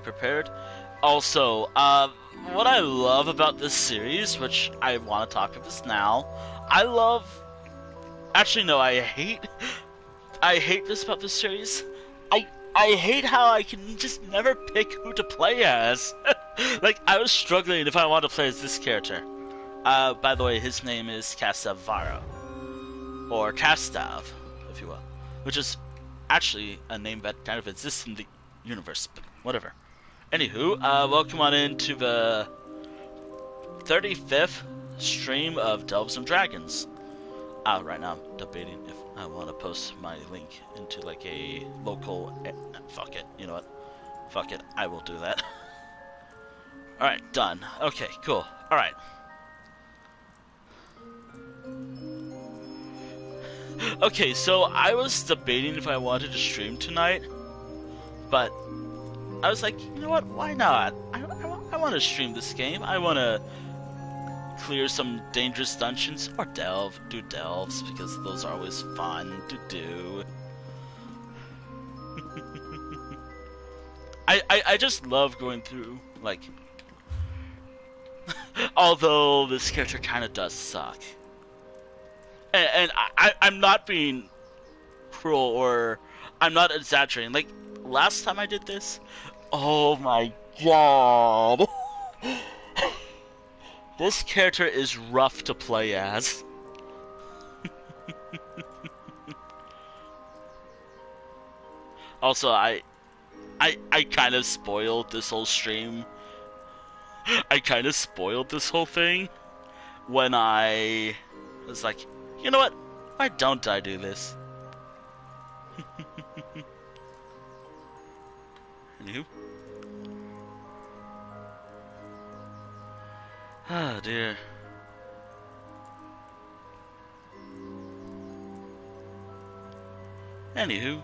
prepared. Also, what I love about this series, which I want to talk about this now, I love. Actually, no, I hate. I hate this about this series. I hate how I can just never pick who to play as. Like, I was struggling if I wanted to play as this character. By the way, his name is Kastav, or Kastav, if you will, which is actually a name that kind of exists in the universe, but whatever. Anywho, welcome on into the 35th stream of Delves and Dragons. Right now I'm debating if I want to post my link into like a local... fuck it, you know what? Fuck it, I will do that. Alright, done. Okay, cool. Alright. Okay, so I was debating if I wanted to stream tonight, but I was like, you know what, why not? I want to stream this game. I want to clear some dangerous dungeons, or do delves, because those are always fun to do. I just love going through, like... Although this character kind of does suck. And I'm not being cruel, or I'm not exaggerating. Like, last time I did this, oh my god. This character is rough to play as. Also, I kind of spoiled this whole stream. I kind of spoiled this whole thing when I was like, you know what? Why don't I do this? Anywho. Ah, dear. Anywho,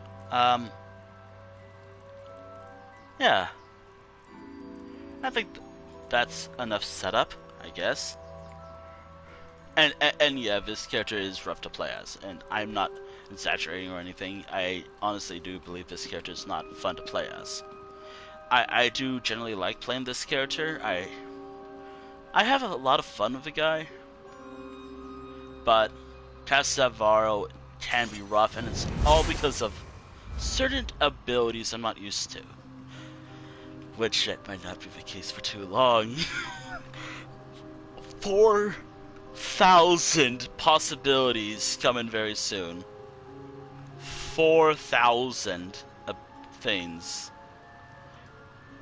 yeah. I think that's enough setup, I guess. And yeah, this character is rough to play as, and I'm not exaggerating or anything. I honestly do believe this character is not fun to play as. I do generally like playing this character. I have a lot of fun with the guy, but Kastav can be rough, and it's all because of certain abilities I'm not used to. Which that might not be the case for too long. 4,000 possibilities coming very soon. 4,000 things.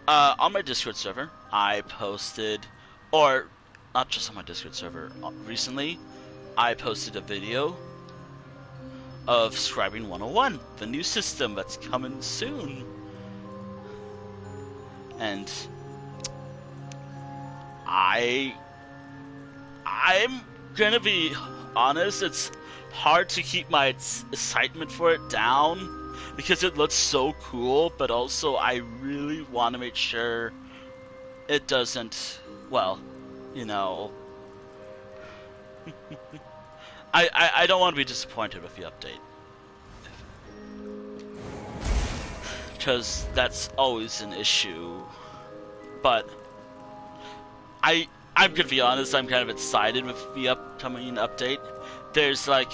On my Discord server, I posted, or not just on my Discord server, recently, I posted a video of Scribing 101, the new system that's coming soon. And I'm gonna be honest, it's hard to keep my excitement for it down because it looks so cool, but also I really want to make sure it doesn't, well, you know, I don't want to be disappointed with the update, because that's always an issue. But I'm gonna be honest, I'm kind of excited with the upcoming update. There's like,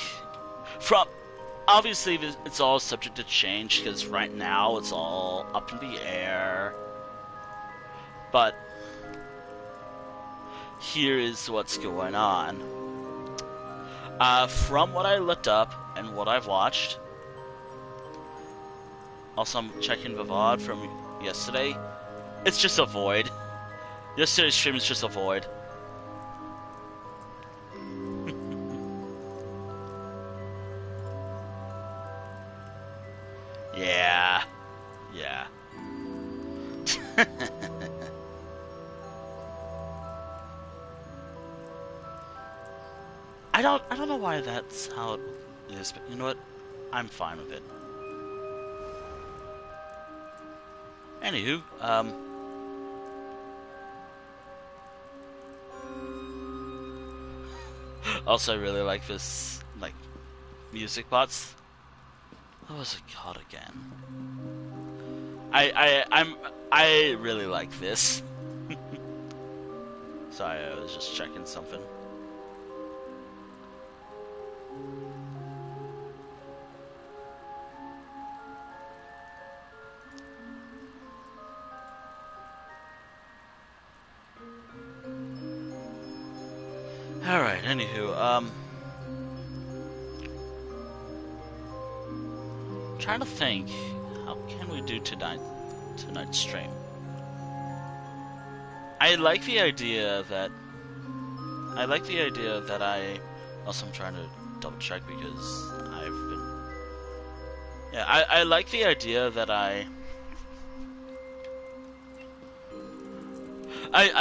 obviously it's all subject to change, because right now it's all up in the air. But here is what's going on. From what I looked up and what I've watched, also I'm checking the VOD from yesterday, it's just a void. Yesterday's stream is just a void. Yeah. Yeah. I don't know why that's how it is, but you know what? I'm fine with it. Anywho, also I really like this, like, music bots. What was it called again? I really like this. Sorry, I was just checking something. Alright, anywho, trying to think, how can we do tonight's stream? I like the idea that also I'm trying to double check because I've been, yeah, I like the idea that I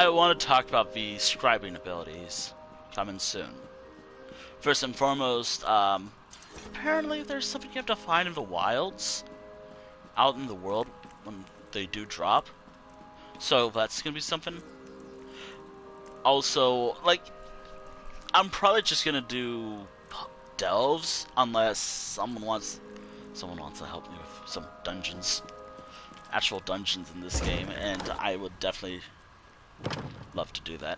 want to talk about the scribing abilities coming soon. First and foremost, apparently there's something you have to find in the wilds, out in the world when they do drop. So that's gonna be something. Also, like, I'm probably just gonna do delves unless someone wants to help me with some dungeons, actual dungeons in this game, and I would definitely love to do that.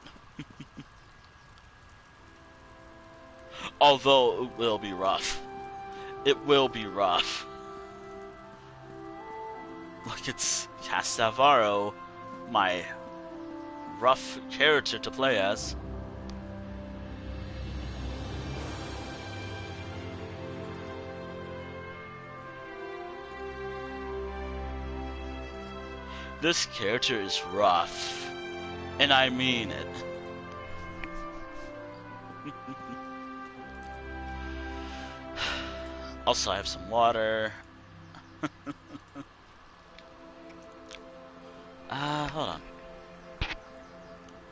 Although it will be rough. It will be rough. Look, it's Kastav, my rough character to play as. This character is rough, and I mean it. Also, I have some water. Hold on.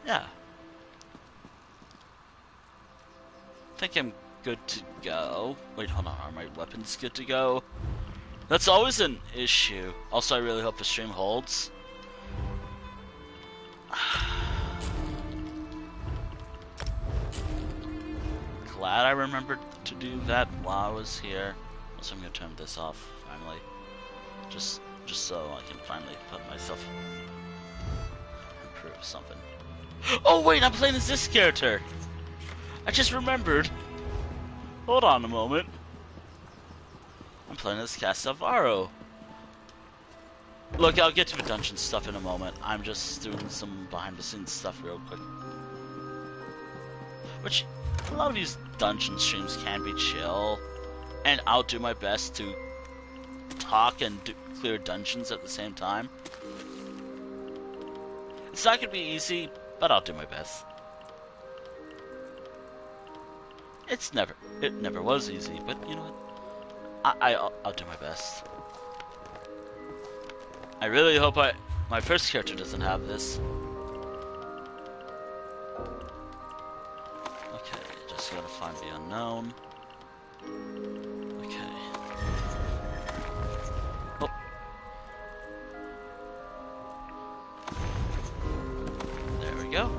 Yeah. I think I'm good to go. Wait, hold on. Are my weapons good to go? That's always an issue. Also, I really hope the stream holds. Glad I remembered to do that while I was here. Also, I'm gonna turn this off finally, just so I can finally put myself improve something. Oh wait, I'm playing as this character. I just remembered. Hold on a moment. I'm playing as Kastav. Look, I'll get to the dungeon stuff in a moment. I'm just doing some behind-the-scenes stuff real quick. Which, a lot of these dungeon streams can be chill, and I'll do my best to talk and clear dungeons at the same time. It's not gonna be easy, but I'll do my best. It never was easy, but you know what? I'll do my best. I really hope my first character doesn't have this. Okay, just gotta find the unknown. Okay. Oh. There we go.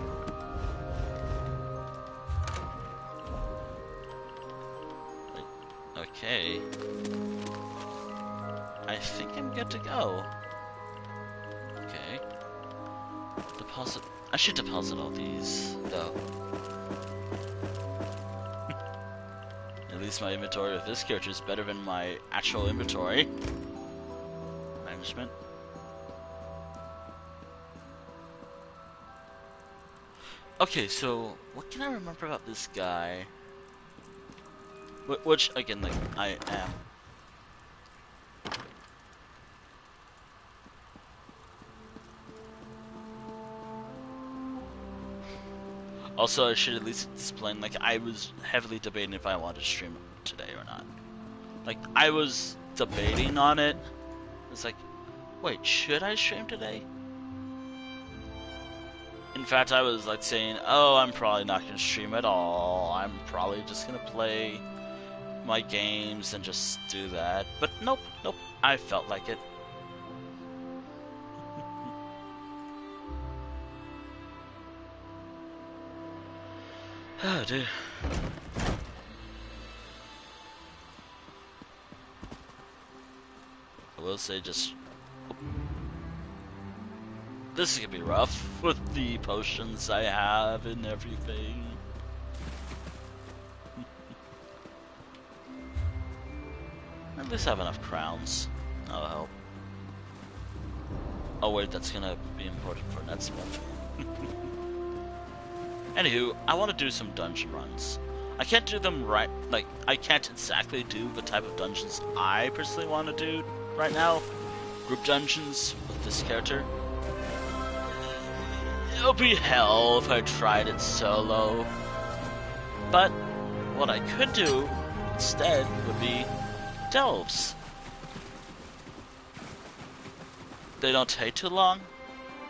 Okay. I think I'm good to go. Okay. Deposit. I should deposit all these, though. At least my inventory of this character is better than my actual inventory. Management. Okay, so what can I remember about this guy? Which, again, like, I am. Also, I should at least explain, like, I was heavily debating if I wanted to stream today or not. Like, I was debating on it. It's like, wait, should I stream today? In fact, I was, like, saying, oh, I'm probably not going to stream at all. I'm probably just going to play my games and just do that. But nope, I felt like it. Oh, dude. I will say just... This is gonna be rough with the potions I have and everything. At least I have enough crowns. That'll help. Oh wait, that's gonna be important for next month. Anywho, I want to do some dungeon runs. I can't do them right, like, I can't exactly do the type of dungeons I personally want to do right now. Group dungeons with this character. It would be hell if I tried it solo. But what I could do instead would be delves. They don't take too long.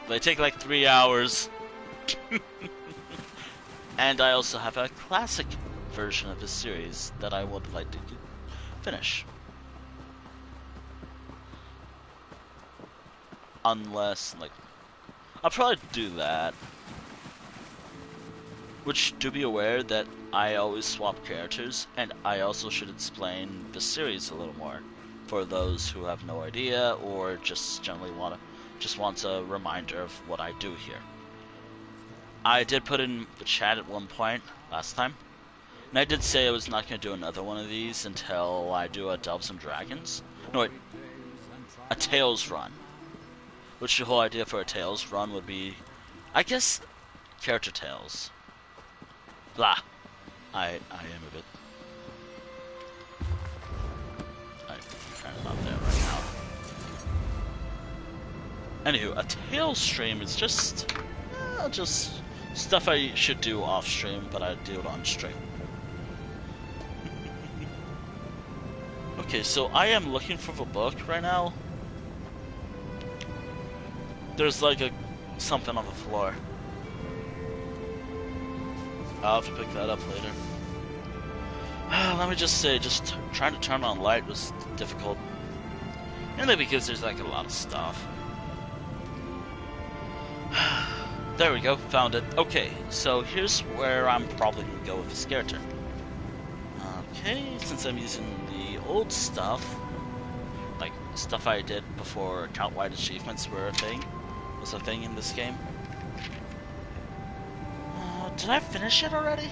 They take like 3 hours. And I also have a classic version of this series that I would like to finish. Unless, like, I'll probably do that. Which, do be aware that I always swap characters, and I also should explain the series a little more for those who have no idea or just generally want a reminder of what I do here. I did put in the chat at one point last time, and I did say I was not going to do another one of these until I do a Delves and Dragons. No, wait, a Tales run. Which the whole idea for a Tales run would be, I guess, character tales. Blah. I am a bit. I'm kind of not there right now. Anywho, a Tales stream is just stuff I should do off stream, but I do it on stream. Okay, so I am looking for the book right now. There's like something on the floor. I'll have to pick that up later. Let me just say, just trying to turn on light was difficult. Mainly because there's like a lot of stuff. There we go, found it. Okay, so here's where I'm probably going to go with this character. Okay, since I'm using the old stuff, like stuff I did before account-wide achievements was a thing in this game. Did I finish it already?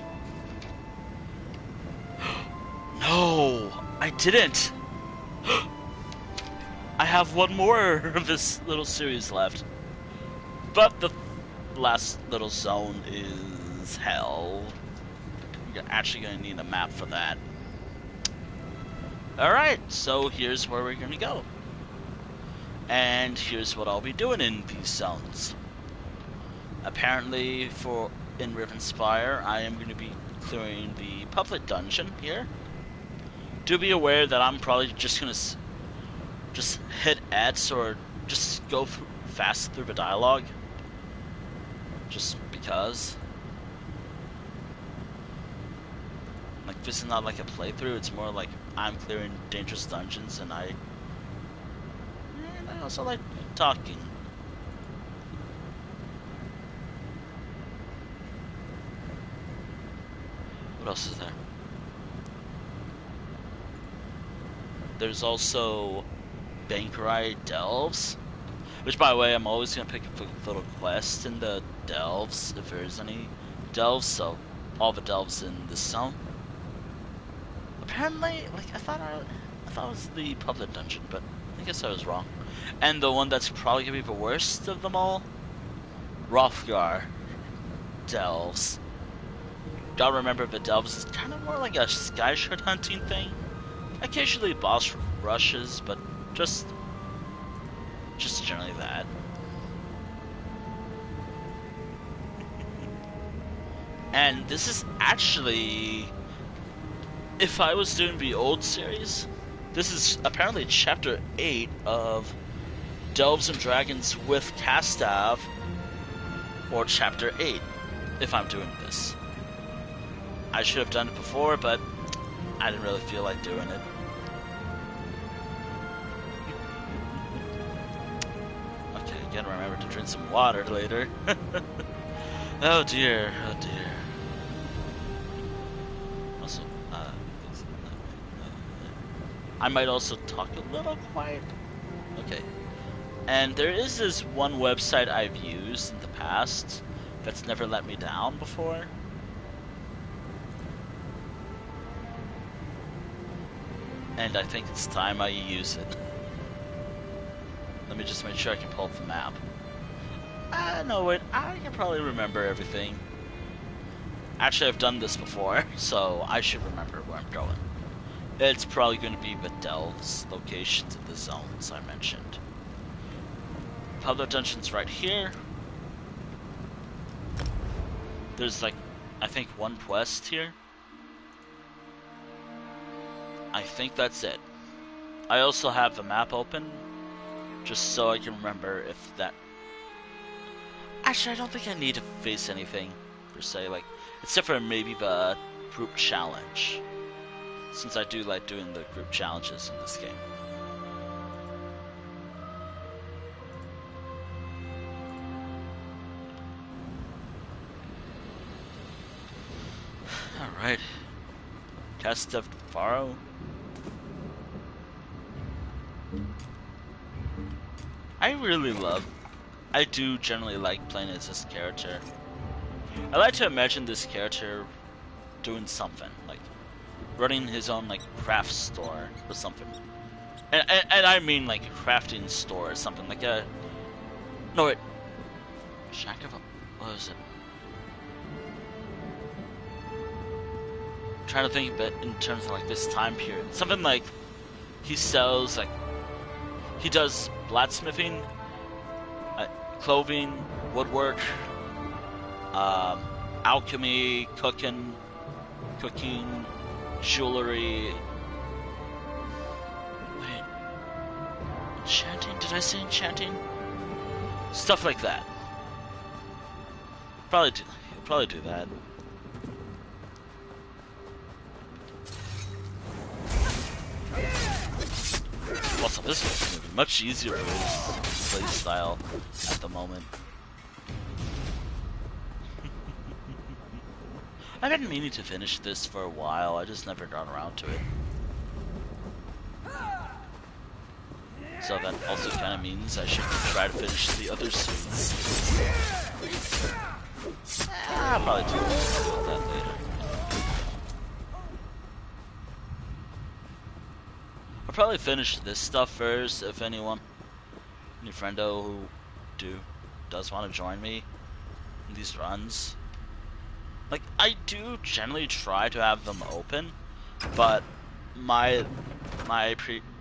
No, I didn't. I have one more of this little series left. But the last little zone is hell. You're actually going to need a map for that. Alright, so here's where we're going to go. And here's what I'll be doing in these zones. Apparently, in Rivenspire, I am going to be clearing the public dungeon here. Do be aware that I'm probably just going to just hit X or just go fast through the dialogue. Just because. Like, this is not like a playthrough, it's more like I'm clearing dangerous dungeons, and I also like talking. What else is there? There's also Bangkorai Delves, which, by the way, I'm always gonna pick a little quest in the Delves if there's any Delves. So all the Delves in this zone. Apparently, like I thought it was the public dungeon, but I guess I was wrong. And the one that's probably gonna be the worst of them all, Wrothgar Delves. Gotta remember the Delves is kind of more like a sky shard hunting thing. Occasionally boss rushes, but just generally that. And this is actually, if I was doing the old series, this is apparently chapter 8 of Delves and Dragons with Kastav, or chapter 8, if I'm doing this. I should have done it before, but I didn't really feel like doing it. Okay, again, remember to drink some water later. Oh dear, oh dear. Also, I might also talk a little quiet. Okay. And there is this one website I've used in the past that's never let me down before. And I think it's time I use it. Let me just make sure I can pull up the map. No, wait, I can probably remember everything. Actually, I've done this before, so I should remember where I'm going. It's probably going to be the Delves locations in the zones I mentioned. Public dungeon's right here. There's like, I think one quest here. I think that's it. I also have the map open, just so I can remember if that... Actually, I don't think I need to face anything, per se, like, except for maybe the group challenge, since I do like doing the group challenges in this game. Alright. Kastav Faro. I do generally like playing as this character. I like to imagine this character doing something, like running his own like craft store or something. And I mean like a crafting store or something, like a... No, wait. Shack of a... What is it? I'm trying to think of it in terms of like this time period. Something like he sells like... He does blacksmithing, clothing, woodwork, alchemy, cooking, jewelry. Wait, enchanting? Did I say enchanting? Stuff like that. He'll probably do that. Also, this is going to be much easier for his play style at the moment. I've been meaning to finish this for a while, I just never got around to it. So that also kind of means I should try to finish the other suits. I'll probably do that later. I'll probably finish this stuff first if any friendo who does want to join me in these runs. Like, I do generally try to have them open, but my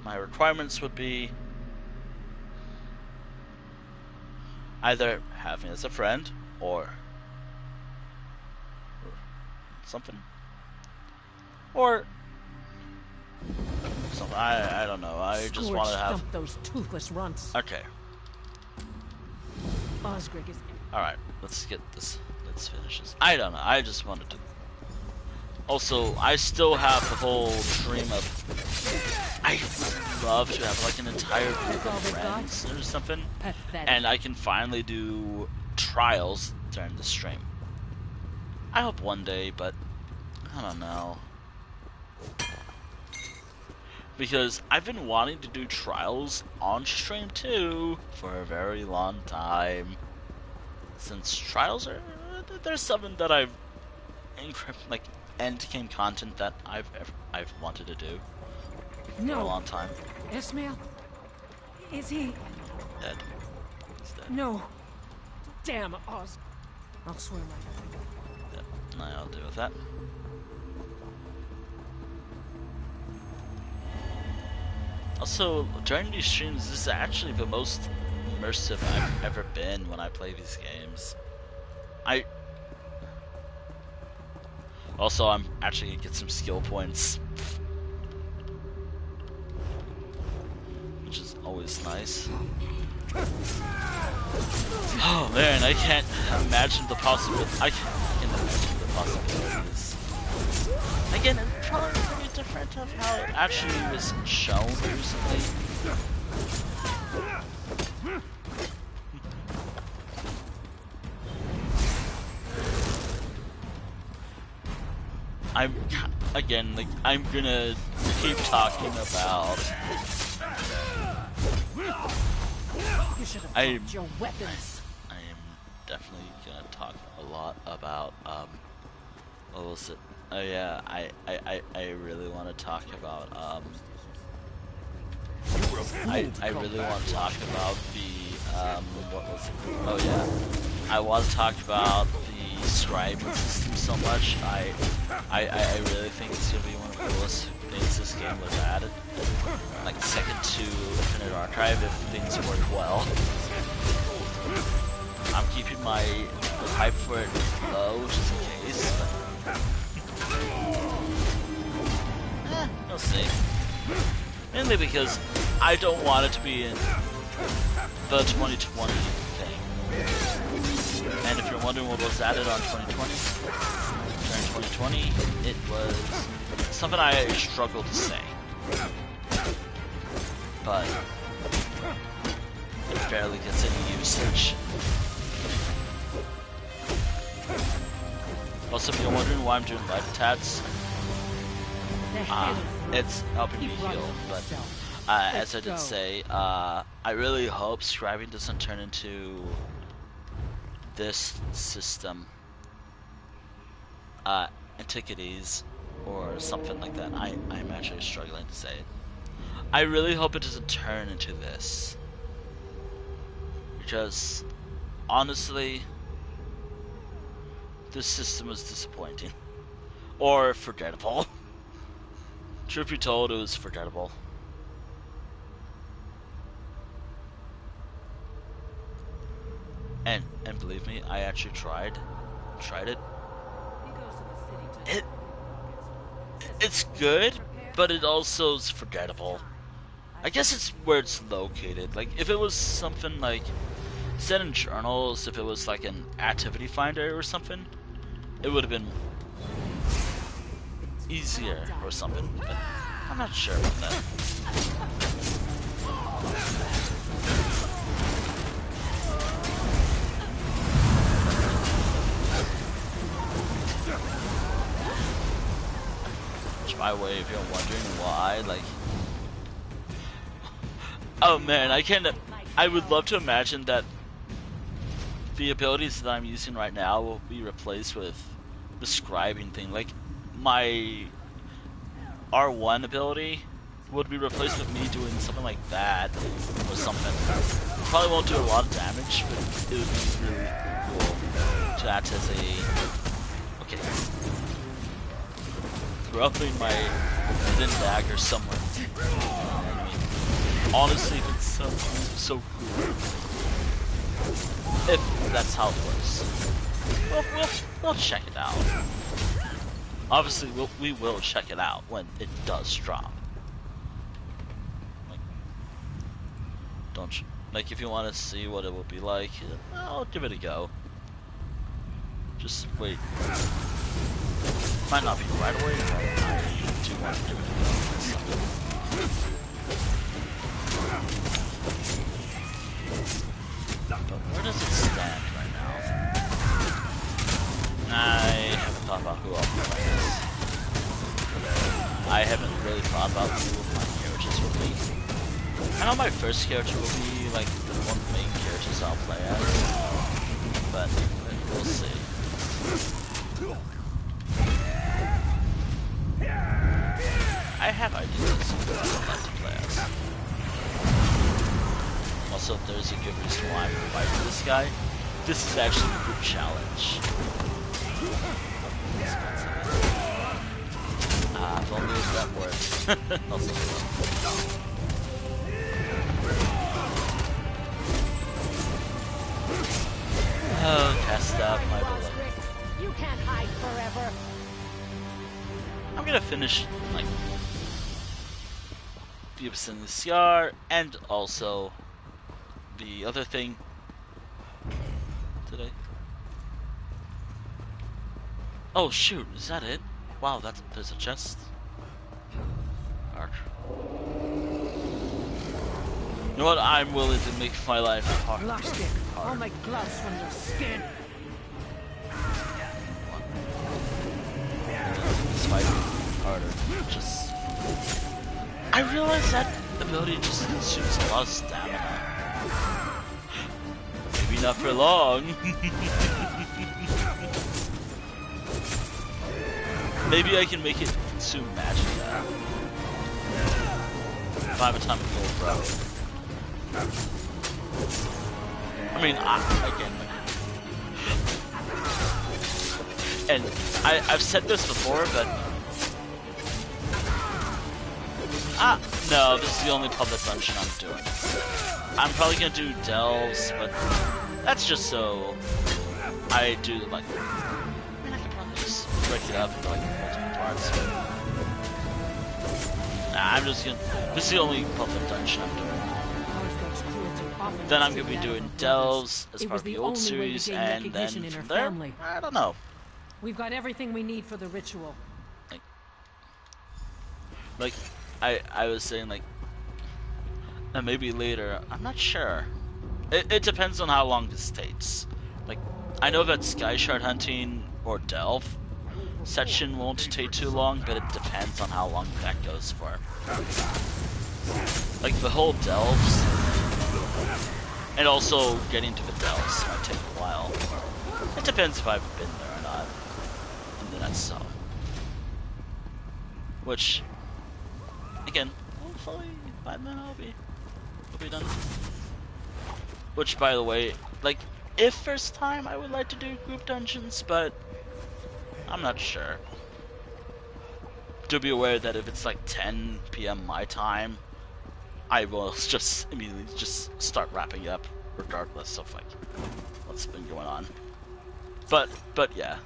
requirements would be either have me as a friend or something, or something. I don't know. I just want to have those toothless runts. Okay. Osgrig is... Alright, let's get this. Let's finish this. I don't know. I just wanted to. Also, I still have the whole dream of... I would love to have like an entire group of friends or something. Pathetic. And I can finally do trials during the stream. I hope one day, but I don't know. Because I've been wanting to do trials on stream too for a very long time. Since trials are, there's something that I've like end game content that I've wanted to do for a long time. Ismail? Is he Dead? He's dead. No. Damn, Oz. I'll swear my... Yep. No, I'll deal with that. Also, during these streams, this is actually the most immersive I've ever been when I play these games. Also, I'm actually gonna get some skill points, which is always nice. Oh man, I can't imagine the possibilities. I can imagine the possibilities. Again, it's probably pretty different of how it actually was shown recently. I'm gonna keep talking about You should have I dropped your weapons. I am definitely gonna talk a lot about what was it? Oh yeah, I really want to talk about I really want to talk about the what was it? Oh yeah, I want to talk about the scribing system so much. I really think it's gonna be one of the coolest things this game was added. Like second to Infinite Archive if things work well. I'm keeping my hype for it low just in case, but we'll see. Mainly because I don't want it to be in the 2020 thing. And if you're wondering what was added on 2020, during 2020, it was something I struggle to say. But it barely gets any usage. Also, if you're wondering why I'm doing life tats, it's helping me heal, but as I did say, I really hope scribing doesn't turn into this system, antiquities, or something like that. I'm actually struggling to say it. I really hope it doesn't turn into this, because honestly, this system is disappointing, or forgettable. Truth be told, it was forgettable. And believe me, I actually tried it. It's good, but it also is forgettable. I guess it's where it's located. Like, if it was something like set in journals, if it was like an activity finder or something, it would have been easier or something, but I'm not sure about that. Which, by the way, if you're wondering why, like, oh man, I would love to imagine that the abilities that I'm using right now will be replaced with the scribing thing. Like, my R1 ability would be replaced with me doing something like that or something. Probably won't do a lot of damage, but it would be really cool to act as a... Okay. Throwing my hidden dagger somewhere. I mean, honestly, it's so cool. If that's how it works. We'll check it out. Obviously, we will check it out when it does drop. Like, if you want to see what it will be like, I'll give it a go. Just wait. Might not be right away, but I do want to give it a go. But where does it stand right now? I haven't thought about who I'll play as. I haven't really thought about who my characters will be. I know my first character will be like one of the main characters I'll play as, but we'll see. I have ideas of who I'd like to play as. Also, if there's a good reason why I'm fighting this guy, this is actually a group challenge. If only that worked. Oh, Kastav, my beloved. You can't hide forever. I'm gonna finish, like, the Obsidian Scar, and also the other thing today. Oh shoot, is that it? Wow, there's a chest. Arch. You know what? I'm willing to make my life hard. Lost it. All my gloves from your skin. This fight harder. Just. I realize that ability just consumes a lot of stamina. Not for long. Maybe I can make it consume magic now. If I have atomic gold, bro. I mean, again. And I've said this before, but no, this is the only public dungeon I'm doing. I'm probably gonna do Delves, but that's just so I do like. I mean, I could probably just break it up into like multiple parts. Nah, I'm just gonna. This is the only public dungeon I'm doing. Then I'm gonna be doing Delves as part of the old series, and then from there, I don't know. We've got everything we need for the ritual. Like I was saying, like, and maybe later. I'm not sure. It depends on how long this takes. Like, I know that Sky Shard hunting or Delve section won't take too long, but it depends on how long that goes for. Like the whole Delves, and also getting to the Delves might take a while. It depends if I've been there or not. And then that's so. Which, again, hopefully by then I'll be done. Which, by the way, like, if first time I would like to do group dungeons, but I'm not sure. Do be aware that if it's like 10 p.m. my time, I will just immediately just start wrapping up, regardless of like what's been going on. But yeah.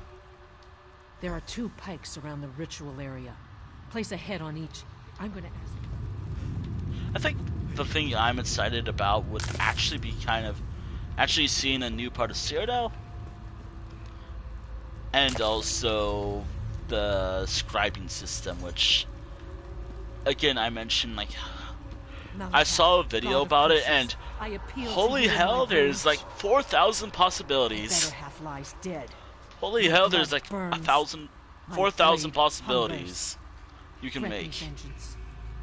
There are 2 pikes around the ritual area. Place a head on each. I'm gonna ask. I think the thing I'm excited about would actually be kind of actually seeing a new part of Cyrodiil, and also the scribing system, which again I mentioned, like, I saw a video about it, and holy hell, there's like 4,000 possibilities. Holy hell, there's like 4,000 possibilities you can make.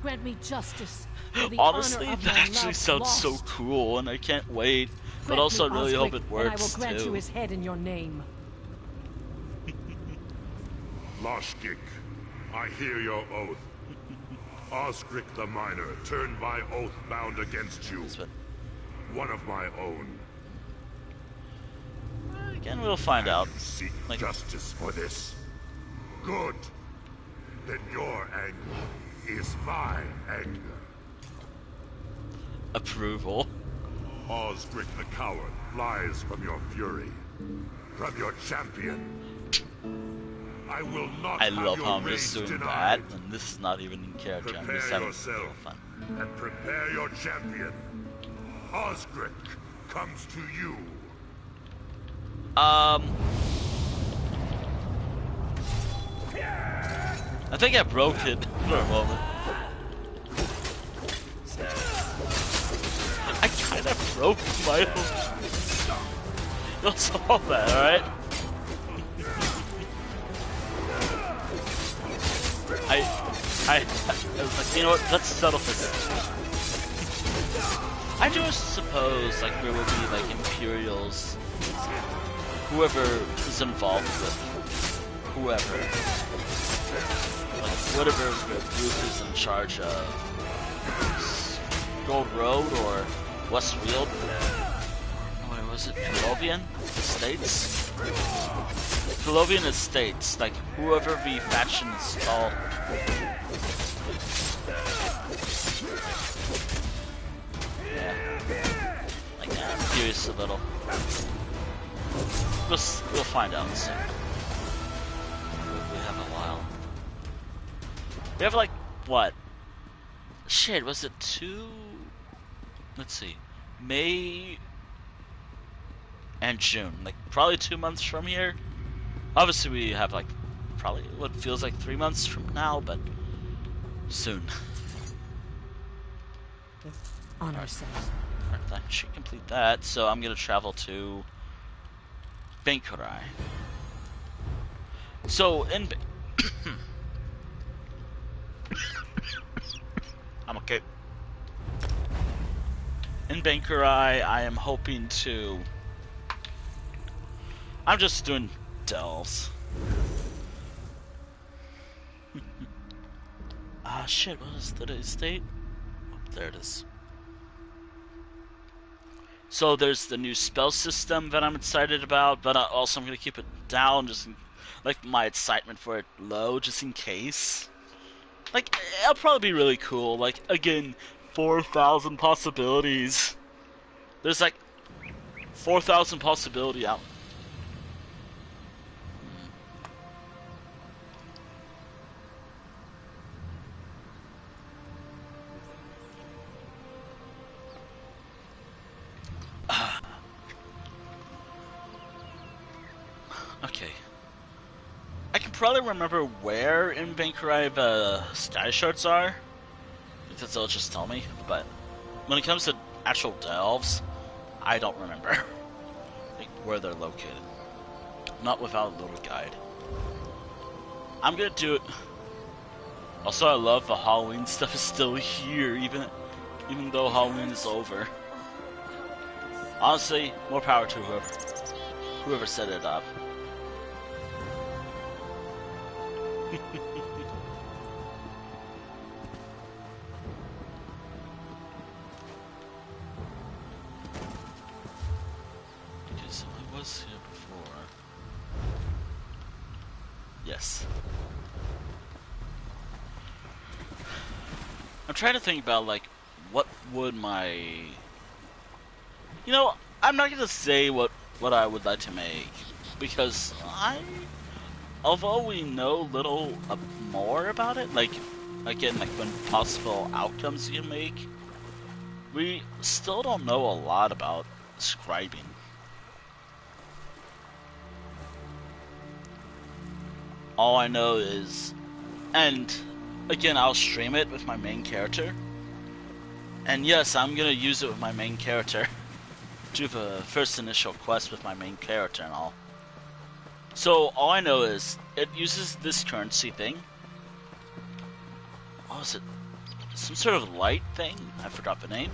Grant me justice. Honestly, that actually sounds so cool, and I can't wait. But also, I really hope it works I will grant too. you his head in your name. Loshkik, I hear your oath. Osgric the Miner turned my oath bound against you. One of my own. Again, we'll find out. Seek Like, justice for this. Good. Then your anger is my anger. approval. Osgric the Coward flies from your fury. From your champion. I will not I have love your how I'm just rage doing denied. that, and this is not even in character. I'm Prepare just having a yourself little fun. and prepare your champion. Osgric comes to you. I think I broke it for a moment. I kind of broke my own. You'll solve that, alright? I was like, you know what, let's settle for this. I do suppose, like, there will be, like, Imperials, whoever is involved with whoever, like, whatever the group is in charge of Gold Road or Westfield. Oh, wait, was it Pelovian Estates? Pelovian Estates, like, whoever the faction is called. Yeah. Like, I'm curious a little. We'll find out soon. We have a while. We have, like, what? Shit, was it 2? Let's see. May and June. Like, probably 2 months from here. Obviously, we have, like, probably what feels like 3 months from now, but soon. On ourselves. Alright, that should complete that. So I'm gonna travel to Bangkorai. So in I'm okay. In Bangkorai, I am hoping to I'm just doing delves. Ah, shit, what is today's date? Oh, there it is. So there's the new spell system that I'm excited about, but also I'm going to keep it down, just like my excitement for it low, just in case. Like, it'll probably be really cool. Like, again, 4,000 possibilities. There's like 4,000 possibility out. Okay. I can probably remember where in Bangkorai the sky shards are, because they'll just tell me, but when it comes to actual delves, I don't remember like, where they're located. Not without a little guide. I'm gonna do it. Also, I love the Halloween stuff is still here, even though Halloween is over. Honestly, more power to whoever set it up. Okay, so I was here before. Yes. I'm trying to think about, like, what would my... You know, I'm not gonna say what I would like to make, because although we know little more about it, like, again, like, when possible outcomes you can make, we still don't know a lot about scribing. All I know is, and again, I'll stream it with my main character, and yes, I'm gonna use it with my main character. Do the first initial quest with my main character and all. So all I know is it uses this currency thing. What was it? Some sort of light thing? I forgot the name.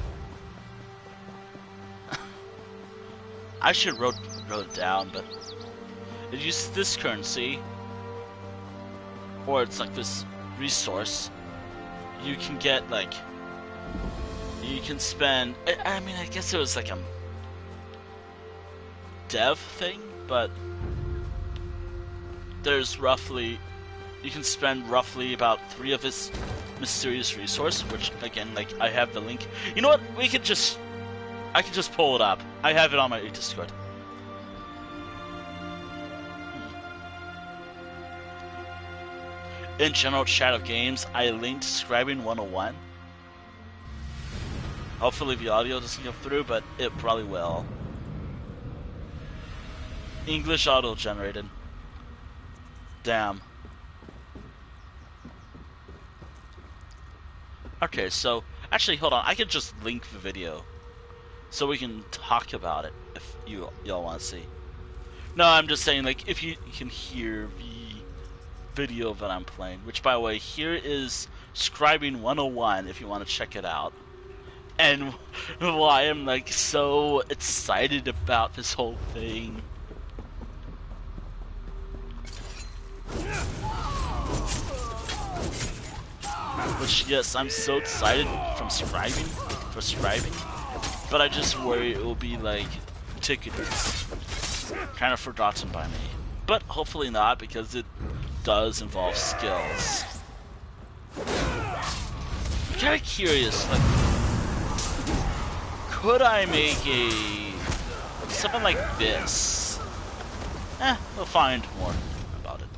I should wrote it down, but it uses this currency, or it's like this resource. You can get like, you can spend. I mean, I guess it was like a dev thing, but there's roughly, you can spend roughly about 3 of this mysterious resource, which again, like, I have the link. You know what? I can just pull it up. I have it on my Discord. In general chat of games, I linked Scribing 101. Hopefully the audio doesn't go through, but it probably will. English auto-generated. Damn. Okay, so actually, hold on. I could just link the video, so we can talk about it if y'all want to see. No, I'm just saying, like, if you can hear the video that I'm playing. Which, by the way, here is Scribing 101 if you want to check it out. And why I'm like so excited about this whole thing. Which, yes, I'm so excited for scribing, but I just worry it will be like ticketed, kind of forgotten by me. But hopefully not, because it does involve skills. I'm kind of curious, like, could I make something like this? We'll find more about it.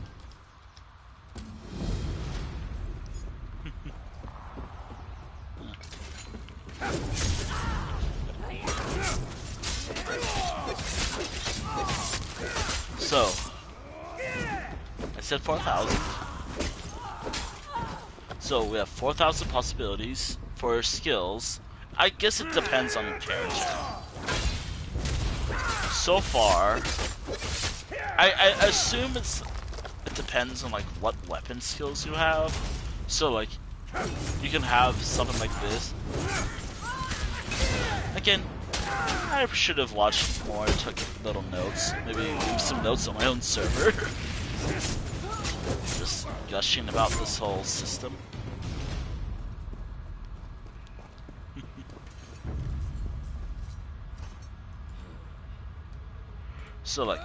So, I said 4,000. So we have 4,000 possibilities for skills. I guess it depends on the character. So far, I assume it depends on like what weapon skills you have. So like, you can have something like this. Again, I should have watched more, took little notes, maybe leave some notes on my own server. Just gushing about this whole system. So like,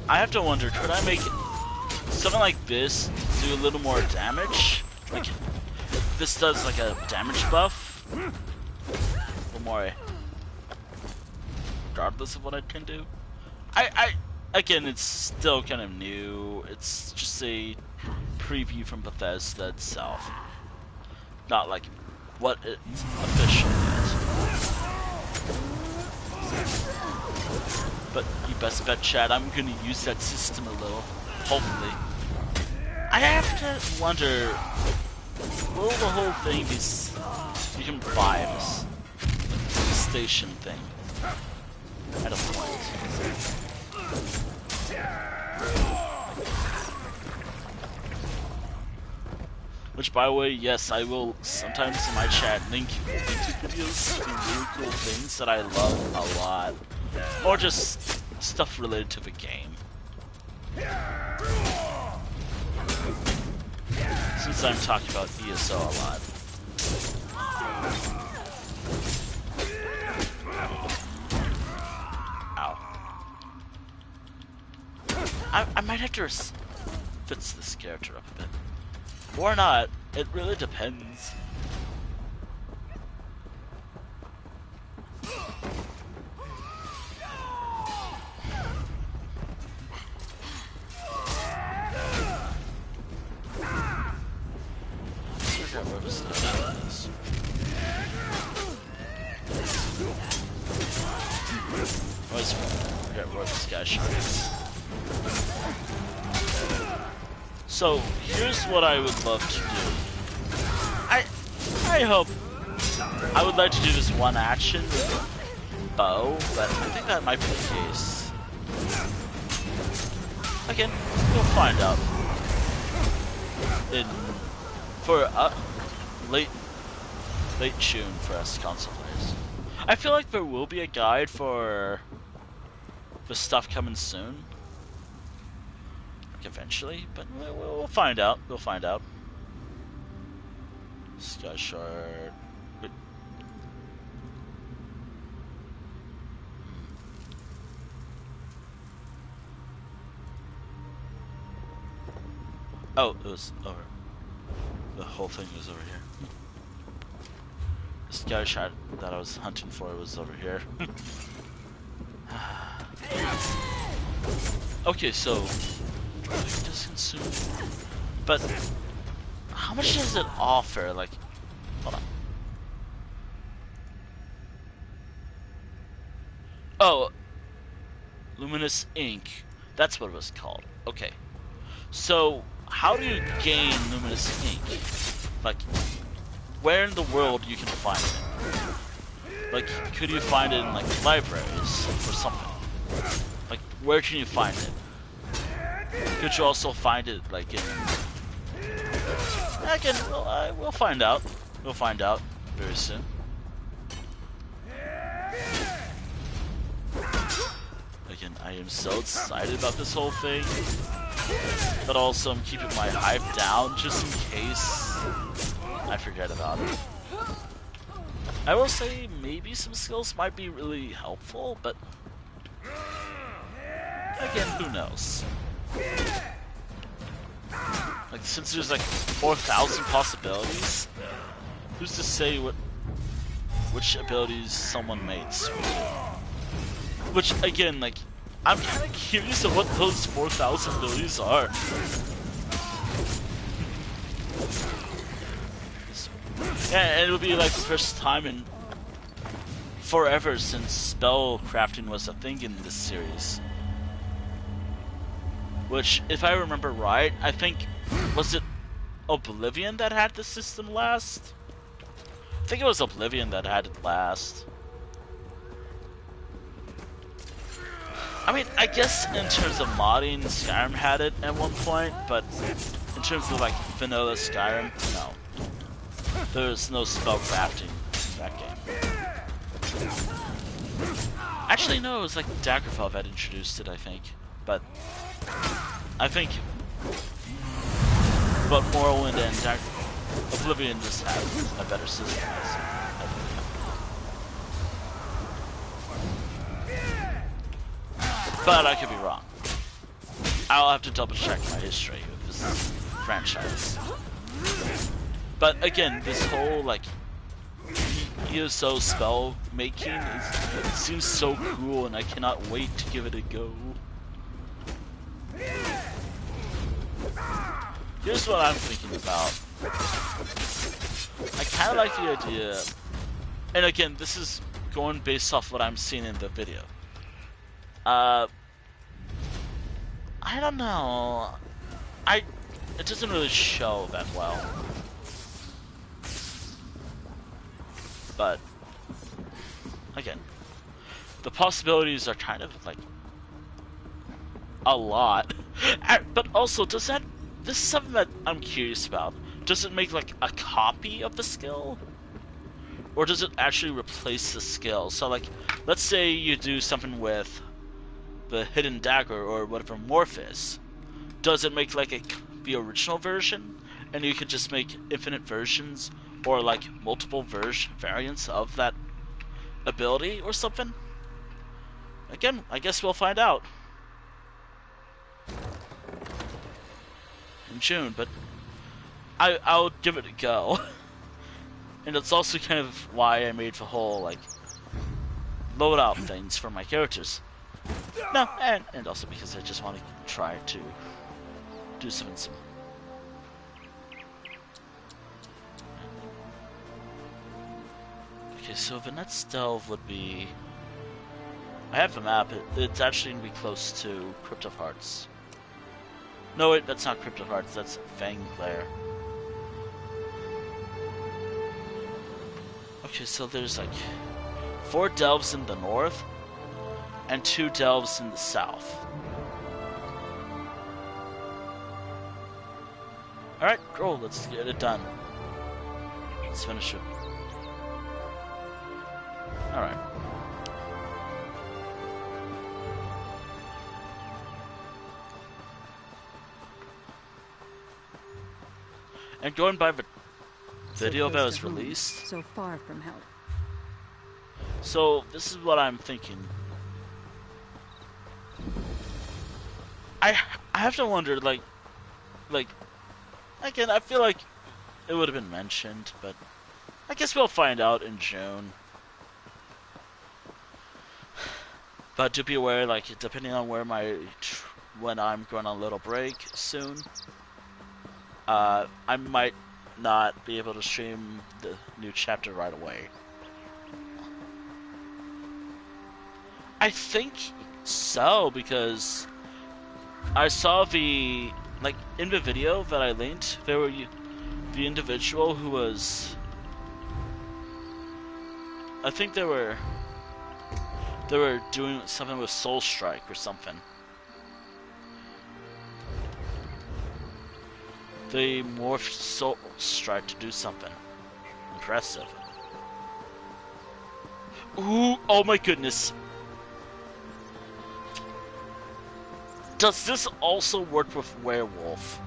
I have to wonder, could I make something like this do a little more damage? Like, this does like a damage buff? A little more, regardless of what I can do. Again, it's still kind of new. It's just a preview from Bethesda itself. Not like what it's official yet. But you best bet, Chad, I'm gonna use that system a little. Hopefully. I have to wonder, will the whole thing become vibes? The station thing. At a point. Which, by the way, yes, I will sometimes in my chat link YouTube videos to really cool things that I love a lot. Or just stuff related to the game. Since I'm talking about ESO a lot. Ow. I might have to fix this character up a bit. Or not, it really depends. Always forget where this guy shot is. So, here's what I would love to do. I hope... I would like to do this one action with a bow, but I think that might be the case. Again, we'll find out. For late June for us console players. I feel like there will be a guide for the stuff coming soon. Eventually, but we'll find out. We'll find out. Sky Shard. Oh, it was over. The whole thing was over here. The Sky Shard that I was hunting for was over here. Okay, so. Just consume. But how much does it offer? Like, hold on. Oh, Luminous Ink. That's what it was called. Okay. So, how do you gain Luminous Ink? Like, where in the world you can find it? Like, could you find it in like libraries or something? Like, where can you find it? Could you also find it, like, in... Again, we'll find out. We'll find out very soon. Again, I am so excited about this whole thing. But also, I'm keeping my hype down, just in case I forget about it. I will say, maybe some skills might be really helpful, but... Again, who knows? Like, since there's like 4,000 possibilities, who's to say which abilities someone makes? Which, again, like, I'm kind of curious of what those 4,000 abilities are. Yeah, and it would be like the first time in forever since spell crafting was a thing in this series. Which, if I remember right, I think, was it Oblivion that had the system last? I think it was Oblivion that had it last. I mean, I guess in terms of modding, Skyrim had it at one point, but in terms of like vanilla Skyrim, no. There's no spell crafting in that game. Actually, no, it was like Daggerfall that introduced it, I think. But Morrowind and Oblivion just have a better system. But I could be wrong. I'll have to double check my history with this franchise. But again, this whole like ESO spell making seems so cool, and I cannot wait to give it a go. Here's what I'm thinking about. I kind of like the idea, and again, this is going based off what I'm seeing in the video. I don't know. It doesn't really show that well. But again, the possibilities are kind of like a lot. But also, this is something that I'm curious about. Does it make like a copy of the skill? Or does it actually replace the skill? So like, let's say you do something with the hidden dagger or whatever morph is. Does it make like the original version, and you could just make infinite versions or like multiple variants of that ability or something? Again, I guess we'll find out in June, but I'll give it a go. And it's also kind of why I made the whole like loadout things for my characters. No, and also because I just want to try to do something similar. Okay, so the next delve would be... I have the map. It's actually going to be close to Crypt of Hearts. No, wait, that's not Crypt of Hearts. That's Vanglair. Okay, so there's like 4 delves in the north and 2 delves in the south. Alright, cool, let's get it done. Let's finish it. Alright. And going by the video that was released... So far from help. So, this is what I'm thinking. I have to wonder, like, again, I feel like it would have been mentioned, but I guess we'll find out in June. But to be aware, like, depending on where when I'm going on a little break soon, I might not be able to stream the new chapter right away. I think so, because I saw in the video that I linked, there were the individual who was, I think they were doing something with Soul Strike or something. They morphed Soul Strike to do something impressive. Ooh, oh my goodness. Does this also work with werewolf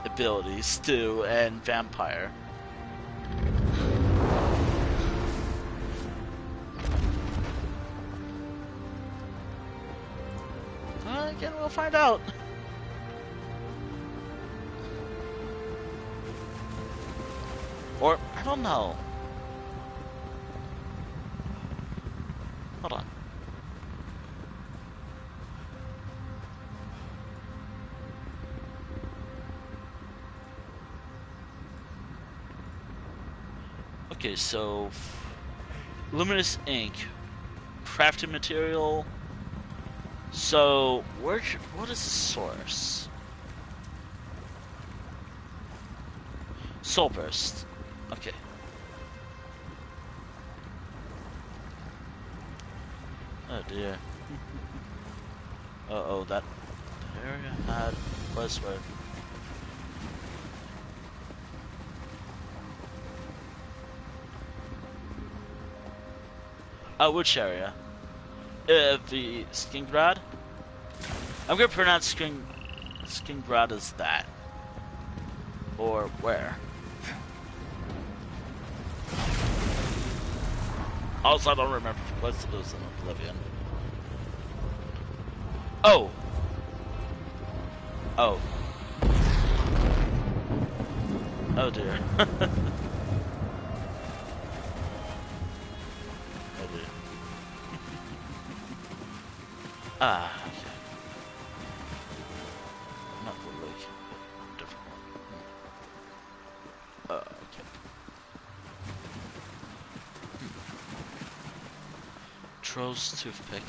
abilities too, and vampire? Again, we'll find out. Or, I don't know. Hold on. Okay, so luminous ink, crafted material. So what is the source? Soul burst. Okay. Oh dear. Uh-oh, that area had was where. Which area? The Skingrad? I'm gonna pronounce Skingrad as that. Or where? Also, I don't remember what's the lose in Oblivion. Oh! Oh. Oh dear. Oh dear. Ah, okay. Not the lake. Different one. Okay. Troll's toothpick.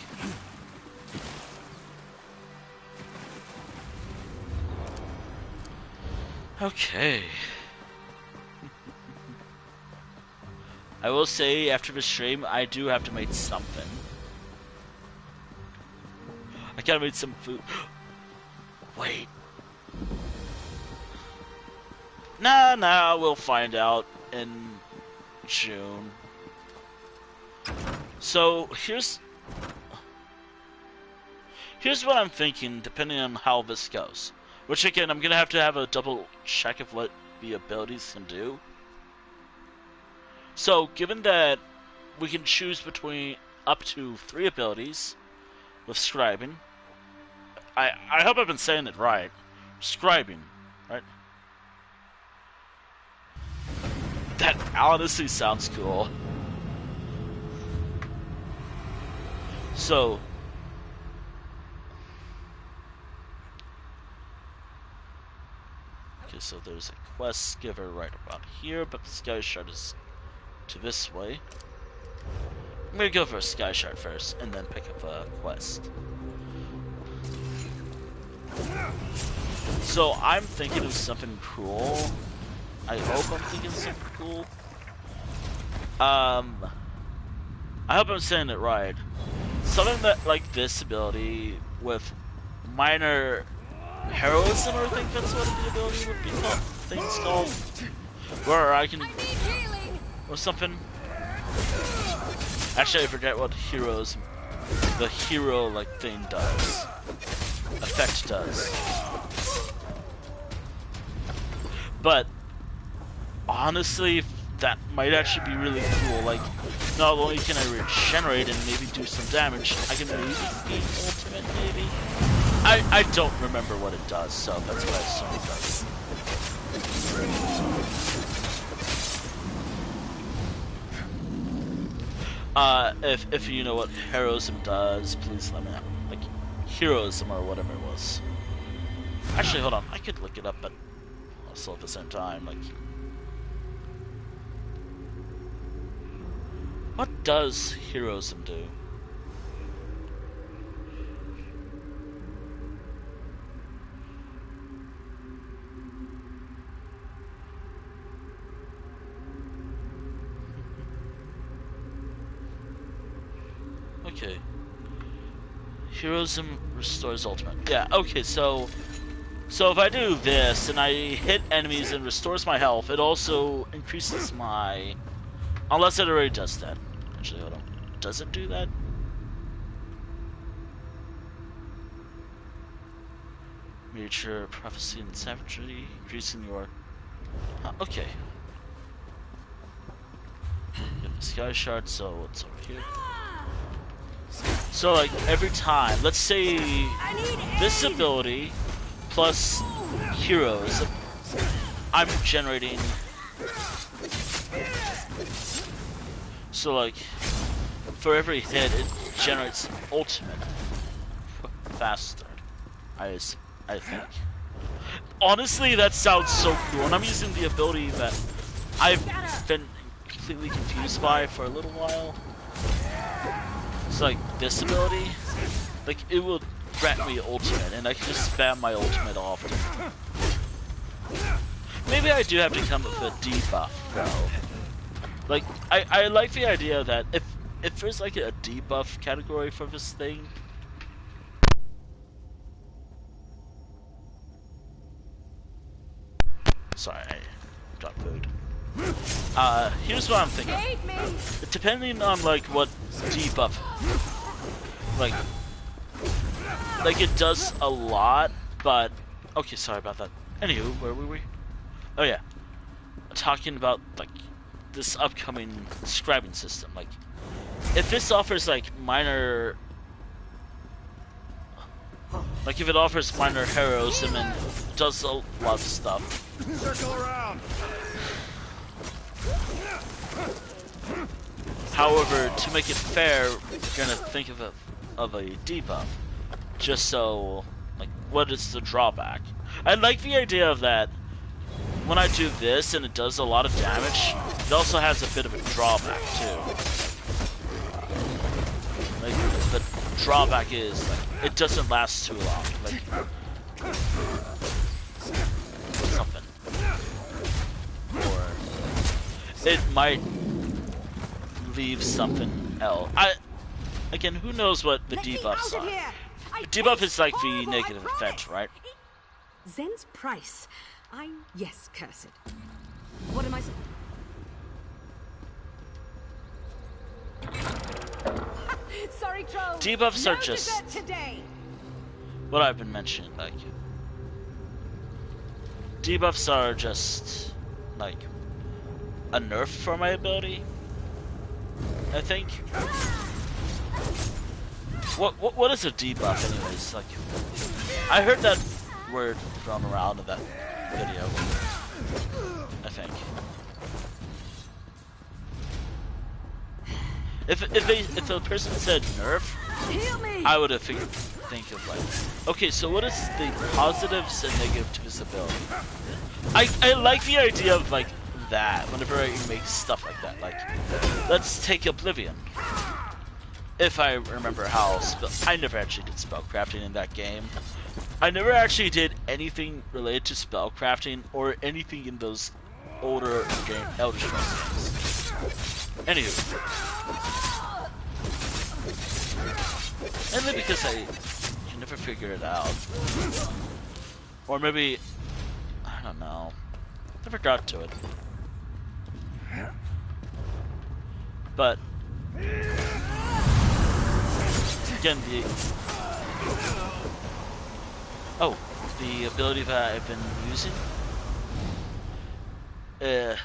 Okay. I will say, after the stream, I do have to make something. I gotta make some food. Wait. Nah, we'll find out in June. So, here's what I'm thinking, depending on how this goes. Which, again, I'm gonna have to have a double check of what the abilities can do. So, given that we can choose between up to 3 abilities with scribing, I hope I've been saying it right. Scribing, right? That honestly sounds cool. So, okay, so there's a quest giver right about here, but the Sky Shard is to this way. I'm gonna go for a Sky Shard first, and then pick up a quest. So I'm thinking of something cool. I hope I'm thinking of something cool. I hope I'm saying it right. Something that, like this ability with minor heroism, or I think that's what the ability would be called. Things called, where I can, or something. Actually, I forget what the hero like thing does. Effect does. But honestly, that might actually be really cool. Like, not only can I regenerate and maybe do some damage, I can maybe be ultimate, maybe? I don't remember what it does, so that's what I assume it does. If you know what heroism does, please let me know. Like, heroism or whatever it was. Actually, hold on, I could look it up, but also at the same time, like... What does heroism do? Okay. Heroism restores ultimate. Yeah, okay, so if I do this and I hit enemies and restores my health, it also increases my... Unless it already does that. Actually, hold on. Does it do that? Miniature prophecy and savagery, increasing your... okay. Get the Sky Shard, so it's over here. So, like, every time, let's say this ability plus heroes, I'm generating... So, like, for every hit, it generates ultimate faster, I think. Honestly, that sounds so cool, and I'm using the ability that I've been completely confused by for a little while. It's like, this ability, like, it will grant me ultimate, and I can just spam my ultimate often. Maybe I do have to come with a debuff, though. Like, I like the idea that if there's like a debuff category for this thing, Sorry, I got food. Here's what I'm thinking. Depending on like what debuff, like it does a lot, but okay, sorry about that. Anywho, where were we? Oh yeah, talking about like this upcoming scribing system. Like, if this offers like minor, like if it offers minor heroism and does a lot of stuff. Circle around. However, to make it fair, you're gonna think of a debuff. Just so, like, what is the drawback? I like the idea of that. When I do this and it does a lot of damage, it also has a bit of a drawback too. Like, the drawback is like it doesn't last too long. Like something, or it might leave something else. Again, who knows what the debuffs are? Debuff is like the negative effect, right? Zen's price. Yes, cursed. What am I Sorry, troll. Debuffs are just what I've been mentioning, like debuffs are just like a nerf for my ability, I think. What is a debuff anyways? Like, I heard that word thrown around in that video, I think. If a person said nerf, I would have think of like, okay, so what is the positives and negatives to this ability? I like the idea of like that whenever I make stuff like that. Like, let's take Oblivion. If I remember how I never actually did spellcrafting in that game. I never actually did anything related to spellcrafting or anything in those older Elder Scrolls games. Anywho, mainly because I can never figure it out, or maybe I don't know. Never got to it, but again, the ability that I've been using. Here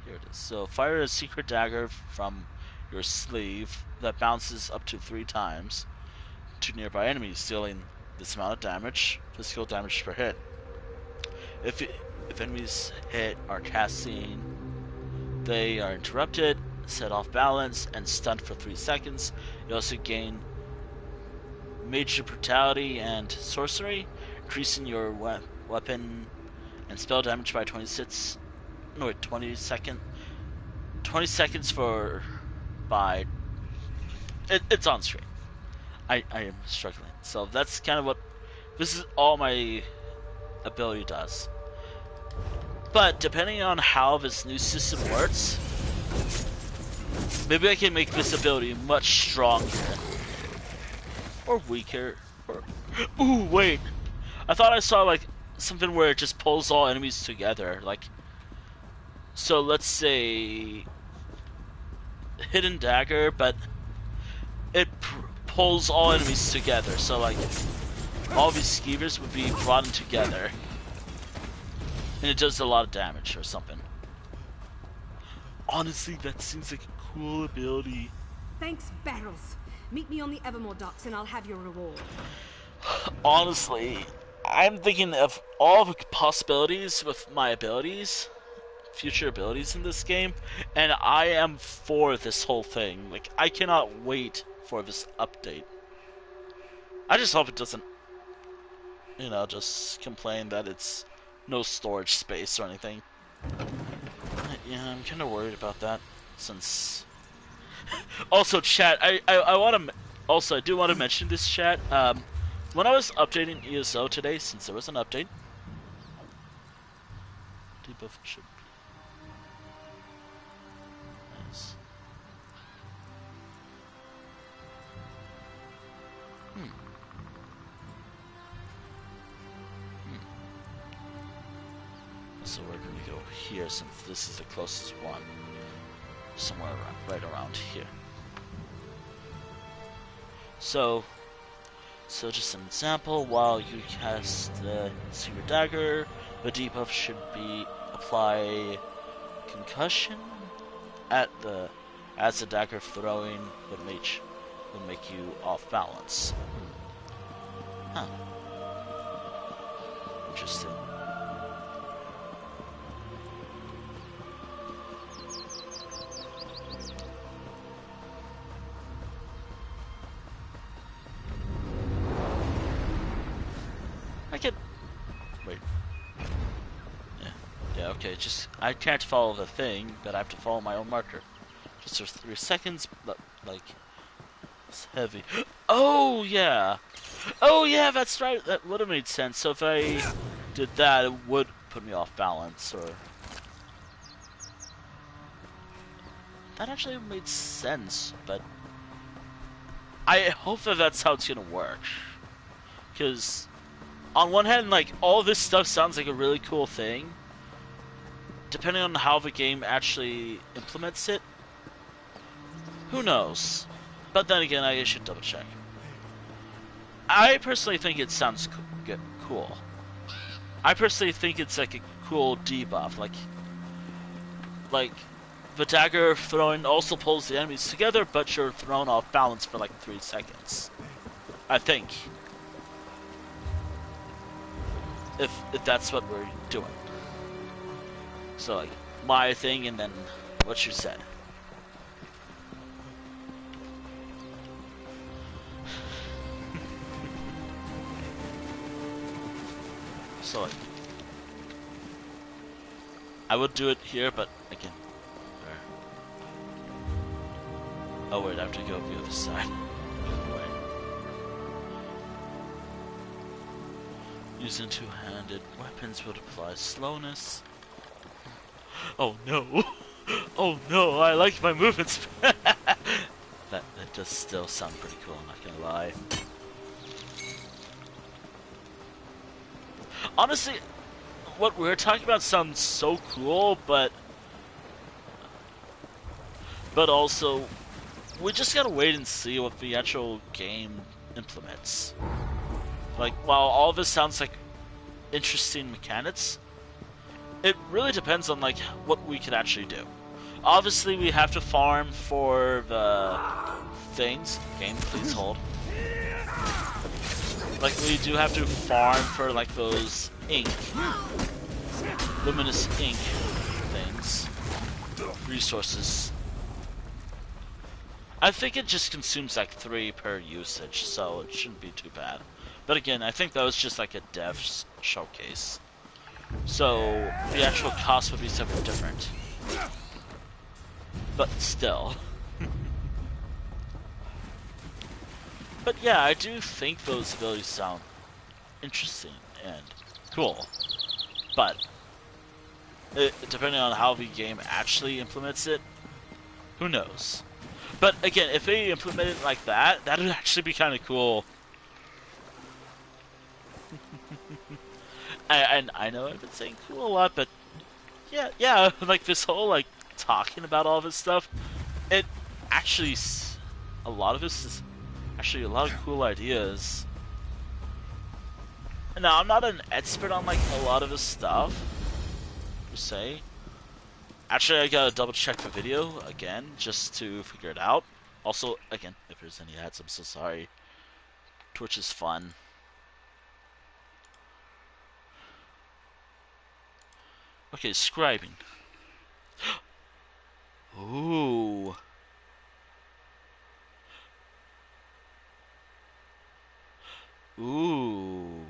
it is. So, fire a secret dagger from your sleeve that bounces up to 3 times to nearby enemies, dealing this amount of damage, physical damage per hit. If enemies hit are casting, they are interrupted, set off balance, and stunned for 3 seconds. You also gain major brutality and sorcery, increasing your weapon and spell damage by 20 seconds for by it's on screen. I am struggling. So that's kind of what this is, all my ability does. But depending on how this new system works, maybe I can make this ability much stronger or weaker, or ooh, wait, I thought I saw like something where it just pulls all enemies together. Like, so let's say hidden dagger, but it pulls all enemies together. So like all these skeevers would be brought in together, and it does a lot of damage or something. Honestly, that seems like a cool ability. Thanks, Barrels. Meet me on the Evermore docks and I'll have your reward. Honestly, I'm thinking of all the possibilities with my abilities, future abilities in this game, and I am for this whole thing. Like, I cannot wait for this update. I just hope it doesn't, you know, just complain that it's no storage space or anything. Yeah, I'm kind of worried about that, since... Also, chat, I want to... Also, I do want to mention this, chat. When I was updating ESO today, since there was an update... Debuff should be... Nice. So we're going to go here since this is the closest one. Somewhere right around here. So just an example, while you cast the Secret Dagger, the debuff should be apply concussion as the dagger throwing would make you off balance. Huh. Interesting. I could wait. Yeah, okay, just I can't follow the thing, but I have to follow my own marker. Just for 3 seconds, but like it's heavy. Oh yeah! Oh yeah, that's right, that would have made sense. So if I did that, it would put me off balance, or that actually made sense, but I hope that that's how it's gonna work. Because on one hand, like, all this stuff sounds like a really cool thing. Depending on how the game actually implements it, who knows? But then again, I should double check. I personally think it sounds cool. I personally think it's like a cool debuff. Like the dagger throwing also pulls the enemies together, but you're thrown off balance for like 3 seconds. I think. If that's what we're doing. So like my thing and then what you said. So like I would do it here, but again. There. Oh wait, I have to go the other side. Using two-handed weapons would apply slowness. Oh no! Oh no! I like my movements. that does still sound pretty cool. I'm not gonna lie. Honestly, what we're talking about sounds so cool, but also we just gotta wait and see what the actual game implements. Like, while all of this sounds like interesting mechanics, it really depends on like what we can actually do. Obviously, we have to farm for the things. Game, please hold. Like, we do have to farm for like those ink, luminous ink things, resources. I think it just consumes like 3 per usage, so it shouldn't be too bad. But again, I think that was just like a dev showcase. So the actual cost would be something different. But still. But yeah, I do think those abilities sound interesting and cool. But depending on how the game actually implements it, who knows? But again, if they implement it like that, that would actually be kind of cool. And I know I've been saying cool a lot, but yeah, like this whole like talking about all this stuff, it actually a lot of this is actually a lot of cool ideas. Now I'm not an expert on like a lot of this stuff, per se. Actually, I gotta double check the video again just to figure it out. Also, again, if there's any ads, I'm so sorry. Twitch is fun. Okay, scribing. Ooh. Ooh.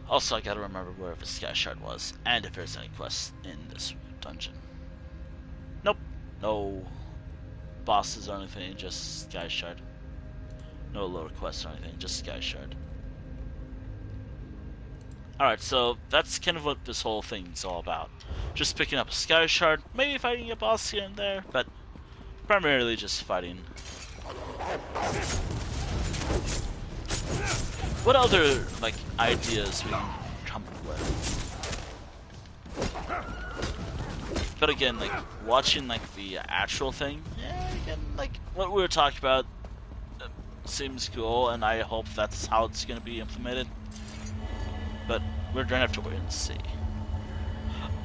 Also, I gotta remember where the Sky Shard was, and if there's any quests in this dungeon. Nope. No bosses or anything, just Sky Shard. No lower quests or anything, just Sky Shard. Alright, so that's kind of what this whole thing's all about. Just picking up a Sky Shard, maybe fighting a boss here and there, but primarily just fighting. What other, like, ideas we can come up with? But again, like, watching, like, the actual thing, yeah, again, like, what we were talking about seems cool, and I hope that's how it's gonna be implemented. But we're gonna have to wait and see.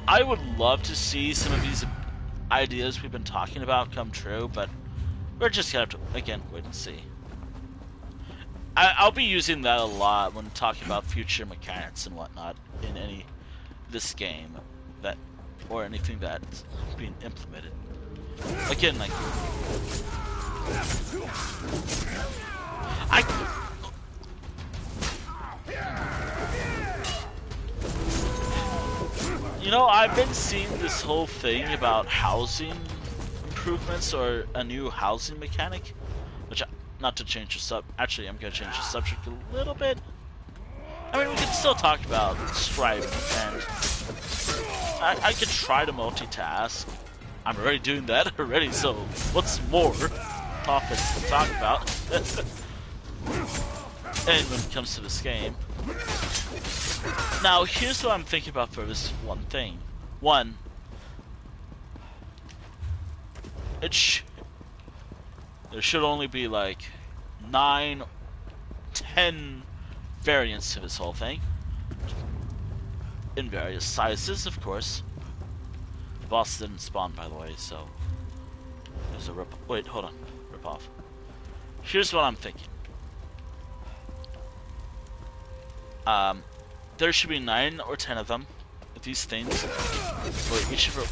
I would love to see some of these ideas we've been talking about come true, but we're just gonna have to, again, wait and see. I'll be using that a lot when talking about future mechanics and whatnot in this game, that or anything that's being implemented. Again, like you know, I've been seeing this whole thing about housing improvements or a new housing mechanic, which not to change the actually, I'm gonna change the subject a little bit. I mean, we can still talk about Stripe, and I could try to multitask. I'm already doing that already, so what's more topics to talk about? And when it comes to this game. Now, here's what I'm thinking about for this one thing. One, there should only be like 9, 10 variants to this whole thing. In various sizes, of course. The boss didn't spawn, by the way, so there's a wait, hold on. Rip off. Here's what I'm thinking. There should be 9 or 10 of them, with these things, for each of the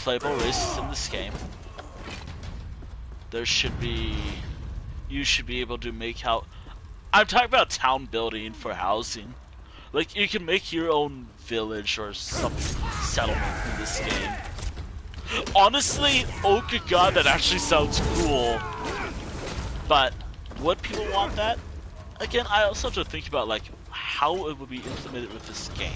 playable races in this game. There should be, you should be able to make I'm talking about town building for housing. Like, you can make your own village or some settlement in this game. Honestly, oh good god, that actually sounds cool. But, would people want that? Again, I also have to think about, like, how it would be implemented with this game.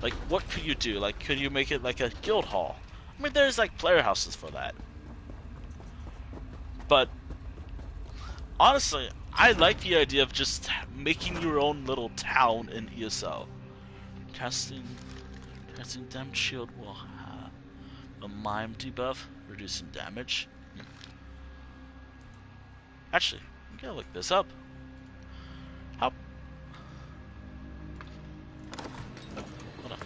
Like, what could you do? Like, could you make it like a guild hall? I mean, there's, like, player houses for that. But, honestly, I like the idea of just making your own little town in ESO. Casting damage shield will have a mime debuff, reducing damage. Actually, I'm gonna look this up. How? Hold on.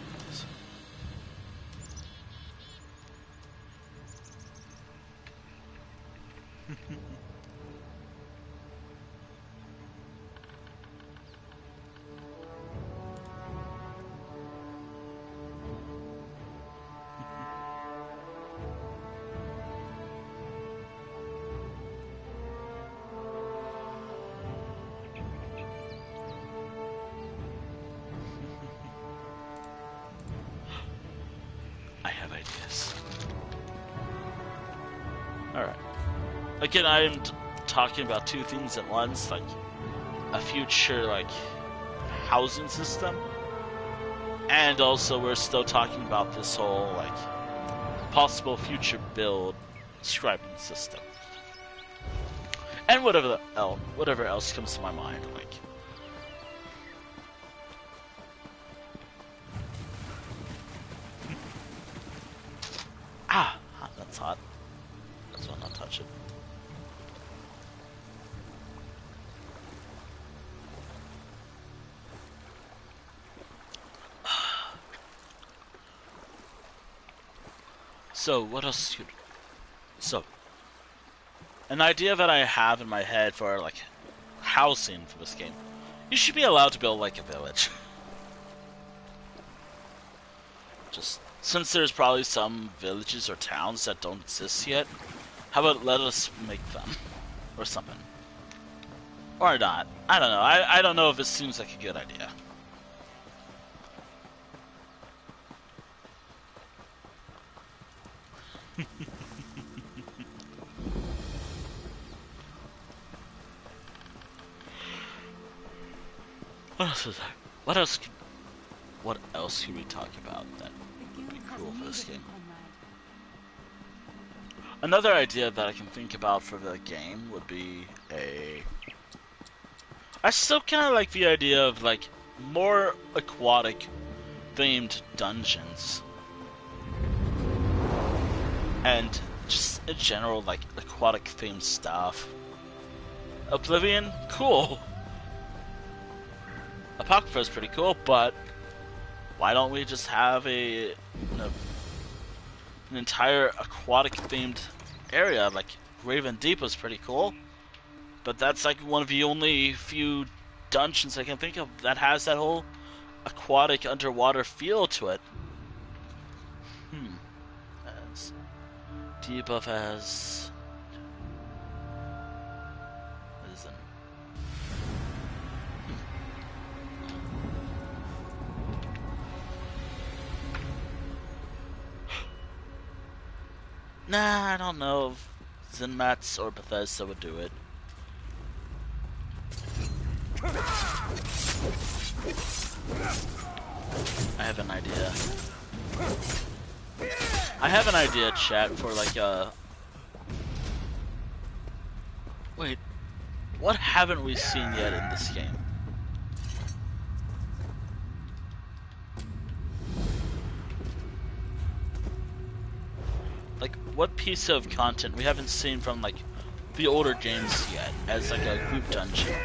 I have ideas. Alright. Again, I'm talking about two things at once, like a future, like, housing system, and also we're still talking about this whole, like, possible future build scribing system. And whatever else comes to my mind, like. Ah, that's hot. That's why not touch it. So, what else could... So, an idea that I have in my head for, like, housing for this game. You should be allowed to build, like, a village. Just, since there's probably some villages or towns that don't exist yet, how about let us make them? Or something. Or not. I don't know. I don't know if it seems like a good idea. What else is there? What else can we talk about that would be cool for this game? Another idea that I can think about for the game would be I still kind of like the idea of like more aquatic themed dungeons. And just in general like aquatic themed stuff. Oblivion, cool. Apocrypha is pretty cool, but why don't we just have an entire aquatic themed area? Like Raven Deep was pretty cool, but that's like one of the only few dungeons I can think of that has that whole aquatic underwater feel to it. As deep of as isn't. Nah, I don't know if Zenmats or Bethesda would do it. I have an idea. I have an idea, chat, for like a... Wait, what haven't we seen yet in this game? Like, what piece of content we haven't seen from, like, the older games yet, as, like, a group dungeon?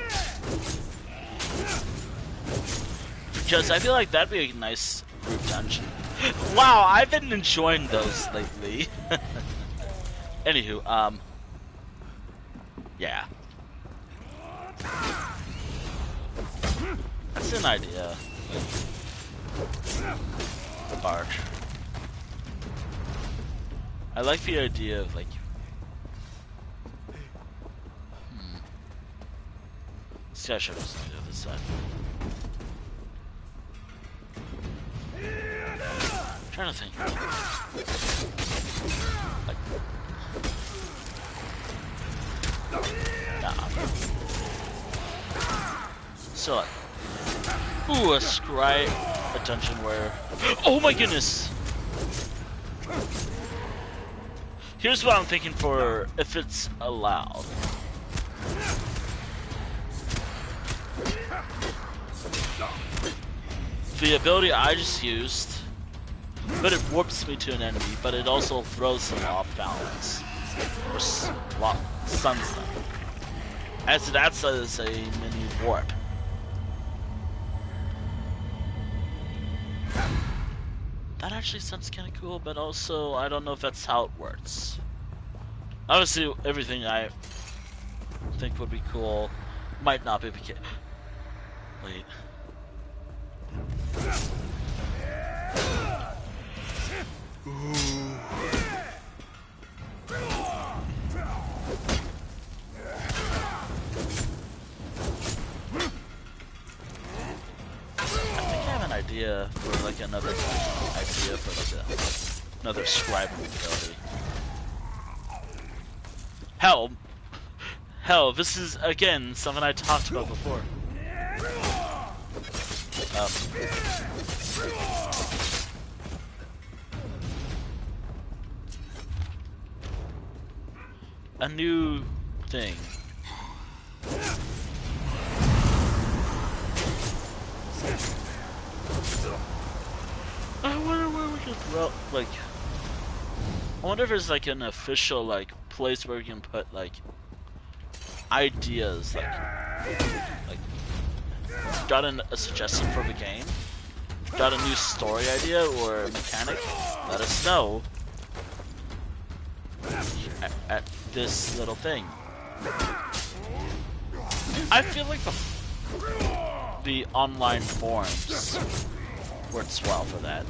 Because I feel like that'd be a nice group dungeon. Wow, I've been enjoying those lately. Anywho, yeah. That's an idea. Art. I like the idea of like. See, I should have on the other side. I'm trying to think. Like, nah. So, like, ooh, a scry, a dungeon where. Oh my goodness! Here's what I'm thinking for if it's allowed. The ability I just used, but it warps me to an enemy, but it also throws them off balance. Or stuns them. As that's as a mini warp. That actually sounds kind of cool, but also I don't know if that's how it works. Obviously, everything I think would be cool might not be the case. Wait. Ooh. Idea for like another idea for like another scribing ability. Hell, this is again something I talked about before. A new thing. I wonder where we could throw, like, I wonder if there's like an official like place where we can put like ideas, like got a suggestion for the game, got a new story idea or a mechanic, let us know at this little thing. I feel like the online forums works well for that.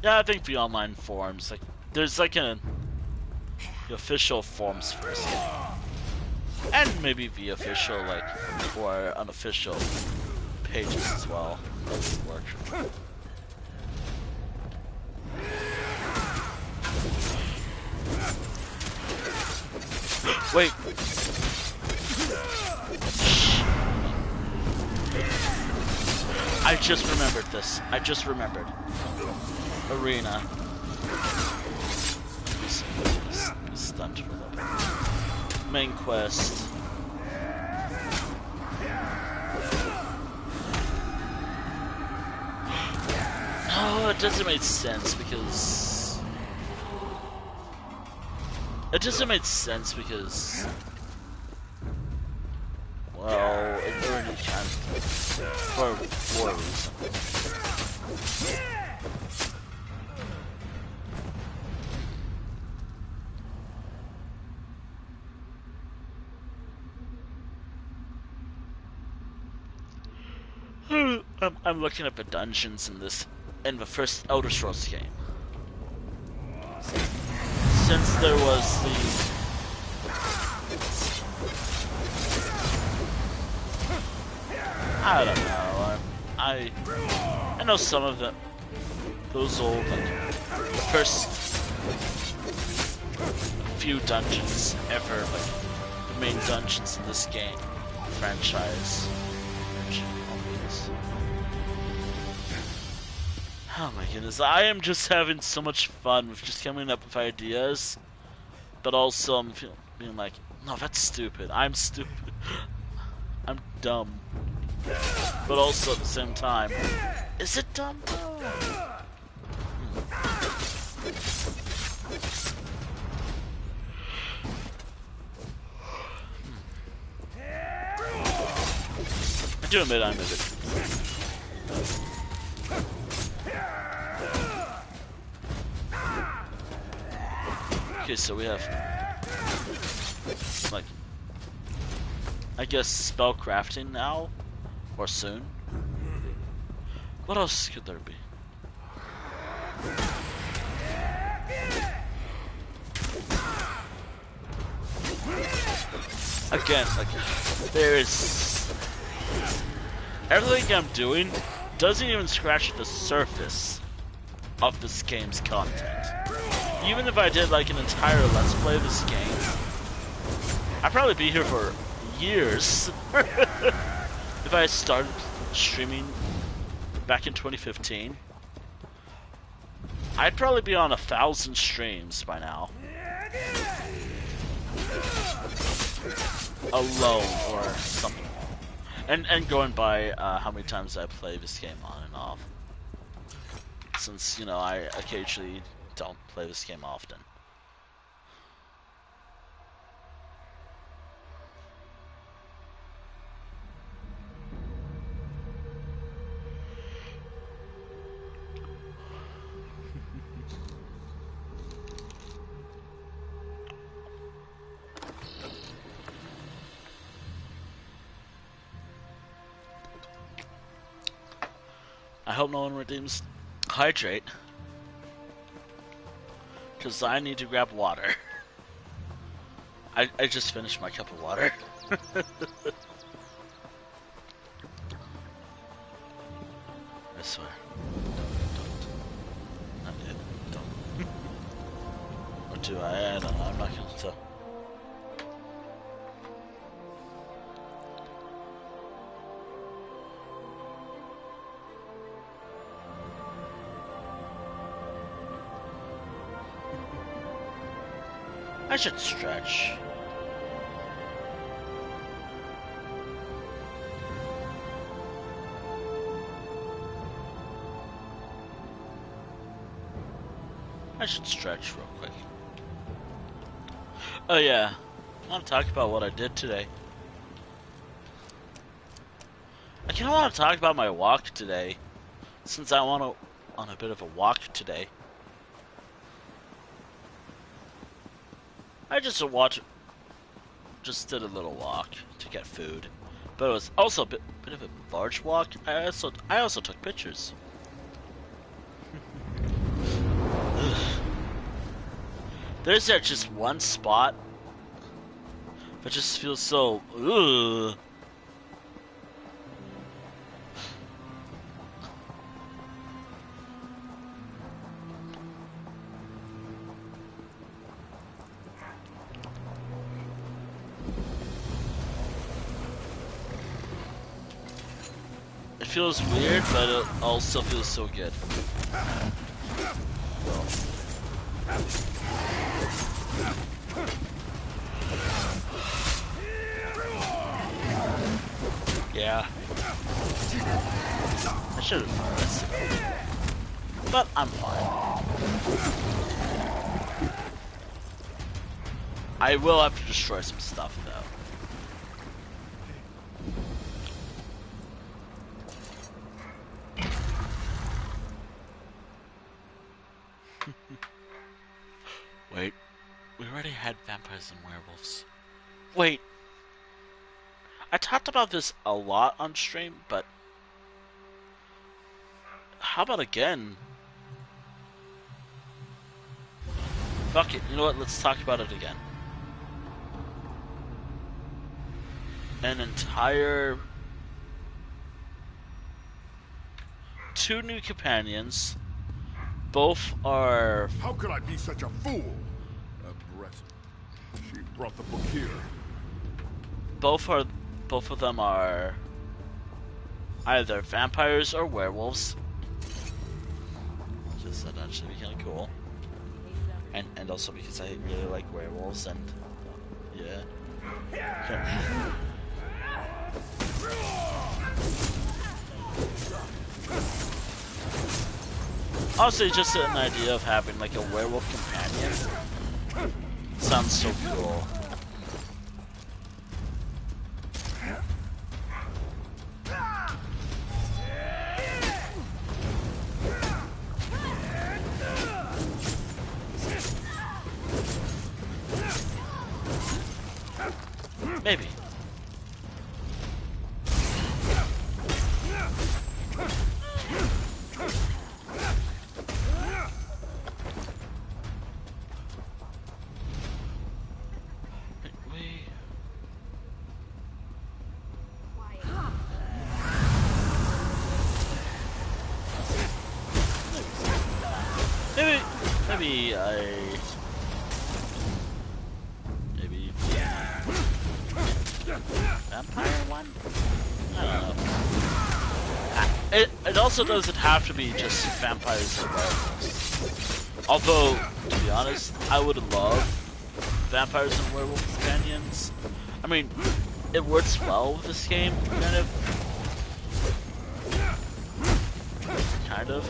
Yeah, I think the online forums, like, there's like a the official forms first, and maybe the official like or unofficial pages as well. That would work. Wait. I just remembered this. I just remembered. Arena. He's stunned for that. Main quest. Oh, it doesn't make sense because... It doesn't make sense because... Well, it already can for a reason. I'm looking at the dungeons in the first Elder Scrolls game. Since there was the I don't know. I know some of them. Those old, like, the first few dungeons ever, like, the main dungeons in this game, franchise. Oh my goodness, I am just having so much fun with just coming up with ideas, but also I'm being like, no, that's stupid. I'm stupid. I'm dumb. But also at the same time, is it dumb? I do admit I'm a bit. Okay, so we have like I guess spell crafting now. Or soon. What else could there be? Again, like, there's... Everything I'm doing doesn't even scratch the surface of this game's content. Even if I did, like, an entire Let's Play of this game, I'd probably be here for years. If I started streaming back in 2015, I'd probably be on 1,000 streams by now. Alone or something. And going by how many times I play this game on and off. Since, you know, I occasionally don't play this game often. I hope no one redeems hydrate. Because I need to grab water. I just finished my cup of water. I swear. Don't. Not yet. Don't. Or do I? I don't know. I'm not going to tell. I should stretch. I should stretch real quick. Oh yeah, I want to talk about what I did today. I kind of want to talk about my walk today, since I want to on a bit of a walk today. I just did a little walk to get food, but it was also a bit of a large walk. I also took pictures. There's that just one spot that just feels so ugh. It feels weird, but it also feels so good. Yeah. I should have done this. But I'm fine. I will have to destroy some stuff though. Wait, we already had vampires and werewolves. Wait, I talked about this a lot on stream, but how about again? Fuck it, you know what, let's talk about it again. An entire 2 new companions. Both are... How could I be such a fool? Aggressive. She brought the book here. Both of them are either vampires or werewolves. Just said that should be kind of cool. And also because I really like werewolves and yeah. Okay. Also, just an idea of having like a werewolf companion sounds so cool. Maybe. Maybe vampire one? I don't know. It also doesn't have to be just vampires and werewolves. Although, to be honest, I would love vampires and werewolf companions. I mean, it works well with this game, kind of,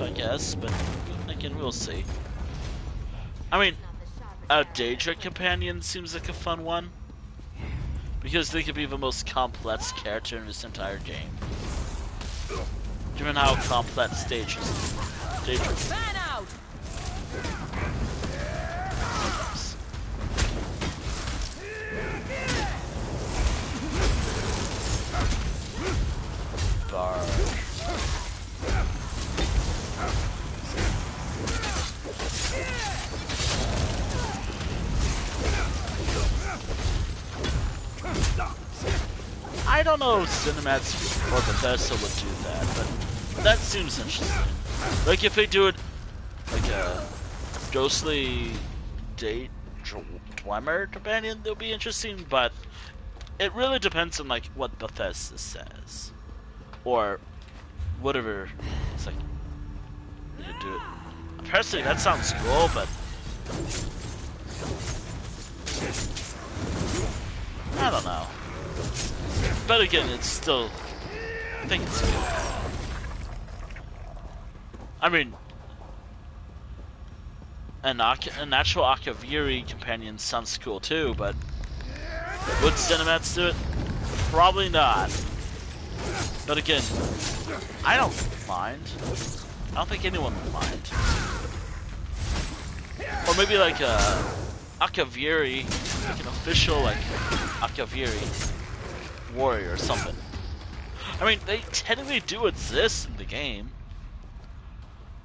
I guess, but again, we'll see. I mean, a Daedra companion seems like a fun one, because they could be the most complex character in this entire game. Given how complex Daedra is. Fan out! Bar. I don't know if Cinemats or Bethesda would do that, but that seems interesting. Like if they do it like a ghostly date Dwemer companion, it'll be interesting, but it really depends on like what Bethesda says. Or whatever. It's like you could do it. Personally, that sounds cool, but I don't know. But again, it's still, I think it's good. I mean, an actual Akaviri companion sounds cool too, but would Cinemats do it? Probably not. But again, I don't mind. I don't think anyone would mind. Or maybe like a Akaviri, like an official like Akaviri warrior or something. I mean, they technically do exist in the game.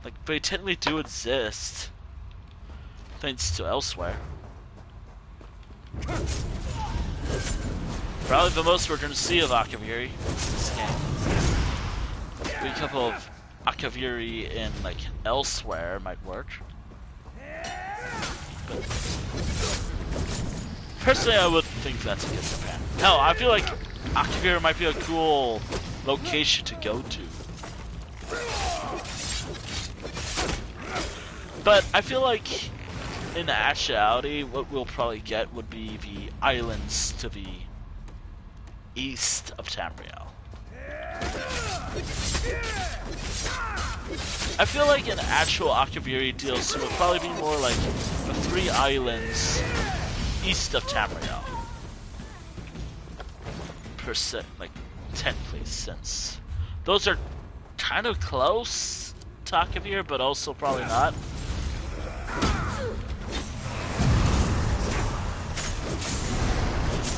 Like, they technically do exist. Thanks to elsewhere. Probably the most we're going to see of Akaviri in this game. Maybe a couple of Akaviri in, like, elsewhere might work. But personally, I wouldn't think that's a good Japan. Hell, I feel like Akaviri might be a cool location to go to. But I feel like, in actuality, what we'll probably get would be the islands to the east of Tamriel. I feel like an actual Akaviri DLC would probably be more like the 3 islands east of Tamriel. Like, technically, since those are kind of close to Akavir, but also probably not.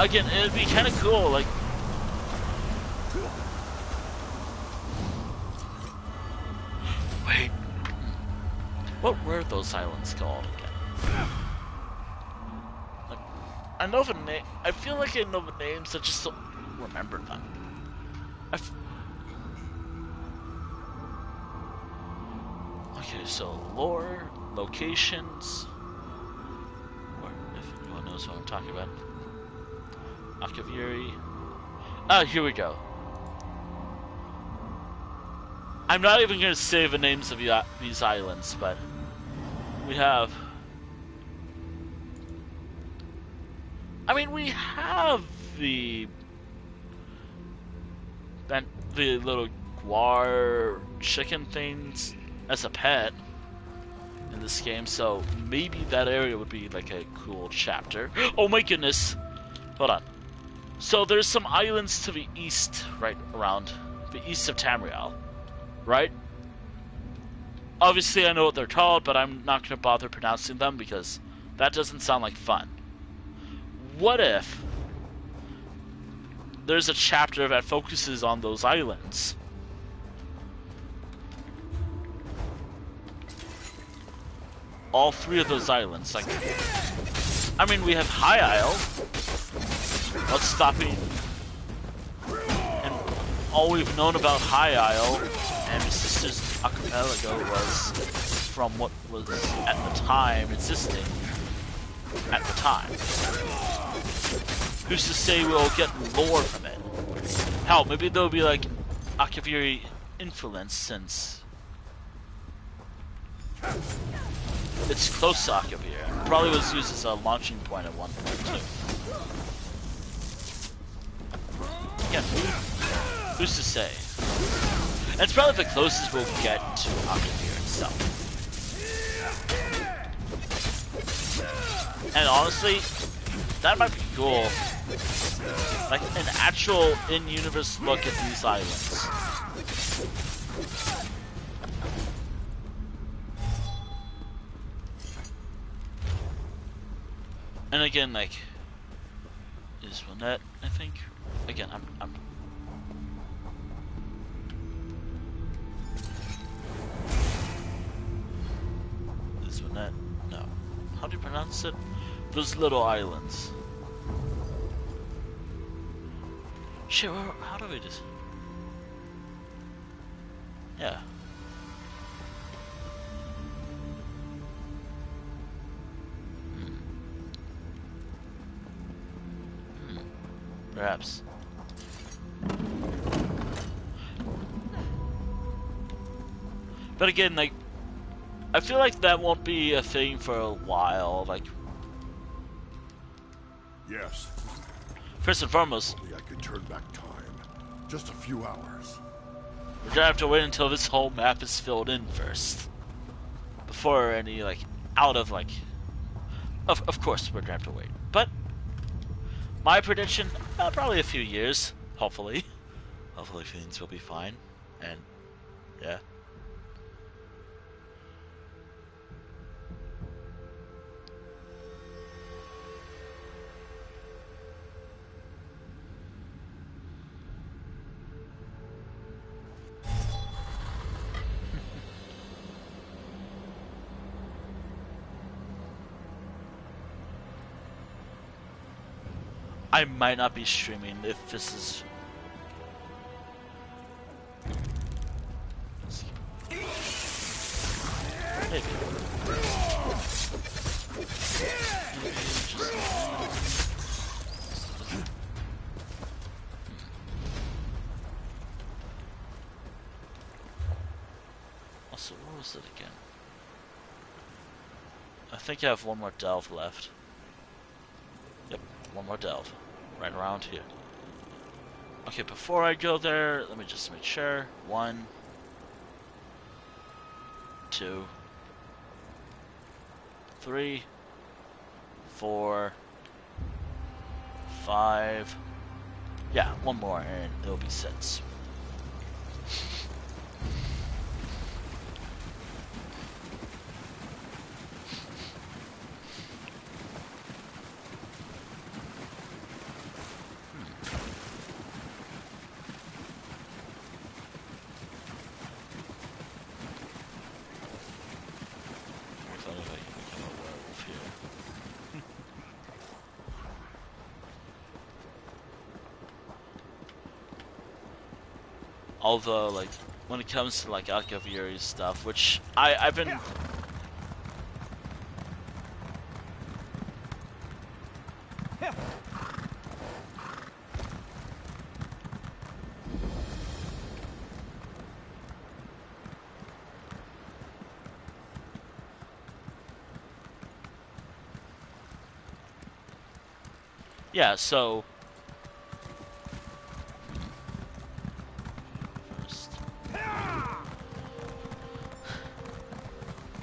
Again, it'd be kind of cool, like... Wait. What were those islands called again? Like, I know the name. I feel like I know the names, I just don't remember them. Okay, so lore, locations... Or if anyone knows what I'm talking about. Akaviri. Ah, here we go. I'm not even going to say the names of these islands, but we have... I mean, we have the little guar chicken things as a pet in this game, so maybe that area would be like a cool chapter. Oh my goodness! Hold on. So there's some islands to the east, right around the east of Tamriel, right? Obviously I know what they're called, but I'm not going to bother pronouncing them because that doesn't sound like fun. What if there's a chapter that focuses on those islands? All 3 of those islands, like... I mean, we have High Isle. What's stopping? And all we've known about High Isle and his sister's archipelago was from what was at the time existing at the time. Who's to say we'll get lore from it? Hell, maybe there'll be like Akaviri influence since it's close to Akavir. Probably was used as a launching point at one point too. Again, who's to say? And it's probably the closest we'll get to Akavir itself. And honestly, that might be cool. Like an actual in-universe look at these islands. And again, like, is Willnet, I think? Again, I'm is Willnet? No. How do you pronounce it? Those little islands. Shit, how do we just... Yeah. Perhaps. But again, like, I feel like that won't be a thing for a while, like... Yes. First and foremost... Only I could turn back time. Just a few hours. We're gonna have to wait until this whole map is filled in first. Before any, like, out of, like... Of course, we're gonna have to wait. But... my prediction, probably a few years, hopefully. Hopefully things will be fine, and yeah. I might not be streaming if this is... Maybe. Also, what was it again? I think I have one more delve left. Yep, one more delve. Right around here. Okay, before I go there, let me just make sure. 1, 2, 3, 4, 5. Yeah, one more and it'll be 6. Although, like, when it comes to, like, Akaviri stuff, which I've been... Yeah, so...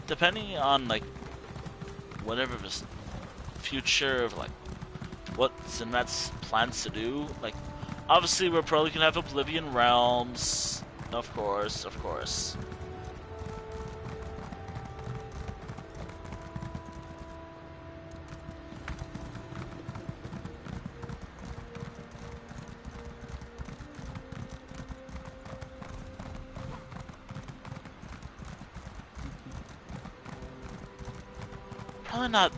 Depending on, like, whatever this future of, like, what Zinrat's plans to do, like, obviously we're probably gonna have Oblivion Realms, of course, of course. Probably not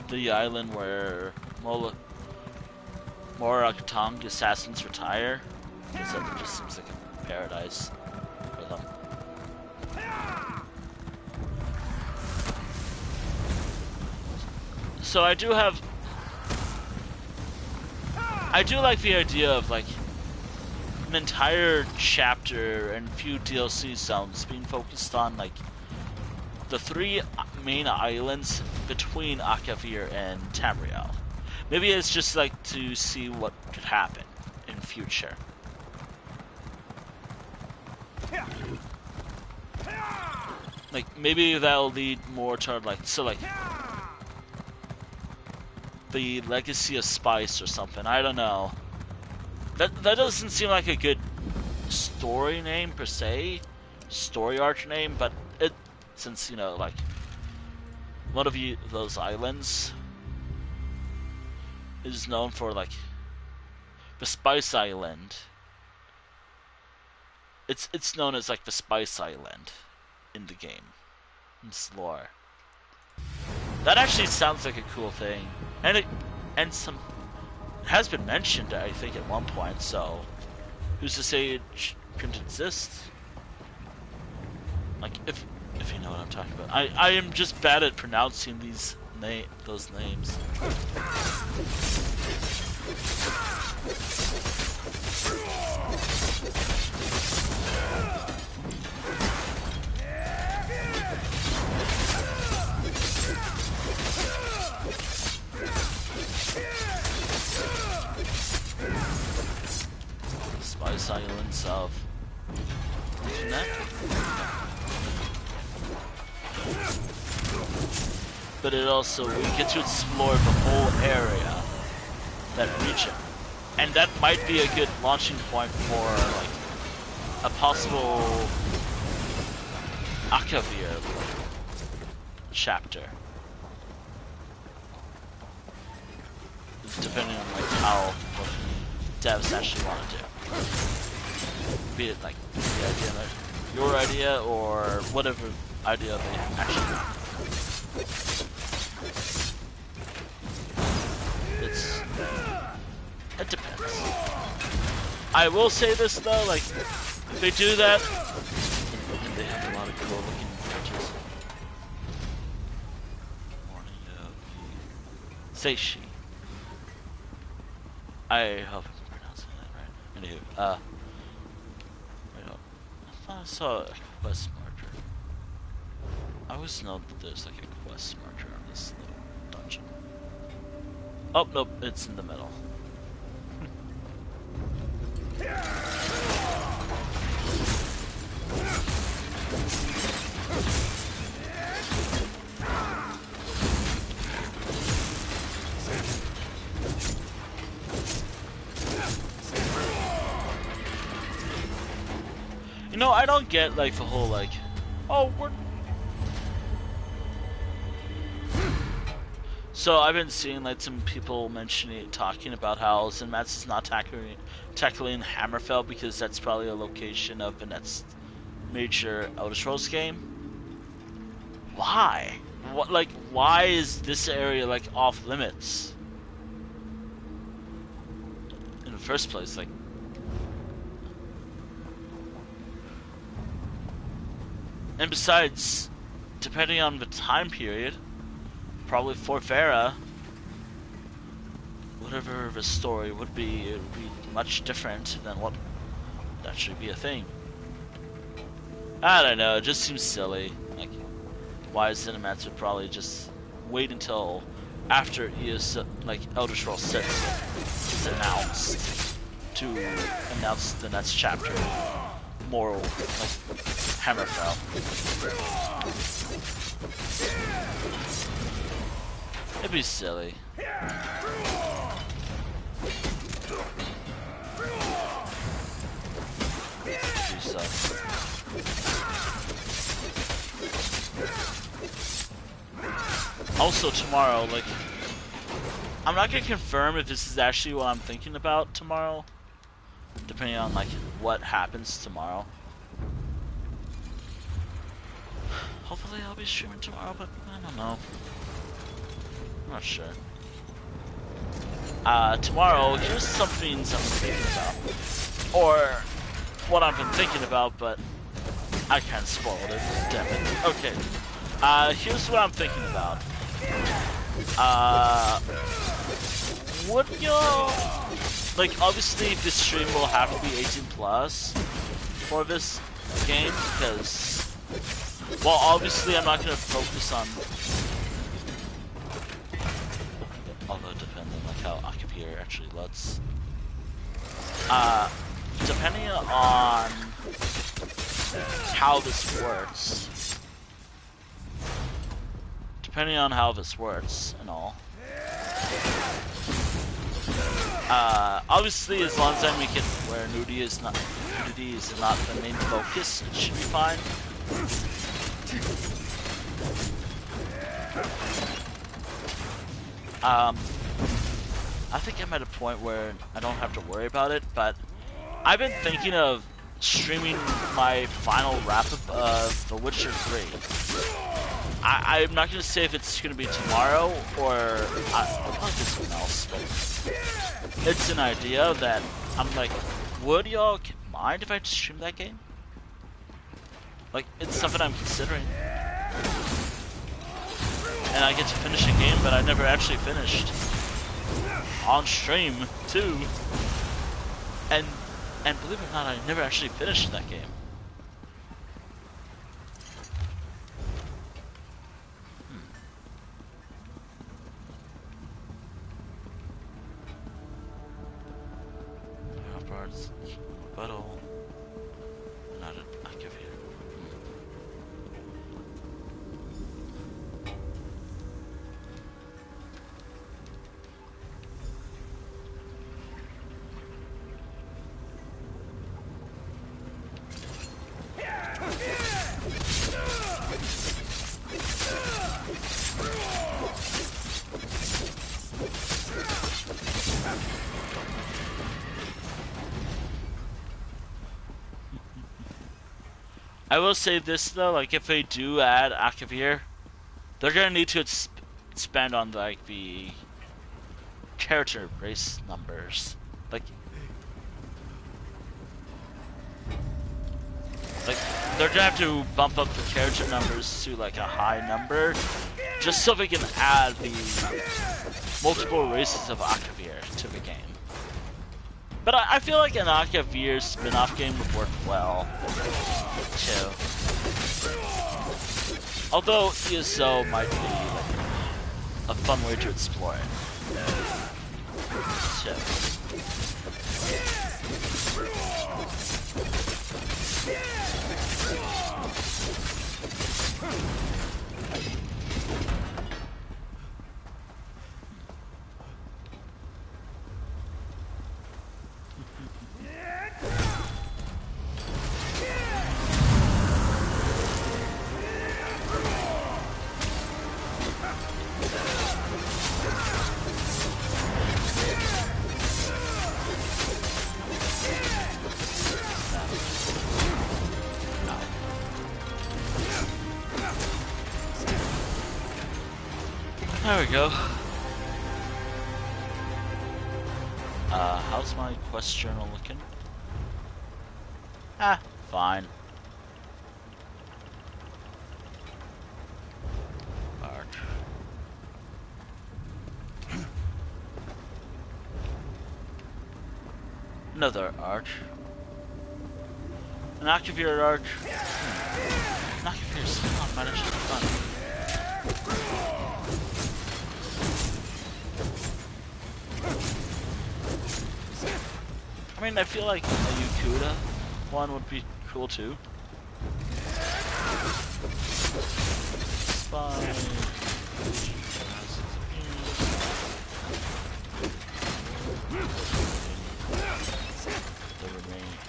the island where Morakatong assassins retire, because that just seems like a paradise for them. So I do like the idea of like an entire chapter and few DLC zones being focused on like the 3 main islands between Akavir and Tamriel. Maybe it's just like to see what could happen in future. Like maybe that'll lead more toward like the Legacy of Spice or something. I don't know. That doesn't seem like a good story name per se, story arc name, but it, since you know, like one of those islands is known for like the Spice Island. It's known as like the Spice Island in the game, in its lore. That actually sounds like a cool thing, and it has been mentioned, I think, at one point. So, who's to say it couldn't exist? Like, if you know what I'm talking about. I am just bad at pronouncing those names. Spice Islands of Internet. But it also, we get to explore the whole area, that region. And that might be a good launching point for like a possible Akavir chapter. Depending on like what devs actually want to do. Be it like the idea, like your idea, or whatever idea they actually want. It depends. I will say this though, like, if they do that, and they have a lot of cool looking images. Morning of Seishi. I hope I'm pronouncing that right. Anywho, wait up. I thought I saw a quest marker. I always know that there's like a quest marker on this little dungeon. Oh, nope, it's in the middle. You know, I don't get like the whole like, oh, we're... So I've been seeing like some people talking about how Zenmatsu is not tackling Hammerfell because that's probably a location of the next major Elder Scrolls game. Why? What, like, why is this area like off limits in the first place? Like, and besides, depending on the time period, probably for Farah, whatever the story would be, it would be much different than what would actually be a thing. I don't know, it just seems silly. Like, why Cinemats would probably just wait until after like Elder Scrolls 6 is announced to announce the next chapter, moral, like Hammerfell. It'd be silly. Also tomorrow, like, I'm not gonna confirm if this is actually what I'm thinking about tomorrow, depending on like what happens tomorrow. Hopefully I'll be streaming tomorrow, but I don't know. I'm not sure. Tomorrow, here's some things I'm thinking about. Or what I've been thinking about, but I kind of spoiled it. Damn it. Okay. Here's what I'm thinking about. Would y'all... Like, obviously, this stream will have to be 18 plus for this game, because... Well, obviously, I'm not going to focus on... Although it depends on like how Akapir actually lets. Depending on how this works. Depending on how this works and all. Obviously, as long as I make it where nudity is not the main focus, it should be fine. I think I'm at a point where I don't have to worry about it, but I've been thinking of streaming my final wrap-up of The Witcher 3. I'm not going to say if it's going to be tomorrow or I'll probably do something else, but it's an idea that I'm like, would y'all mind if I stream that game? Like, it's something I'm considering. And I get to finish a game that I never actually finished. On stream, too. And believe it or not, I never actually finished that game. Battle. Not active here. I will say this though, like if they do add Akavir, they're gonna need to expand on like the character race numbers. Like, they're gonna have to bump up the character numbers to like a high number, just so they can add the multiple races of Akavir to the game. But I feel like an Akavir spin-off game would work well, too. Although ESO might be like a fun way to explore it. Too. There we go. How's my quest journal looking? Ah, fine. Arch. Another arch. An Akavir arch. An Akavir still not managed to be fun. I mean, I feel like a Yukuda one would be cool too. Spy. The remaining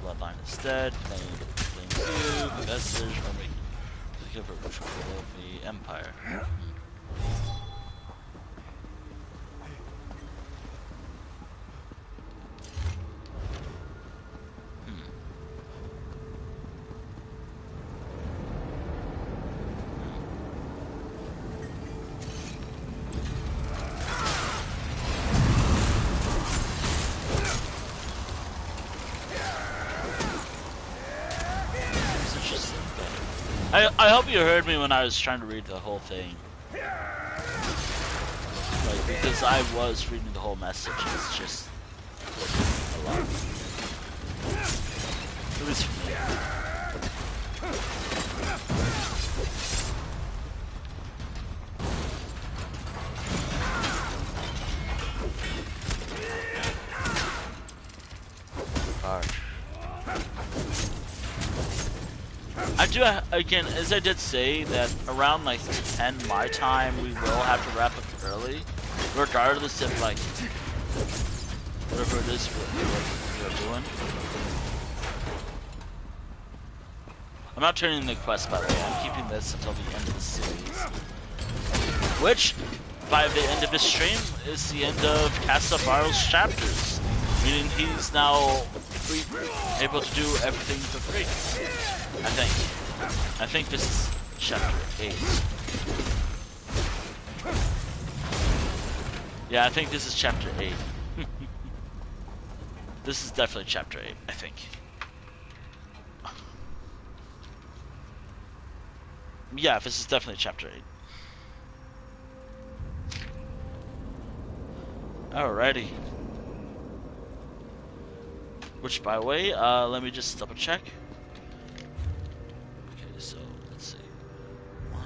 bloodline instead. Playing two, message, or make the giver control of the Empire. I hope you heard me when I was trying to read the whole thing. Like, because I was reading the whole message, it's just a lot. At least for me. I do, again, as I did say, that around like 10 my time, we will have to wrap up early, regardless of like, whatever it is we're doing. I'm not turning in the quest, by the way, I'm keeping this until the end of the series. Which, by the end of this stream, is the end of Kastav's chapters. Meaning he's now able to do everything for free. I think this is chapter 8. Yeah, I think this is chapter 8. This is definitely chapter 8, I think. Yeah, this is definitely chapter 8. Alrighty. Which, by the way, let me just double check. Okay, so let's see. 1,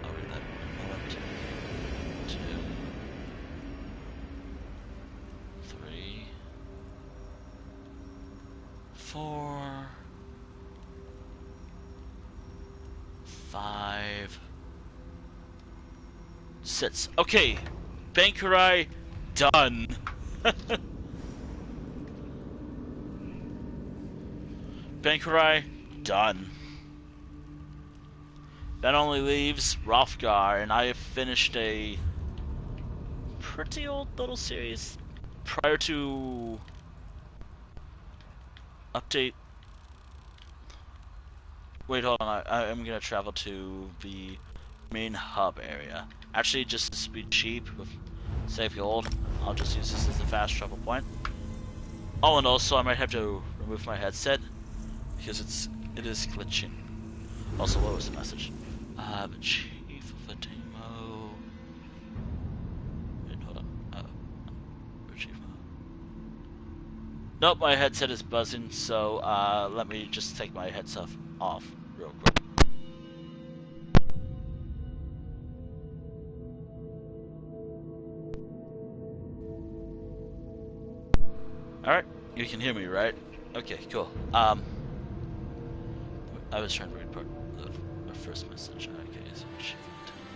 I'll read that in a moment. 2, 3, 4, 5, 6. Okay, Bangkorai done. Bangkorai done. That only leaves Wrothgar, and I have finished a pretty old little series prior to update. Wait, hold on. I'm gonna travel to the main hub area. Actually, just to be cheap with Save gold. I'll just use this as a fast travel point. Oh, and also I might have to remove my headset because it is glitching. Also, what was the message? Chief of a demo. Wait, hold on. Chief. Nope, my headset is buzzing, so let me just take my headset off real quick. Alright, you can hear me, right? Okay, cool. I was trying to read part of the first message. Okay, so Chief of the demo,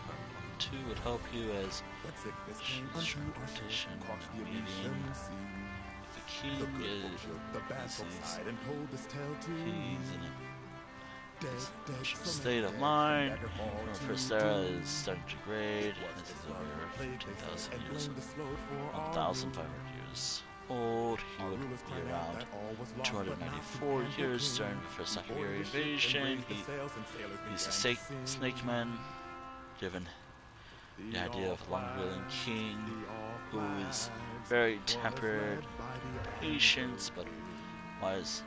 part 1, 2 would help you as transportation meeting. The king he's in a state of mind. Our first era is starting to degrade. This is over 15,000 years, 1,500 years old. He would be around 294 years during the first Sakagiri invasion. He's a snake man, given the idea of a long-wheeling king who is very tempered, patient, but wise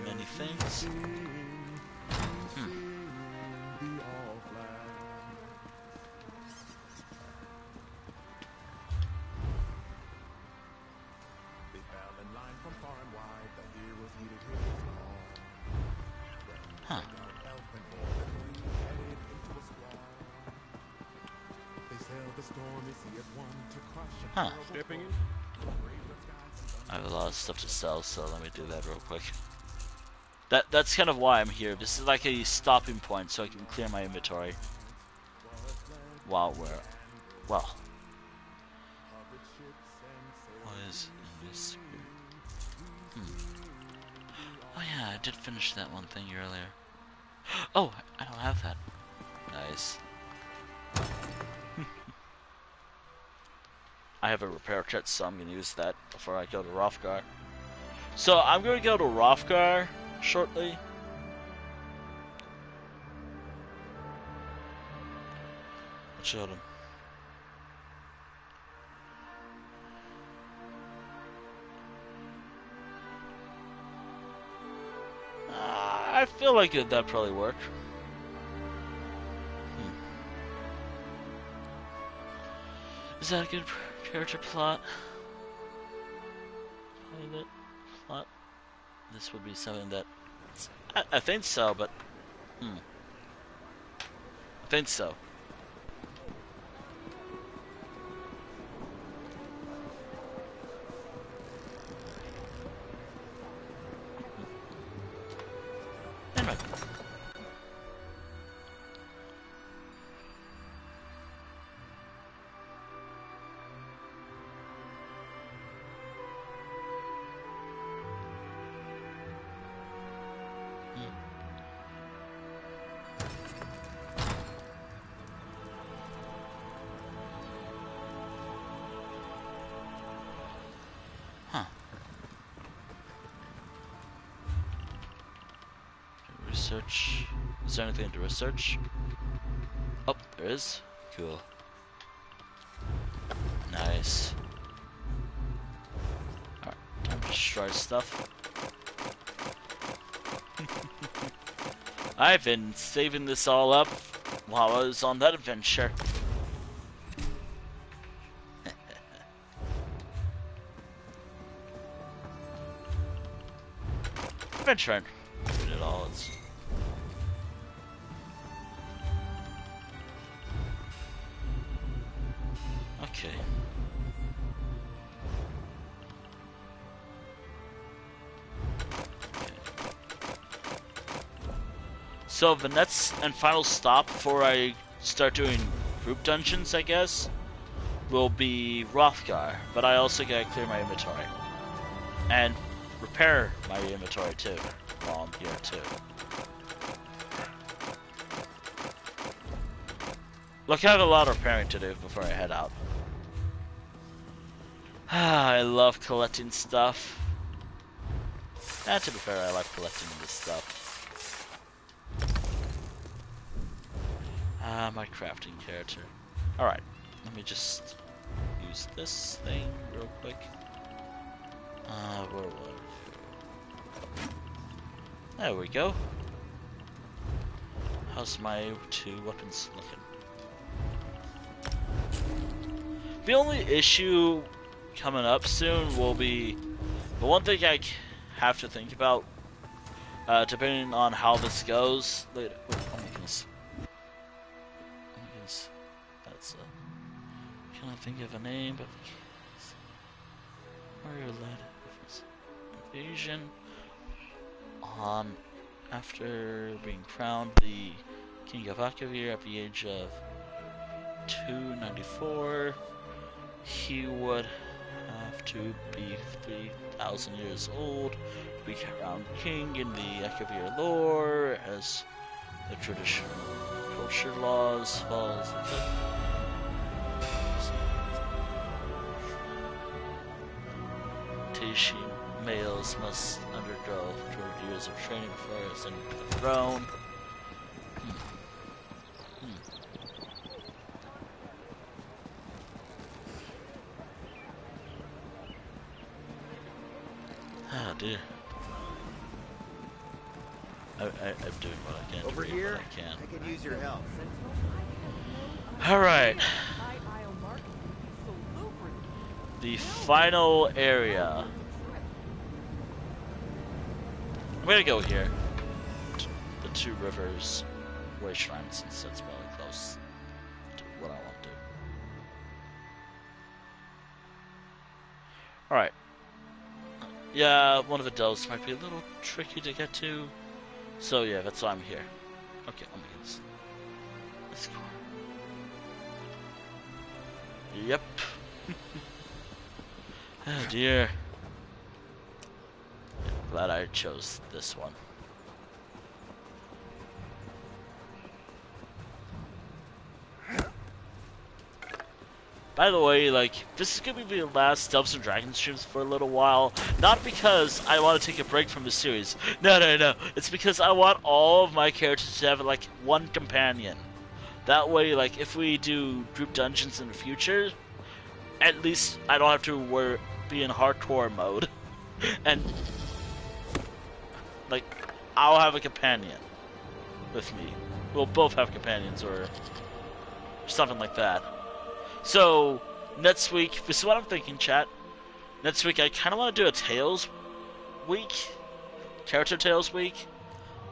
many things. Huh. Huh. I have a lot of stuff to sell, so let me do that real quick. That's kind of why I'm here. This is like a stopping point, so I can clear my inventory while we're what is in this? Oh yeah, I did finish that one thing earlier. Oh, I don't have that. Nice. I have a repair kit, so I'm gonna use that before I go to Wrothgar. So I'm gonna go to Wrothgar shortly. I showed him. I feel like that probably worked. Is that a good character plot? Private plot. This would be something that I think so, but I think so. Anyway. Huh. Research. Is there anything to research? Oh, there is. Cool. Nice. Alright, time to destroy stuff. I've been saving this all up while I was on that adventure. Adventuring. Doing it all. It's... Okay. So the next and final stop before I start doing group dungeons, I guess, will be Wrothgar. But I also gotta clear my inventory. And repair my inventory too, while I'm here too. Look, I have a lot of repairing to do before I head out. I love collecting stuff. And to be fair, I like collecting this stuff. My crafting character. Alright. Let me just use this thing real quick. Where was it? There we go. How's my 2 weapons looking? The only issue coming up soon will be the one thing I have to think about, depending on how this goes. Later. Wait, oh my goodness. Oh my goodness. That's can't think of a name, but warrior-led invasion. After being crowned the King of Akavir at the age of 294, he would have to be 3,000 years old to be crowned king in the Akavir lore, as the traditional culture laws follows. Taishi males must undergo 200 years of training before ascending to the throne. Oh dear. I'm doing what I can. Over here, I can. I could use your help. Alright. The final area. I'm gonna go here. The 2 rivers way shrine, since that's probably close to what I want to do. Alright. Yeah, one of the delves might be a little tricky to get to. So yeah, that's why I'm here. Okay, let me get this. Let's go. Yep. Oh dear. Glad I chose this one. By the way, like, this is gonna be the last Delves and Dragons streams for a little while. Not because I want to take a break from the series. No. It's because I want all of my characters to have, like, one companion. That way, like, if we do group dungeons in the future, at least I don't have to be in hardcore mode. And, like, I'll have a companion with me. We'll both have companions, or something like that. So, next week, this is what I'm thinking, chat. Next week, I kind of want to do a Tales week, character Tales week,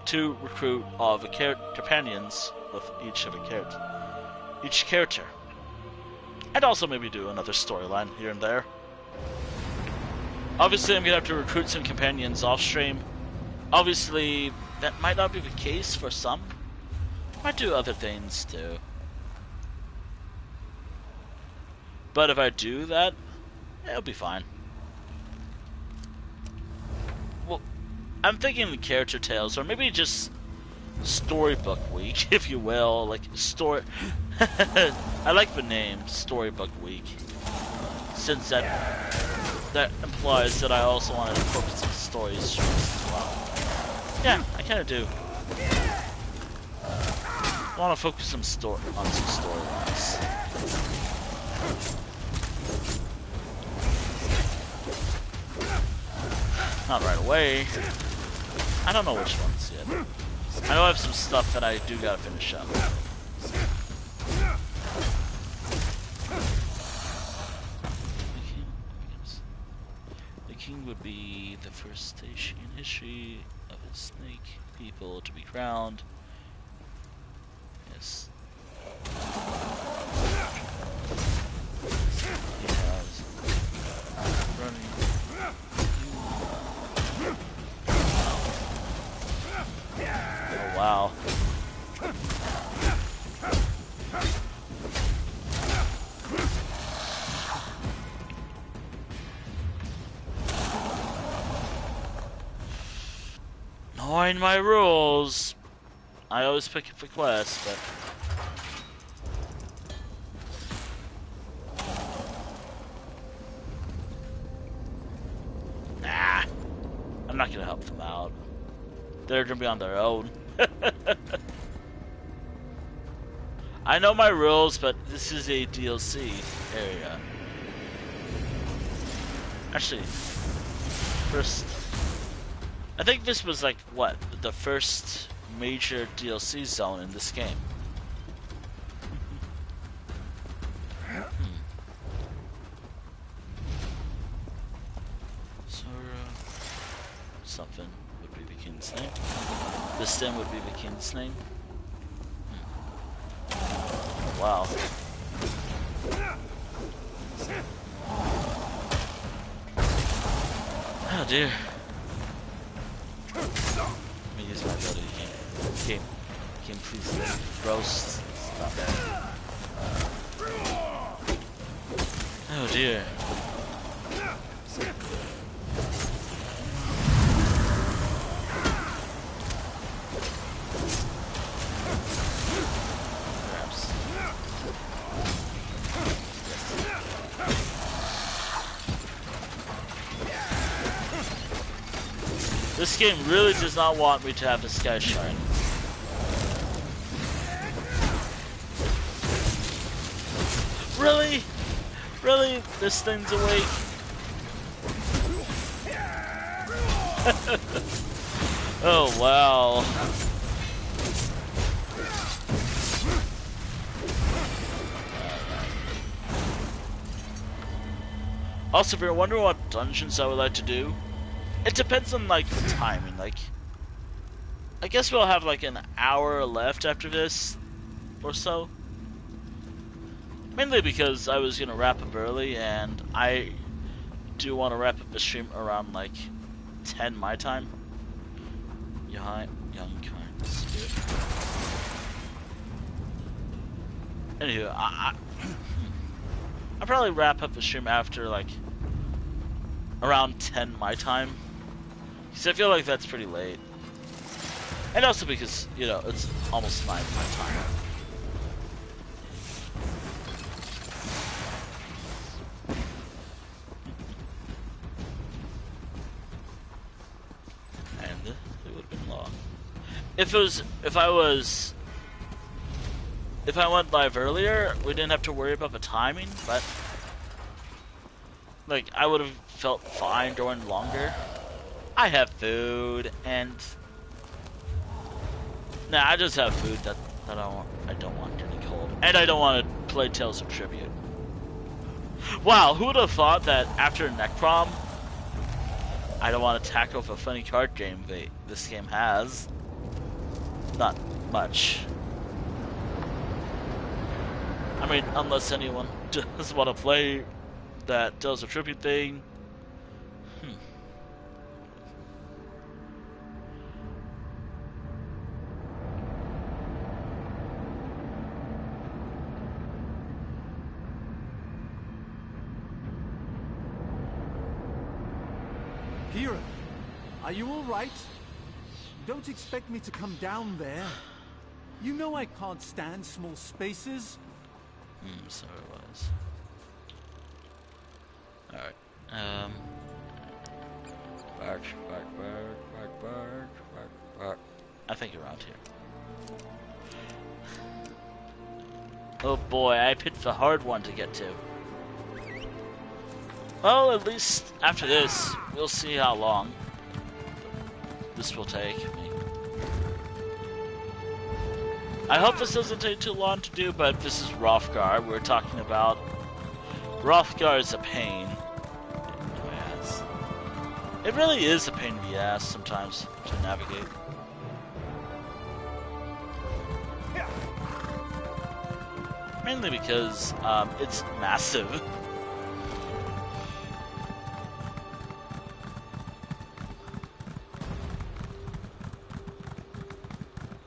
to recruit all the companions with each character. And also maybe do another storyline here and there. Obviously, I'm going to have to recruit some companions off-stream. Obviously, that might not be the case for some. I might do other things, too. But if I do that, it'll be fine. Well, I'm thinking the character tales, or maybe just storybook week, if you will. Like, story... I like the name, storybook week. Since that implies that I also wanted to focus on stories as well. Yeah, I kind of do. I want to focus on some storylines. Not right away. I don't know which ones yet. I know I have some stuff that I do gotta finish up. The king would be the first station in history of the snake people to be crowned. Yes. He has running. Oh wow. Knowing my rules, I always pick up the quest, but nah, I'm not gonna help them out. They're gonna be on their own. I know my rules, but this is a DLC area. Actually, first, I think this was like what the first major DLC zone in this game. Something would be the king's name. This stem would be the king's name. Wow. Oh dear. Let me use my ability game. Game, please leave. Roast. Stop that. Oh dear. This game really does not want me to have the sky shine. Really? Really? This thing's awake? Oh, wow. Also, if you're wondering what dungeons I would like to do, it depends on, like, the timing. Like, I guess we'll have, like, an hour left after this, or so. Mainly because I was gonna wrap up early, and I do want to wrap up the stream around, like, 10 my time. Young kind spirit. Anywho, I'll probably wrap up the stream after, like, around 10 my time. Because I feel like that's pretty late. And also because, you know, it's almost 9 my time. And it would have been long. If I went live earlier, we didn't have to worry about the timing, but like, I would have felt fine going longer. I have food, and nah, I just have food that I don't want getting cold, and I don't want to play Tales of Tribute. Wow, who would have thought that after Necrom, I don't want to tackle the funny card game this game has? Not much. I mean, unless anyone does want to play that Tales of Tribute thing. Kieran, are you all right? Don't expect me to come down there. You know I can't stand small spaces. So it was. Alright. Bark. I think around here. Oh boy, I picked the hard one to get to. Well, at least after this, we'll see how long this will take me. I hope this doesn't take too long to do, but this is Wrothgar we're talking about. Wrothgar is a pain in the ass. It really is a pain in the ass sometimes to navigate. Mainly because it's massive.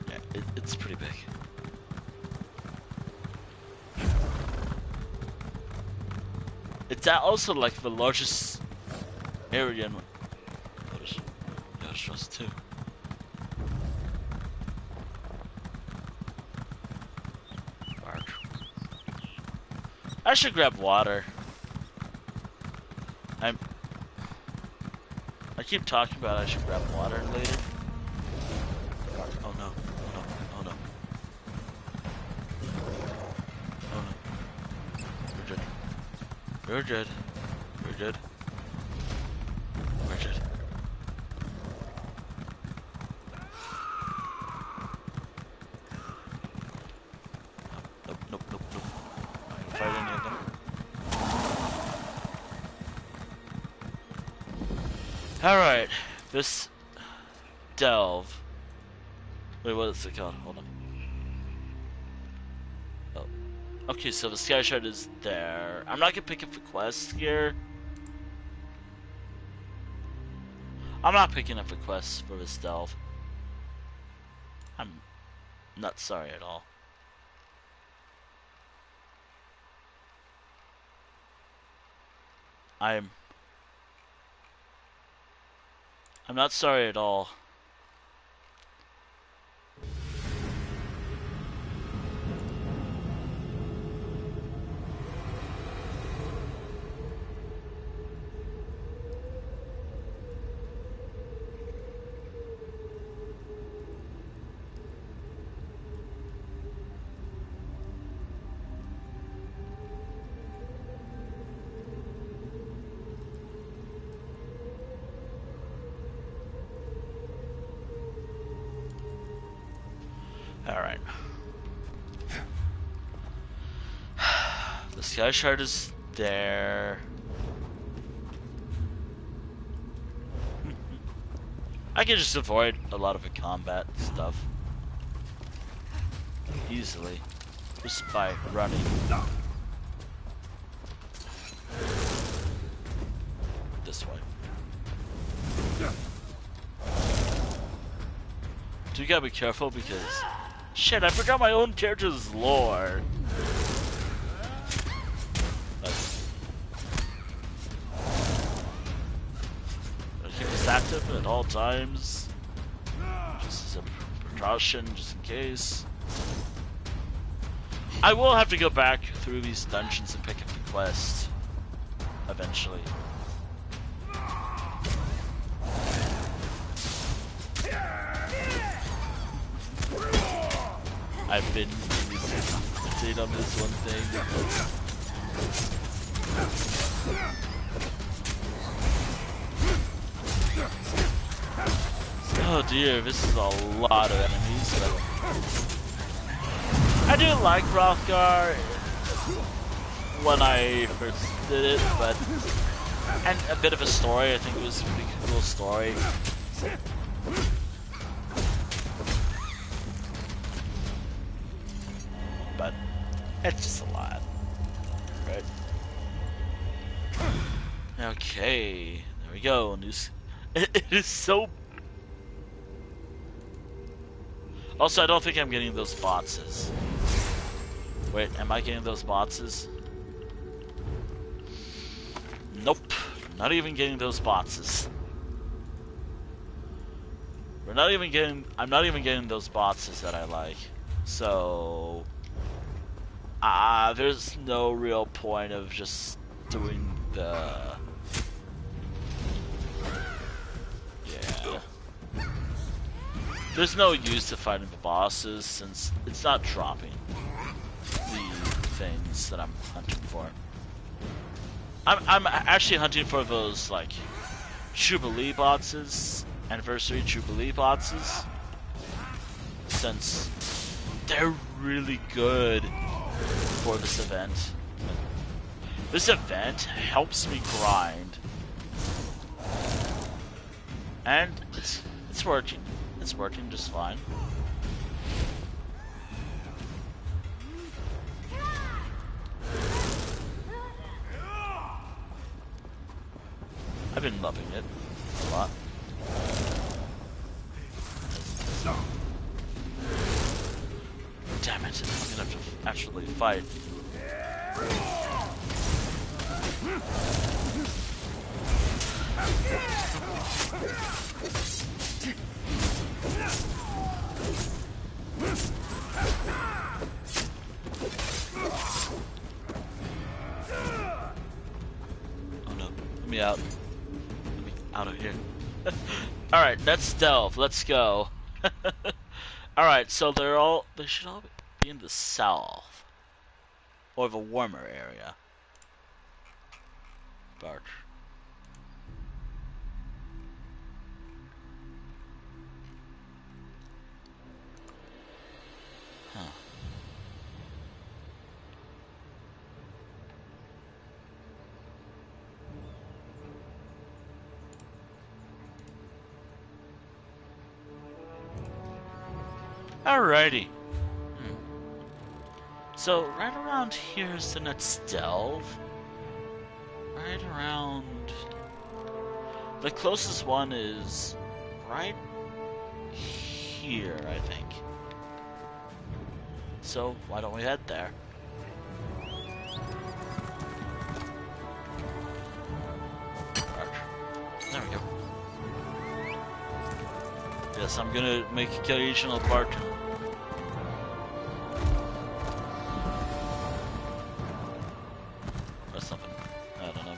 Yeah, it's pretty big. It's also like the largest area in... Yeah, trust too. I should grab water. I keep talking about I should grab water later. Oh no, oh no, oh no. We're good. We're good. We're good. Nope, nope, nope, nope. I can fight any of them. Alright, this delve. Wait, what is it called? Hold on. Oh. Okay, so the sky shard is there. I'm not gonna pick up a quest here. I'm not picking up a quest for this delve. I'm not sorry at all. I'm not sorry at all. Alright. The sky shard is there. I can just avoid a lot of the combat stuff easily just by running. This way. Do you gotta be careful because shit, I forgot my own character's lore. Gotta keep this active at all times. Just as a precaution, just in case. I will have to go back through these dungeons and pick up the quest eventually. I've been update on this one thing. Oh dear, this is a lot of enemies. I do like Wrothgar when I first did it, but and a bit of a story. I think it was a pretty cool story. But it's just a lot, right? Okay, there we go. It is so. Also, I don't think I'm getting those boxes. Wait, am I getting those boxes? Nope, not even getting those boxes. I'm not even getting those boxes that I like. So there's no real point of just doing the there's no use to fighting the bosses since it's not dropping the things that I'm hunting for. I'm actually hunting for those like Jubilee boxes, Anniversary Jubilee boxes, since they're really good for this event. This event helps me grind, and it's working. It's working just fine. I've been loving it a lot. Damn it, I'm gonna have to actually fight. Oh no, let me out. Let me out of here. Alright, let's delve, let's go. Alright, so they should all be in the south. Or the warmer area. But huh. Alrighty. So, right around here is the next delve. Right around... The closest one is right here, I think. So, why don't we head there? There we go. Yes, I'm gonna make a occasional part. Or something. I don't know.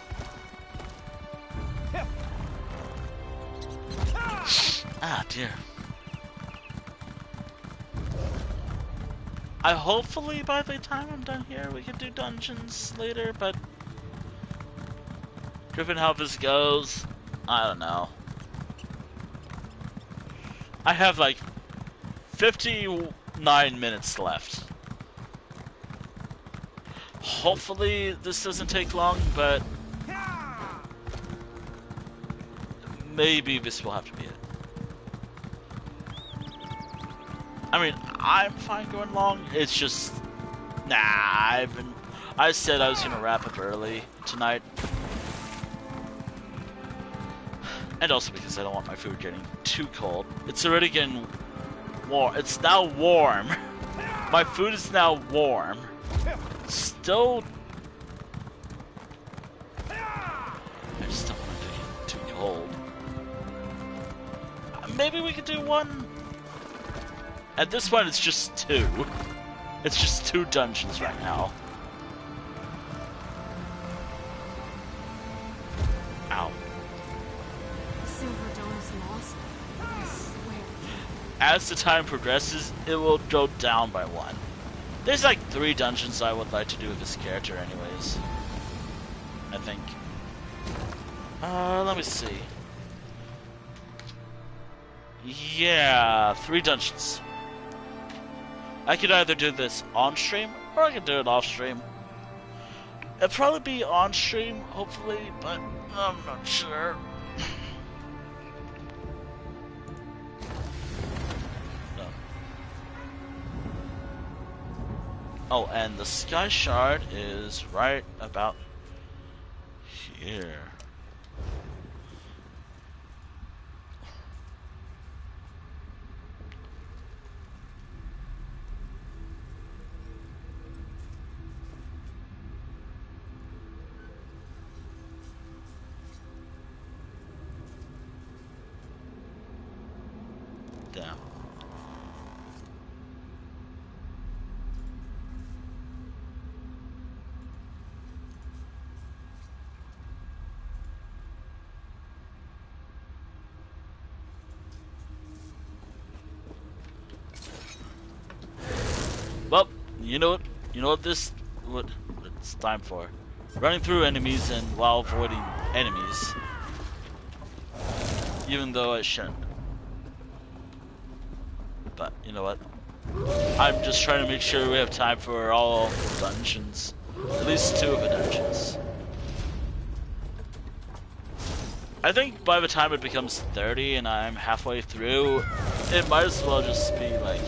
Ah, dear. Hopefully by the time I'm done here, we can do dungeons later, but given how this goes, I don't know. I have like 59 minutes left. Hopefully this doesn't take long, but maybe this will have to be it. I mean, I'm fine going long. It's just, nah. I said I was gonna wrap up early tonight, and also because I don't want my food getting too cold. It's already getting warm. It's now warm. My food is now warm. Still, I just don't want it to get too cold. Maybe we could do one. At this point, it's just 2. It's just 2 dungeons right now. Ow. Silver Dawn's lost. I swear. As the time progresses, it will go down by 1. There's like 3 dungeons I would like to do with this character anyways. I think. Let me see. Yeah, 3 dungeons. I could either do this on stream, or I could do it off stream. It'll probably be on stream, hopefully, but I'm not sure. No. Oh, and the Sky Shard is right about here. Down. Well, you know what what it's time for. Running through enemies and while avoiding enemies. Even though I shouldn't. But, you know what? I'm just trying to make sure we have time for all the dungeons. At least 2 of the dungeons. I think by the time it becomes 30 and I'm halfway through, it might as well just be like,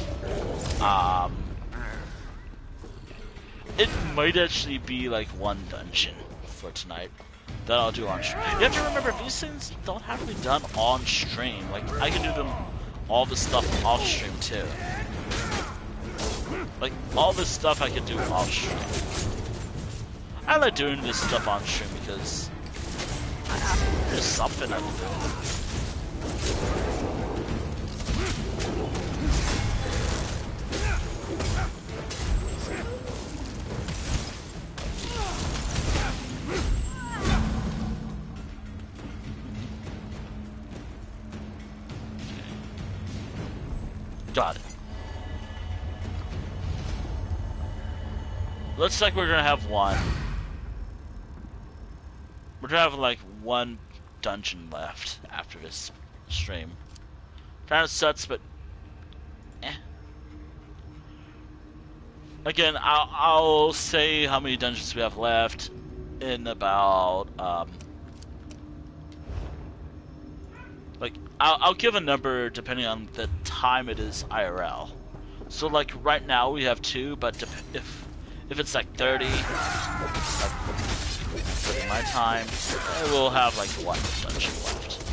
it might actually be like 1 dungeon for tonight that I'll do on stream. You have to remember, these things don't have to be done on stream. Like, I can do them all the stuff off stream too. Like, all this stuff I can do off stream. I like doing this stuff on stream because there's something I can do. Got it. Looks like we're gonna have 1. We're gonna have like one dungeon left after this stream. Kind of sucks, but eh. Again, I'll say how many dungeons we have left in about like I'll give a number depending on the time it is IRL. So like right now we have 2, but if it's like 30, like in my time, we'll have like 1 dungeon left.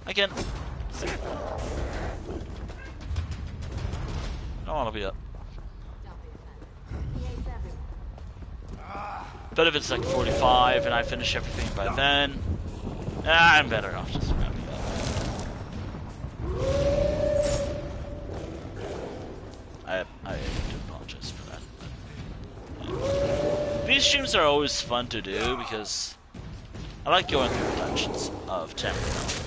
Again, I don't want to be up. But if it's like 45 and I finish everything by then, I'm better off just wrapping up. I do apologize for that. These streams are always fun to do because I like going through the dungeons of Tamriel.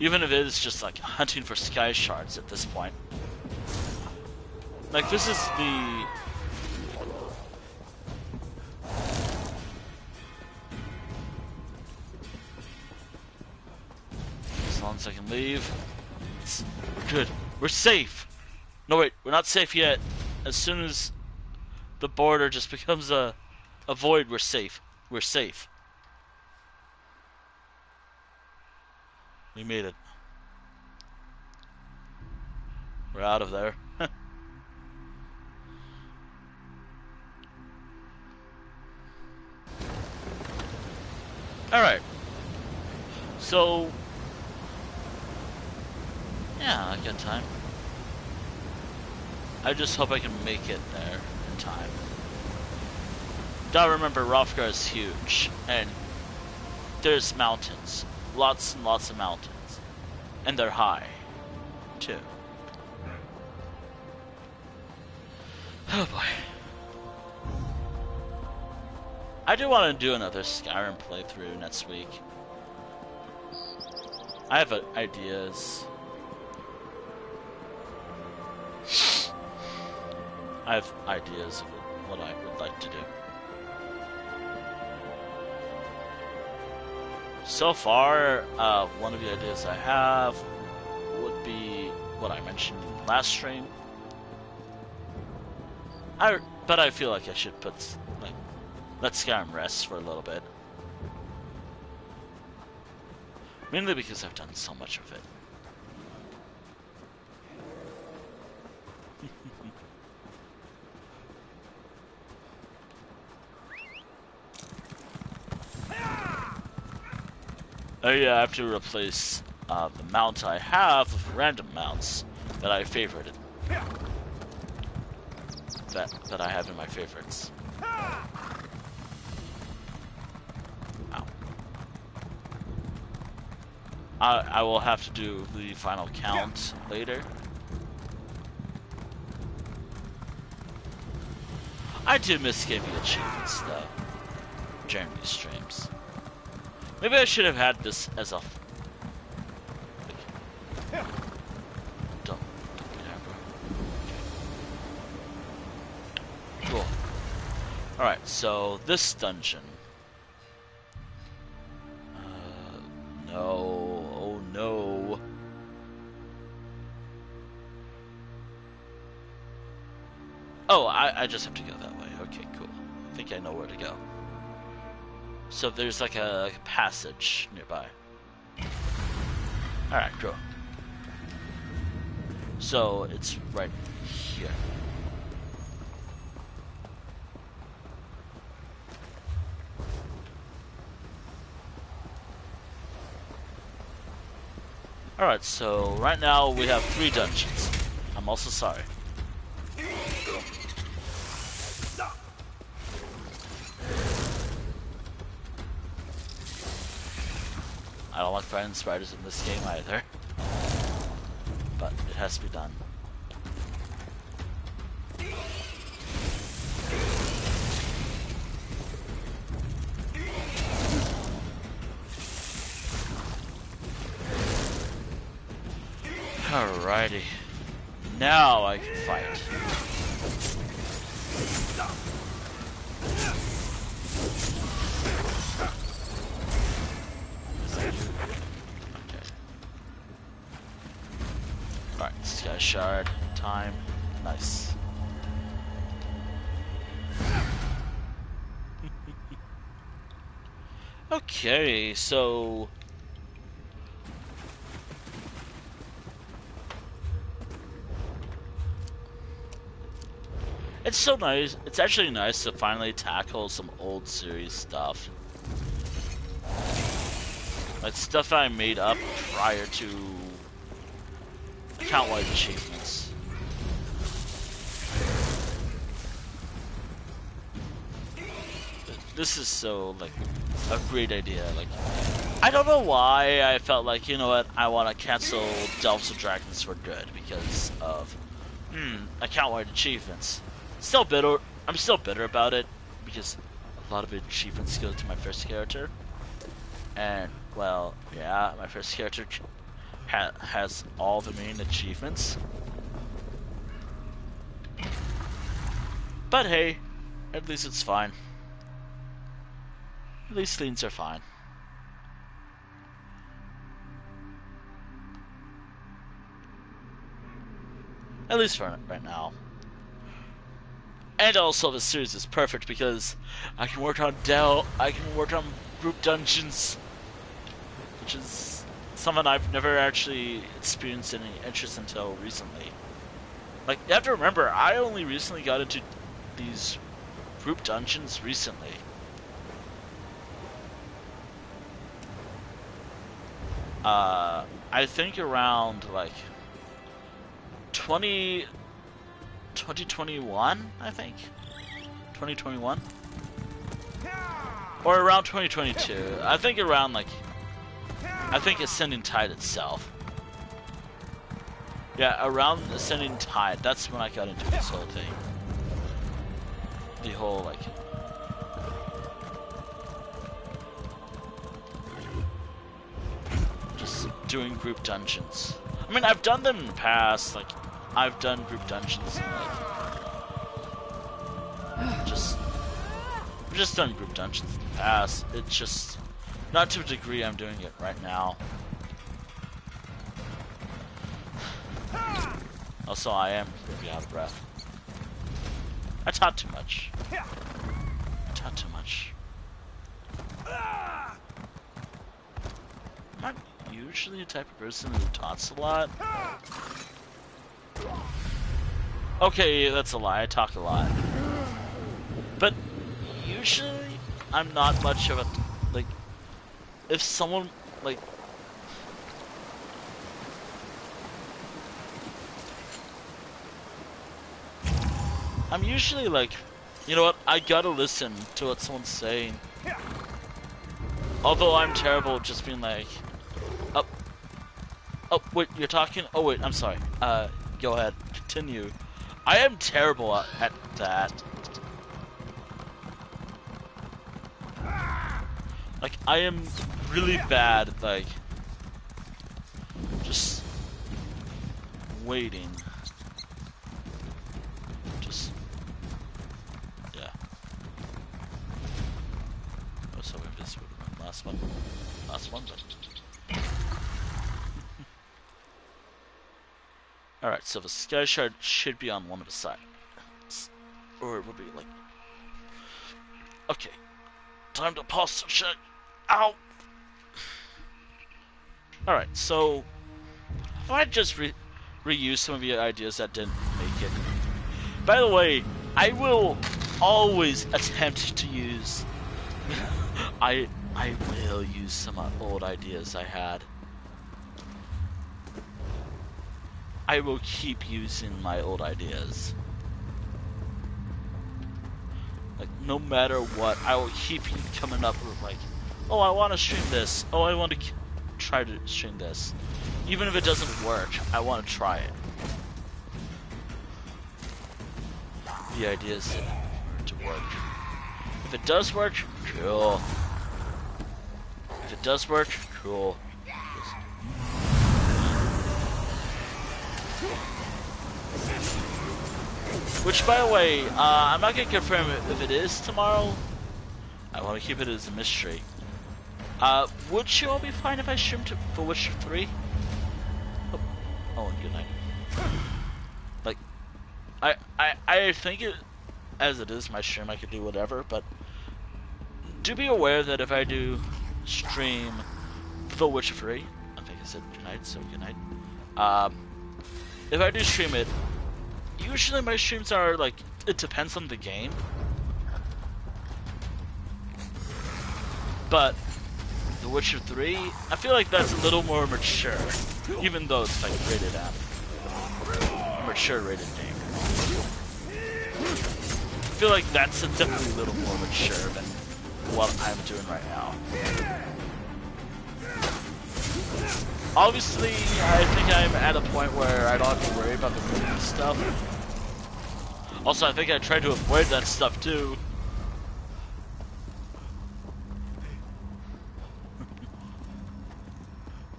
Even if it is just like hunting for sky shards at this point. Like this is the... As long as I can leave. We're good. We're safe! No wait, we're not safe yet. As soon as the border just becomes a void, we're safe. We're safe. We made it. We're out of there. Alright. So... yeah, I got time. I just hope I can make it there in time. Gotta remember, Wrothgar is huge, and there's mountains. Lots and lots of mountains. And they're high, too. Oh boy. I do want to do another Skyrim playthrough next week. I have ideas. I have ideas of what I would like to do. So far, one of the ideas I have would be what I mentioned in the last stream. But I feel like I should let Skyrim rest for a little bit. Mainly because I've done so much of it. Oh yeah, I have to replace the mount I have with random mounts that I favorited. That I have in my favorites. Ow. I will have to do the final count later. I do miss getting achievements though during these streams. Maybe I should have had this as a... Don't be there, bro. Cool. Alright, so this dungeon. No. Oh no. Oh, I just have to go that way. Okay, cool. I think I know where to go. So there's like a passage nearby. Alright, cool. So it's right here. Alright, so right now we have 3 dungeons. I'm also sorry. I don't like fighting spiders in this game either. But it has to be done. Alrighty. Now I can fight. Alright, Sky Shard time. Nice. Okay, so it's so nice. It's actually nice to finally tackle some old series stuff. Like stuff I made up prior to account-wide achievements. This is so, like, a great idea. Like, I don't know why I felt like, you know what, I want to cancel Delves of Dragons for good because of, account-wide achievements. Still bitter. I'm still bitter about it because a lot of achievements go to my first character. And, well, yeah, my first character has all the main achievements. But hey, at least it's fine. At least things are fine. At least for right now. And also the series is perfect because I can work on group dungeons, which is something I've never actually experienced any interest until recently. Like, you have to remember, I only recently got into these group dungeons recently. I think around, like, 2021, I think? 2021? Or around 2022. I think around, like, I think Ascending Tide itself. Yeah, around Ascending Tide, that's when I got into this whole thing. The whole, like, just doing group dungeons. I mean, I've done them in the past, like, I've done group dungeons and, like, just done group dungeons in the past. It's just not to a degree I'm doing it right now. Also, I am gonna be out of breath. I taught too much. I taught too much. I'm not usually the type of person who talks a lot. Okay, that's a lie. I talk a lot. But usually, I'm not much of a, like, if someone, like, I'm usually like, you know what, I gotta listen to what someone's saying. Although I'm terrible at just being like, oh, wait, you're talking? Oh, wait, I'm sorry. Go ahead, continue. I am terrible at that. Like, I am really bad at, like, just waiting. Just, yeah. I was hoping this would have been last one. Last one, but... Alright, so the Sky Shard should be on one of the sides. Or it would be like... Okay. Time to pause the shit. Ow! Alright, so... I might just reuse some of the ideas that didn't make it. By the way, I will always attempt to use... I will use some old ideas I had. I will keep using my old ideas. Like, no matter what, I will keep coming up with, like, oh, I want to stream this. Oh, I want to try to stream this. Even if it doesn't work, I want to try it. The idea is to work. If it does work, cool. If it does work, cool. Which, by the way, I'm not gonna confirm if it is tomorrow. I want to keep it as a mystery. Would you all be fine if I streamed for Witcher 3? Oh, and good night. Like, I think it, as it is my stream, I could do whatever, but do be aware that if I do stream for Witcher 3, I think I said good night, so good night. If I do stream it, usually my streams are like, it depends on the game. But The Witcher 3, I feel like that's a little more mature, even though it's like rated M. A mature rated game. I feel like that's definitely a little more mature than what I'm doing right now. Obviously, I think I'm at a point where I don't have to worry about the movie stuff. Also, I think I tried to avoid that stuff too.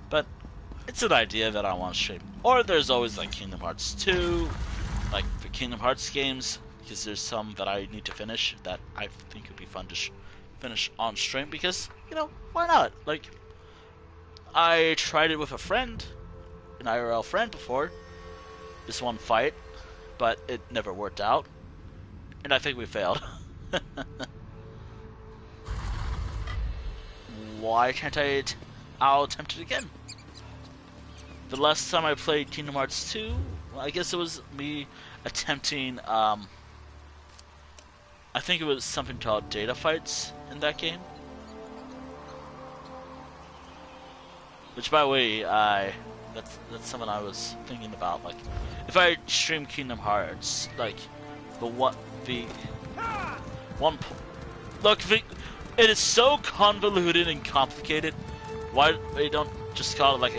But it's an idea that I want to stream. Or there's always like Kingdom Hearts 2, like the Kingdom Hearts games, because there's some that I need to finish that I think would be fun to finish on stream, because, you know, why not? Like, I tried it with a friend, an IRL friend before, this one fight, but it never worked out, and I think we failed. Why can't I'll attempt it again. The last time I played Kingdom Hearts 2, well, I guess it was me attempting, I think it was something called data fights in that game. Which, by the way, that's something I was thinking about. Like, if I stream Kingdom Hearts, like look, it is so convoluted and complicated. Why they don't just call it like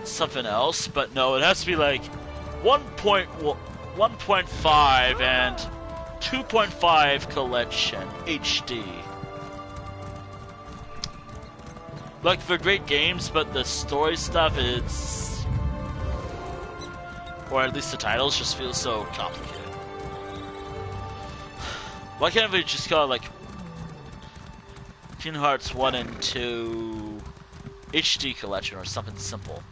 something else? But no, it has to be like 1.5 and 2.5 collection HD. Like, for great games, but the story stuff is, or at least the titles just feel so complicated. Why can't we just call it like Kingdom Hearts 1 and 2 HD collection or something simple?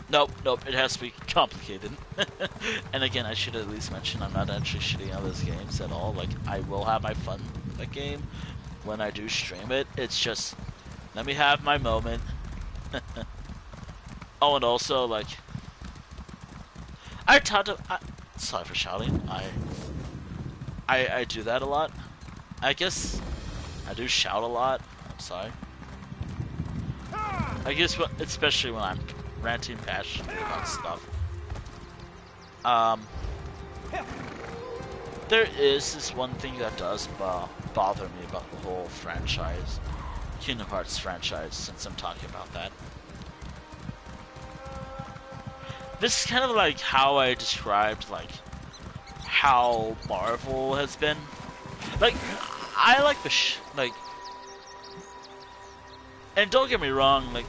Nope, it has to be complicated. And again, I should at least mention I'm not actually shitting on those games at all. Like, I will have my fun with that game when I do stream it. It's just, let me have my moment. Oh, and also, like, sorry for shouting. I do that a lot. I guess I do shout a lot. I'm sorry. I guess, especially when I'm ranting passionately about stuff. There is this one thing that does bother me about the whole franchise, Kingdom Hearts franchise, since I'm talking about that. This is kind of like how I described, like, how Marvel has been. Like, I like the and don't get me wrong, like,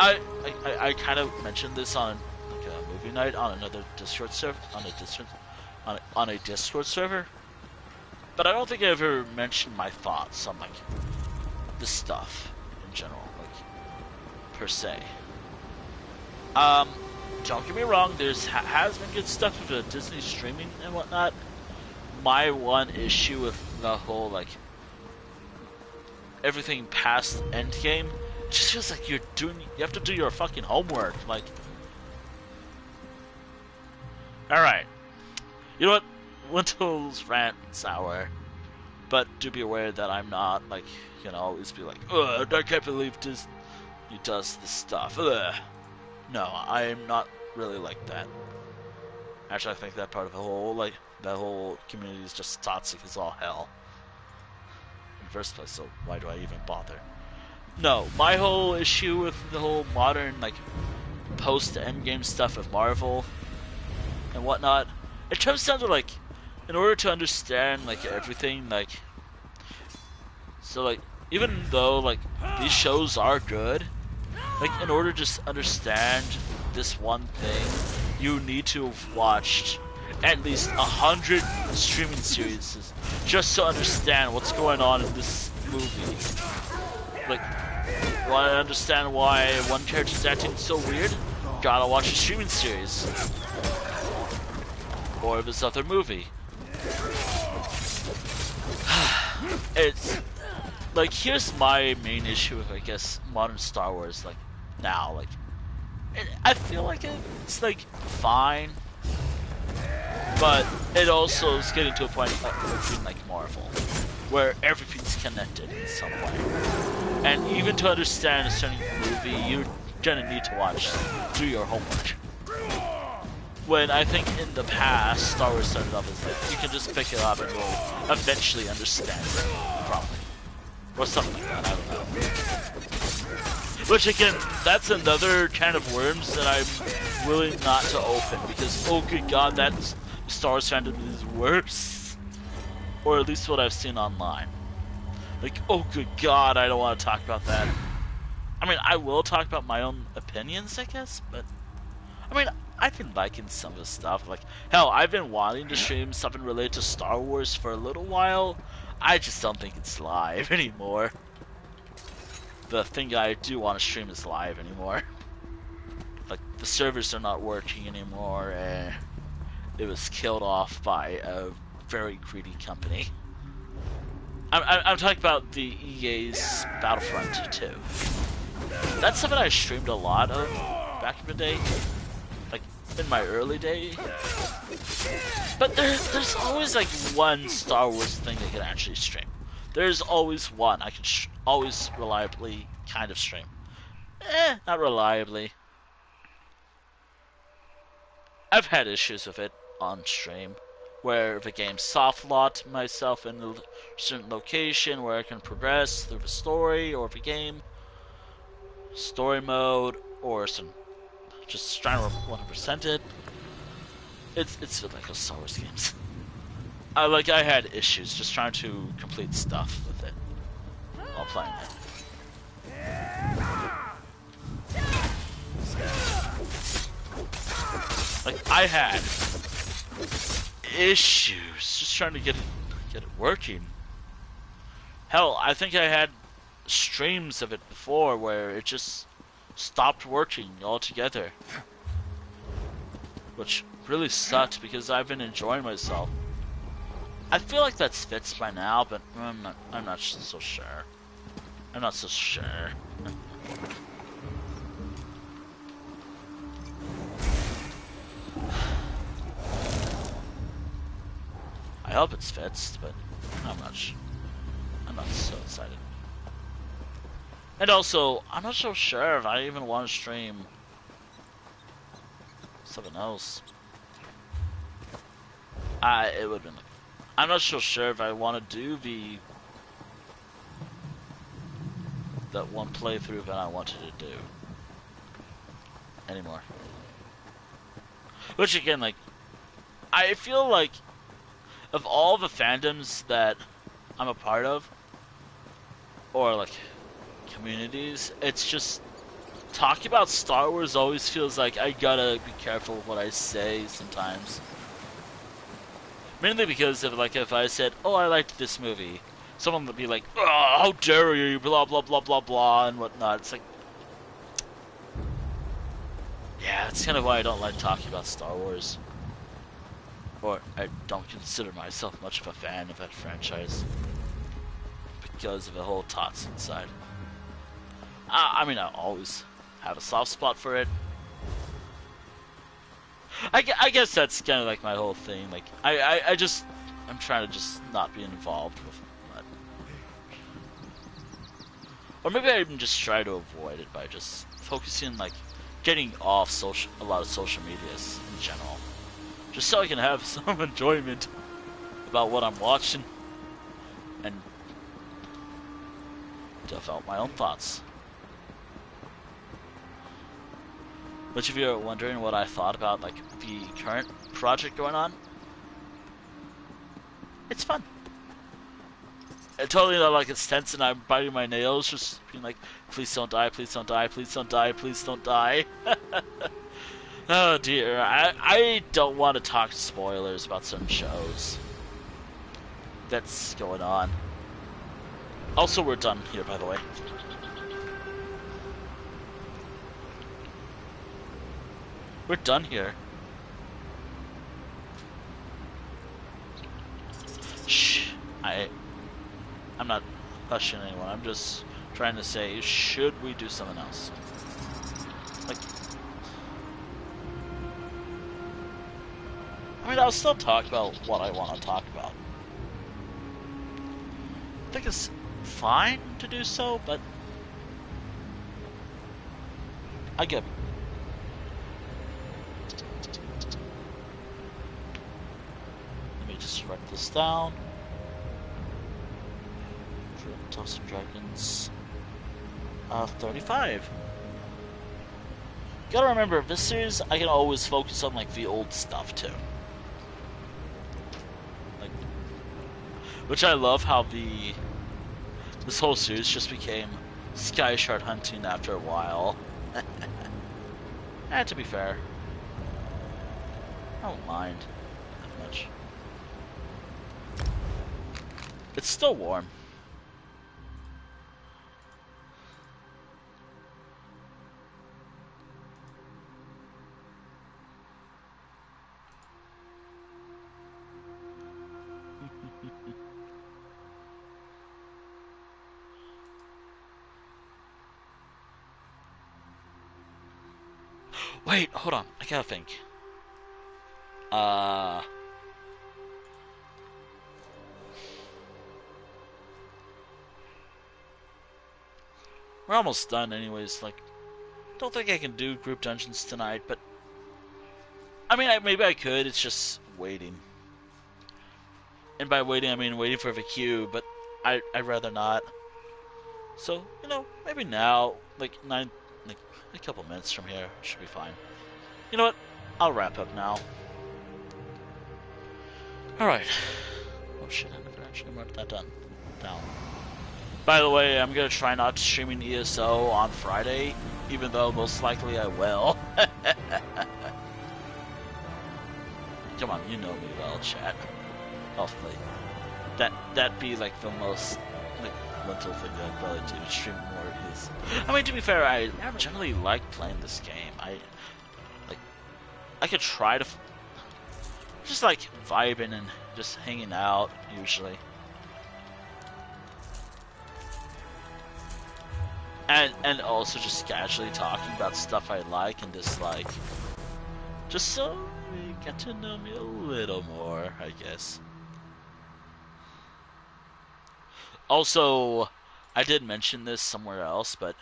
I kind of mentioned this on like a movie night on another Discord server, on a Discord server, but I don't think I ever mentioned my thoughts on like this stuff in general, like, per se. Don't get me wrong, has been good stuff with the Disney streaming and whatnot. My one issue with the whole, like, everything past Endgame just feels like you have to do your fucking homework. Like, alright, you know what, Wintel's rant's hour, but do be aware that I'm not, like, you know, always be like, ugh, I can't believe Disney does this stuff, ugh. No, I'm not really like that. Actually, I think that part of the whole, like, that whole community is just toxic as all hell in the first place, so why do I even bother? No, my whole issue with the whole modern, like, post-Endgame stuff of Marvel and whatnot, it comes down to, like, in order to understand, like, everything, like, so, like, even though, like, these shows are good, like, in order to just understand this one thing, you need to have watched at least 100 streaming series just to understand what's going on in this movie. Like, want to understand why one character's acting so weird? Gotta watch a streaming series. Or this other movie. It's like, here's my main issue with, I guess, modern Star Wars, like, now, like, I feel like it's, like, fine, but it also is getting to a point of being like Marvel, where everything's connected in some way. And even to understand a certain movie, you're gonna need to do your homework. When I think in the past, Star Wars started off as like, you can just pick it up and you'll eventually understand it, probably. Or something like that, I don't know. Which again, that's another kind of worms that I'm willing not to open, because oh good god, that Star Wars fandom is worse. Or at least what I've seen online. Like, oh good god, I don't want to talk about that. I mean, I will talk about my own opinions, I guess, but I mean, I can liken some of the stuff. Like, hell, I've been wanting to stream something related to Star Wars for a little while. I just don't think it's live anymore. The thing I do want to stream is live anymore. Like, the servers are not working anymore, and it was killed off by a very greedy company. I'm talking about the EA's Battlefront 2. That's something I streamed a lot of back in the day. Like, in my early days. But there's always like one Star Wars thing I can actually stream. There's always one I can always reliably kind of stream. Not reliably. I've had issues with it on stream, where the game soft-locked myself in a certain location where I can progress through the story or the game, story mode, or just trying to 100% it. It's like those Star Wars games. I had issues just trying to complete stuff with it while playing it. Like, I had issues just trying to get it working. Hell, I think I had streams of it before where it just stopped working altogether, which really sucked because I've been enjoying myself. I feel like that's fixed by now, but I'm not so sure. I'm not so sure. I hope it's fixed, but I'm not so excited. And also, I'm not so sure if I even want to stream something else. It would have been like, I'm not so sure if I want to do that one playthrough that I wanted to do anymore. Which again, like, I feel like of all the fandoms that I'm a part of, or like communities, it's just talking about Star Wars always feels like I gotta be careful with what I say sometimes. Mainly because if I said, oh, I liked this movie, someone would be like, oh, how dare you, blah blah blah blah blah and whatnot. It's like, yeah, that's kind of why I don't like talking about Star Wars. Or I don't consider myself much of a fan of that franchise because of the whole tots inside. I mean, I always have a soft spot for it. I guess that's kind of like my whole thing. Like, I'm trying to just not be involved with that. Or maybe I even just try to avoid it by just focusing, like, getting off a lot of social medias in general. Just so I can have some enjoyment about what I'm watching and develop my own thoughts. Which of you are wondering what I thought about, like, the current project going on? It's fun. It totally not like it's tense and I'm biting my nails, just being like, please don't die, please don't die, please don't die, please don't die. Oh dear, I don't want to talk spoilers about certain shows that's going on. Also, we're done here, by the way. We're done here. Shh. I'm not questioning anyone. I'm just trying to say, should we do something else? Like, I mean, I'll still talk about what I want to talk about. I think it's fine to do so, but I get it. Let me just write this down. Toss of Dragons 35. Gotta remember, this series I can always focus on like the old stuff too. Like, which I love how this whole series just became sky shard hunting after a while. And to be fair, I don't mind that much. It's still warm. Wait, hold on. I gotta think. We're almost done anyways. Like, don't think I can do group dungeons tonight, but I mean, maybe I could. It's just waiting. And by waiting, I mean waiting for the queue, but I'd rather not. So, you know, maybe now, like a couple minutes from here, should be fine. You know what? I'll wrap up now. Alright. Oh shit, I never actually marked that down. By the way, I'm gonna try not streaming ESO on Friday, even though most likely I will. Come on, you know me well, chat. Hopefully. That'd be like the most like mental thing that I'd probably do, stream more is. I mean, to be fair, I generally like playing this game. I could try to just like vibing and just hanging out usually. And also just casually talking about stuff I like and dislike. Just so you get to know me a little more, I guess. Also, I did mention this somewhere else, but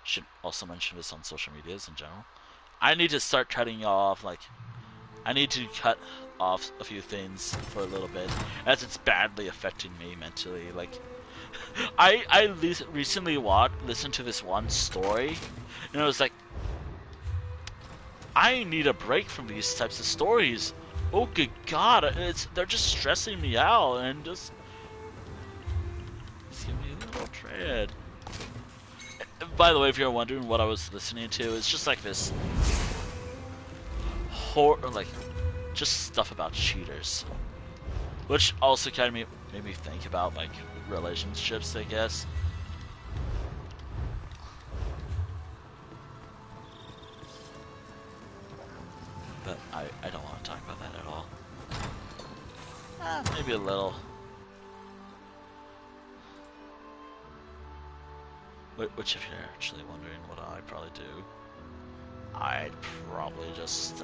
should also mention this on social medias in general. I need to start cutting off, like, I need to cut off a few things for a little bit, as it's badly affecting me mentally. Like, I recently listened to this one story, and it was like, I need a break from these types of stories. Oh good god, they're just stressing me out and just give me a little dread. By the way, if you're wondering what I was listening to, it's just like this like just stuff about cheaters, which also kind of made me think about like relationships, I guess. But I don't want to talk about that at all. Maybe a little. Which, if you're actually wondering what I'd probably do, I'd probably just,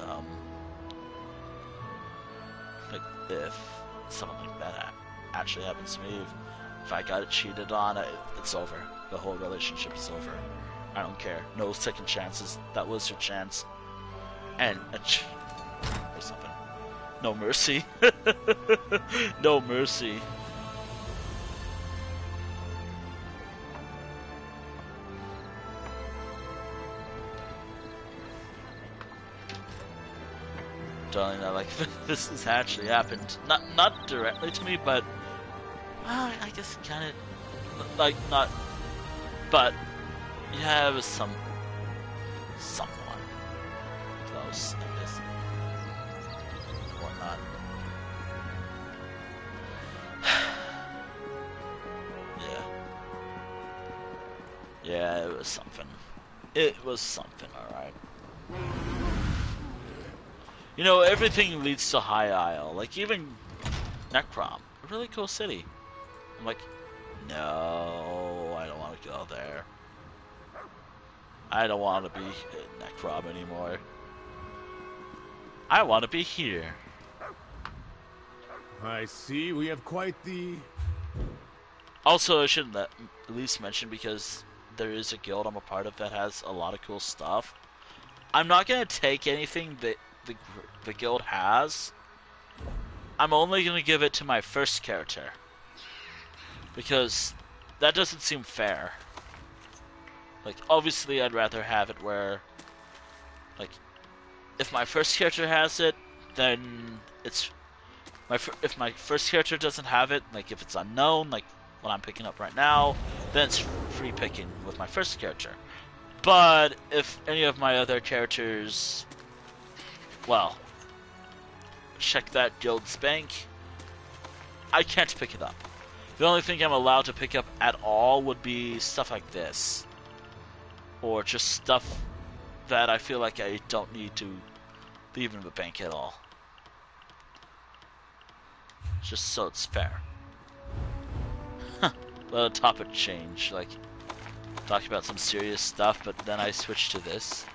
like, if something like that actually happens to me, if I got cheated on, it's over. The whole relationship is over. I don't care. No second chances. That was your chance. And, or something. No mercy. No mercy. Darling, like this has actually happened. Not directly to me, but I guess kind of like not. But you have someone house and this and whatnot. Yeah. Yeah, it was something. It was something, alright. You know, everything leads to High Isle. Like, even Necrom. A really cool city. I'm like, no, I don't want to go there. I don't want to be in Necrom anymore. I want to be here. I see we have quite the... Also, I should at least mention, because there is a guild I'm a part of that has a lot of cool stuff. I'm not going to take anything that the guild has. I'm only going to give it to my first character. Because that doesn't seem fair. Like, obviously I'd rather have it where, like, if my first character has it, then it's... if my first character doesn't have it, like if it's unknown, like what I'm picking up right now, then it's free picking with my first character. But if any of my other characters, well, check that guild's bank, I can't pick it up. The only thing I'm allowed to pick up at all would be stuff like this. Or just stuff that I feel like I don't need to leave in the bank at all. Just so it's fair. Huh. Let the topic change, like talk about some serious stuff, but then I switched to this.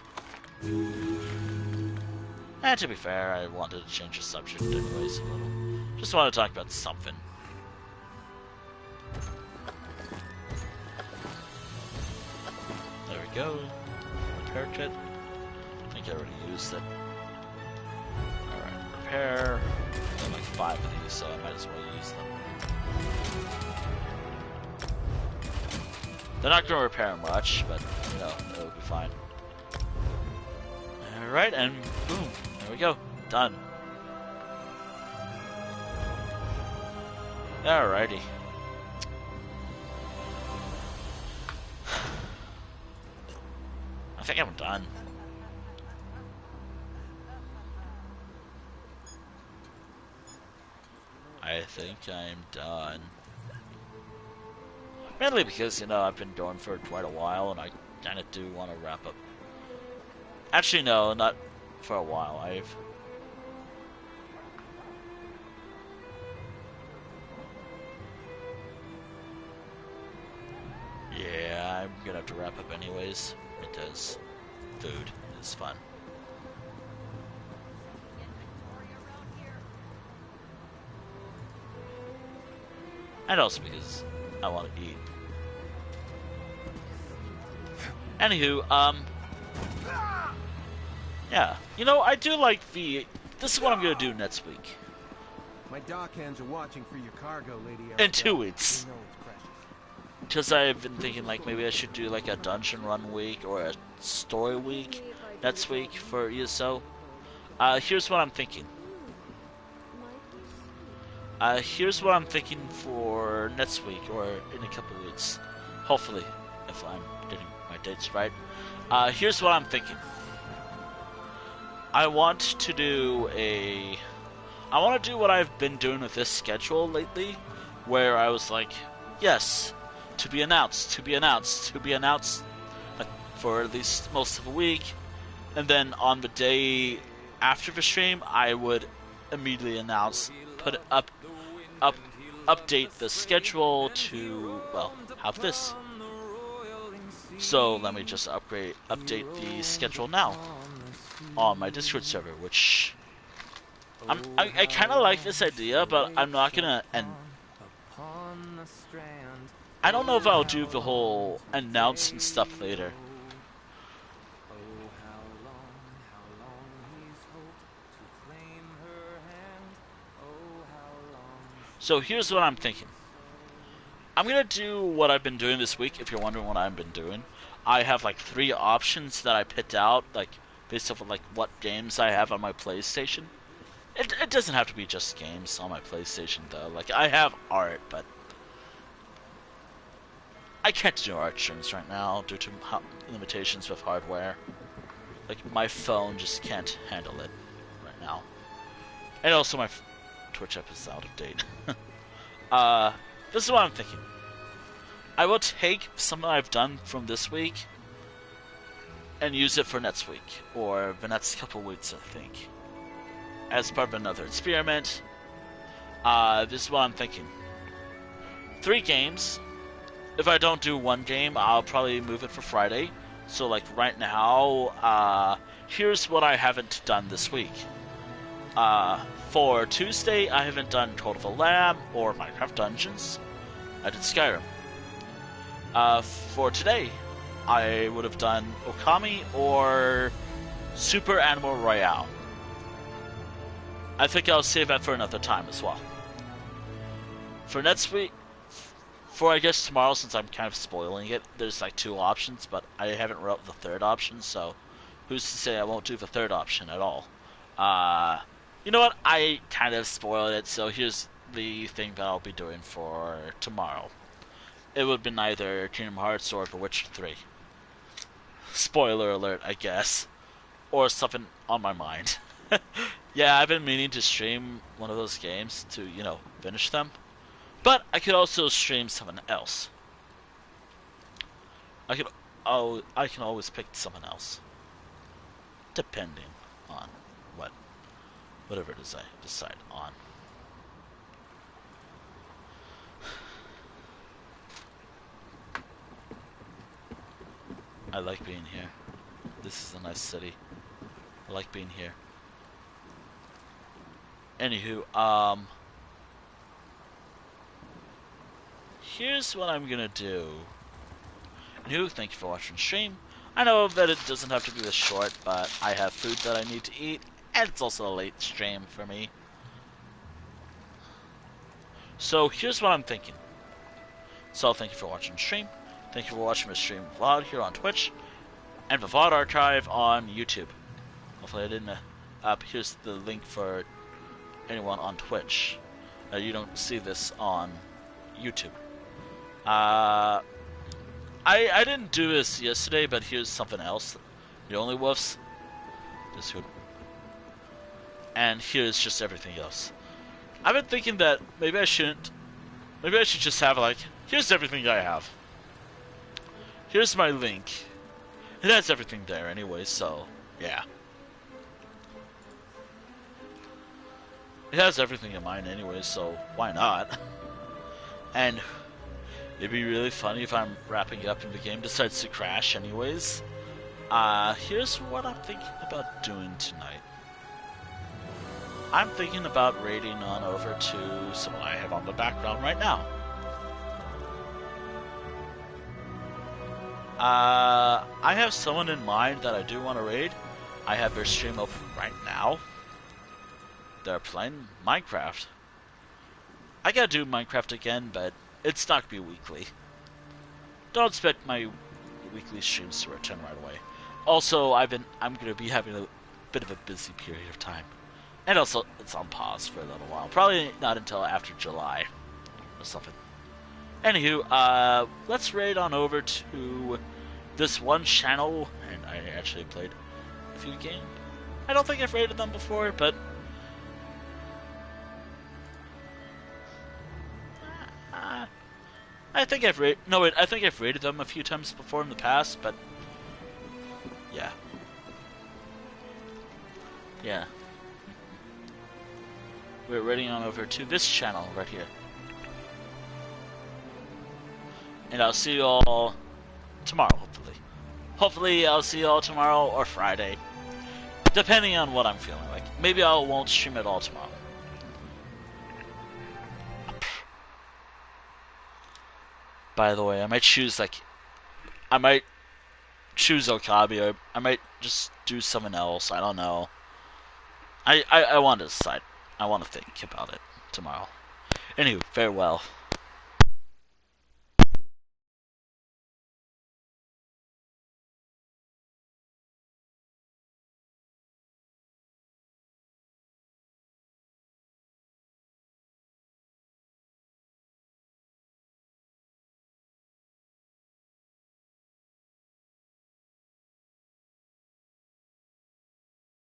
And to be fair, I wanted to change the subject anyways a little. Just wanted to talk about something. There we go. Repair kit. I think I already used it. Alright, repair. I have like 5 of these, so I might as well use them. They're not going to repair much, but, you know, it'll be fine. Alright, and boom. There we go. Done. Alrighty. I think I'm done. I think I'm done. Mainly because, you know, I've been going for quite a while and I kind of do want to wrap up. Actually, no, not for a while. Yeah, I'm gonna have to wrap up anyways, because food is fun. And also because I want to eat. Anywho, yeah. You know, I do like the... This is what I'm gonna do next week. My dockhands are watching for your cargo, Lady. In 2 weeks. Because I've been thinking, like, maybe I should do, like, a dungeon run week or a story week next week for ESO. Here's what I'm thinking. Here's what I'm thinking for next week or in a couple of weeks. Hopefully, if I'm getting my dates right. Here's what I'm thinking. I want to do what I've been doing with this schedule lately, where I was like, yes, to be announced, like, for at least most of the week, and then on the day after the stream, I would immediately announce, put it update the schedule to, well, have this. So let me just update the schedule now on my Discord server, which I kind of like this idea, but I'm not gonna I don't know if I'll do the whole announcing stuff later. So here's what I'm thinking. I'm gonna do what I've been doing this week. If you're wondering what I've been doing, I have like 3 options that I picked out, like based off of like what games I have on my PlayStation. It doesn't have to be just games on my PlayStation though. Like, I have art, but I can't do art streams right now due to limitations with hardware. Like, my phone just can't handle it right now. And also my Twitch app is out of date. This is what I'm thinking. I will take something I've done from this week and use it for next week, or the next couple weeks, I think, as part of another experiment. This is what I'm thinking. 3 games. If I don't do 1 game, I'll probably move it for Friday. So, like, right now, here's what I haven't done this week. For Tuesday, I haven't done Code of a Lamb or Minecraft Dungeons. I did Skyrim. For today, I would have done Okami or Super Animal Royale. I think I'll save that for another time as well. For next week, for I guess tomorrow, since I'm kind of spoiling it, there's like 2 options, but I haven't wrote the 3rd option, so who's to say I won't do the 3rd option at all? You know what? I kind of spoiled it, so here's the thing that I'll be doing for tomorrow. It would have been either Kingdom Hearts or The Witcher 3. Spoiler alert, I guess. Or something on my mind. Yeah, I've been meaning to stream one of those games to, you know, finish them. But I could also stream something else. I can always pick something else. Depending on whatever it is I decide on. I like being here. This is a nice city. I like being here. Anywho, here's what I'm gonna do. Anywho, thank you for watching the stream. I know that it doesn't have to be this short, but I have food that I need to eat, and it's also a late stream for me. So here's what I'm thinking. So thank you for watching the stream. Thank you for watching my stream vlog here on Twitch, and the VOD archive on YouTube. Hopefully I didn't here's the link for anyone on Twitch. You don't see this on YouTube. I didn't do this yesterday, but here's something else. The only wolves. This hood. And here's just everything else. I've been thinking that maybe I shouldn't. Maybe I should just have like, here's everything I have. Here's my link. It has everything there anyway, so yeah. It has everything in mine anyway, so why not? And it'd be really funny if I'm wrapping up and the game decides to crash anyways. Here's what I'm thinking about doing tonight. I'm thinking about raiding on over to someone I have on the background right now. I have someone in mind that I do want to raid. I have their stream open right now. They're playing Minecraft. I gotta do Minecraft again, but it's not gonna be weekly. Don't expect my weekly streams to return right away. Also, I'm gonna be having a bit of a busy period of time. And also, it's on pause for a little while. Probably not until after July or something. Anywho, let's raid on over to this one channel, and I actually played a few games. I don't think I've raided them before, but I think I've raided. No, wait, I think I've raided them a few times before in the past, but yeah, yeah. We're raiding on over to this channel right here. And I'll see you all tomorrow, hopefully. Hopefully, I'll see you all tomorrow or Friday. Depending on what I'm feeling like. Maybe I won't stream at all tomorrow. By the way, I might choose, like... I might choose Okami, or I might just do something else. I don't know. I want to decide. I want to think about it tomorrow. Anyway, farewell.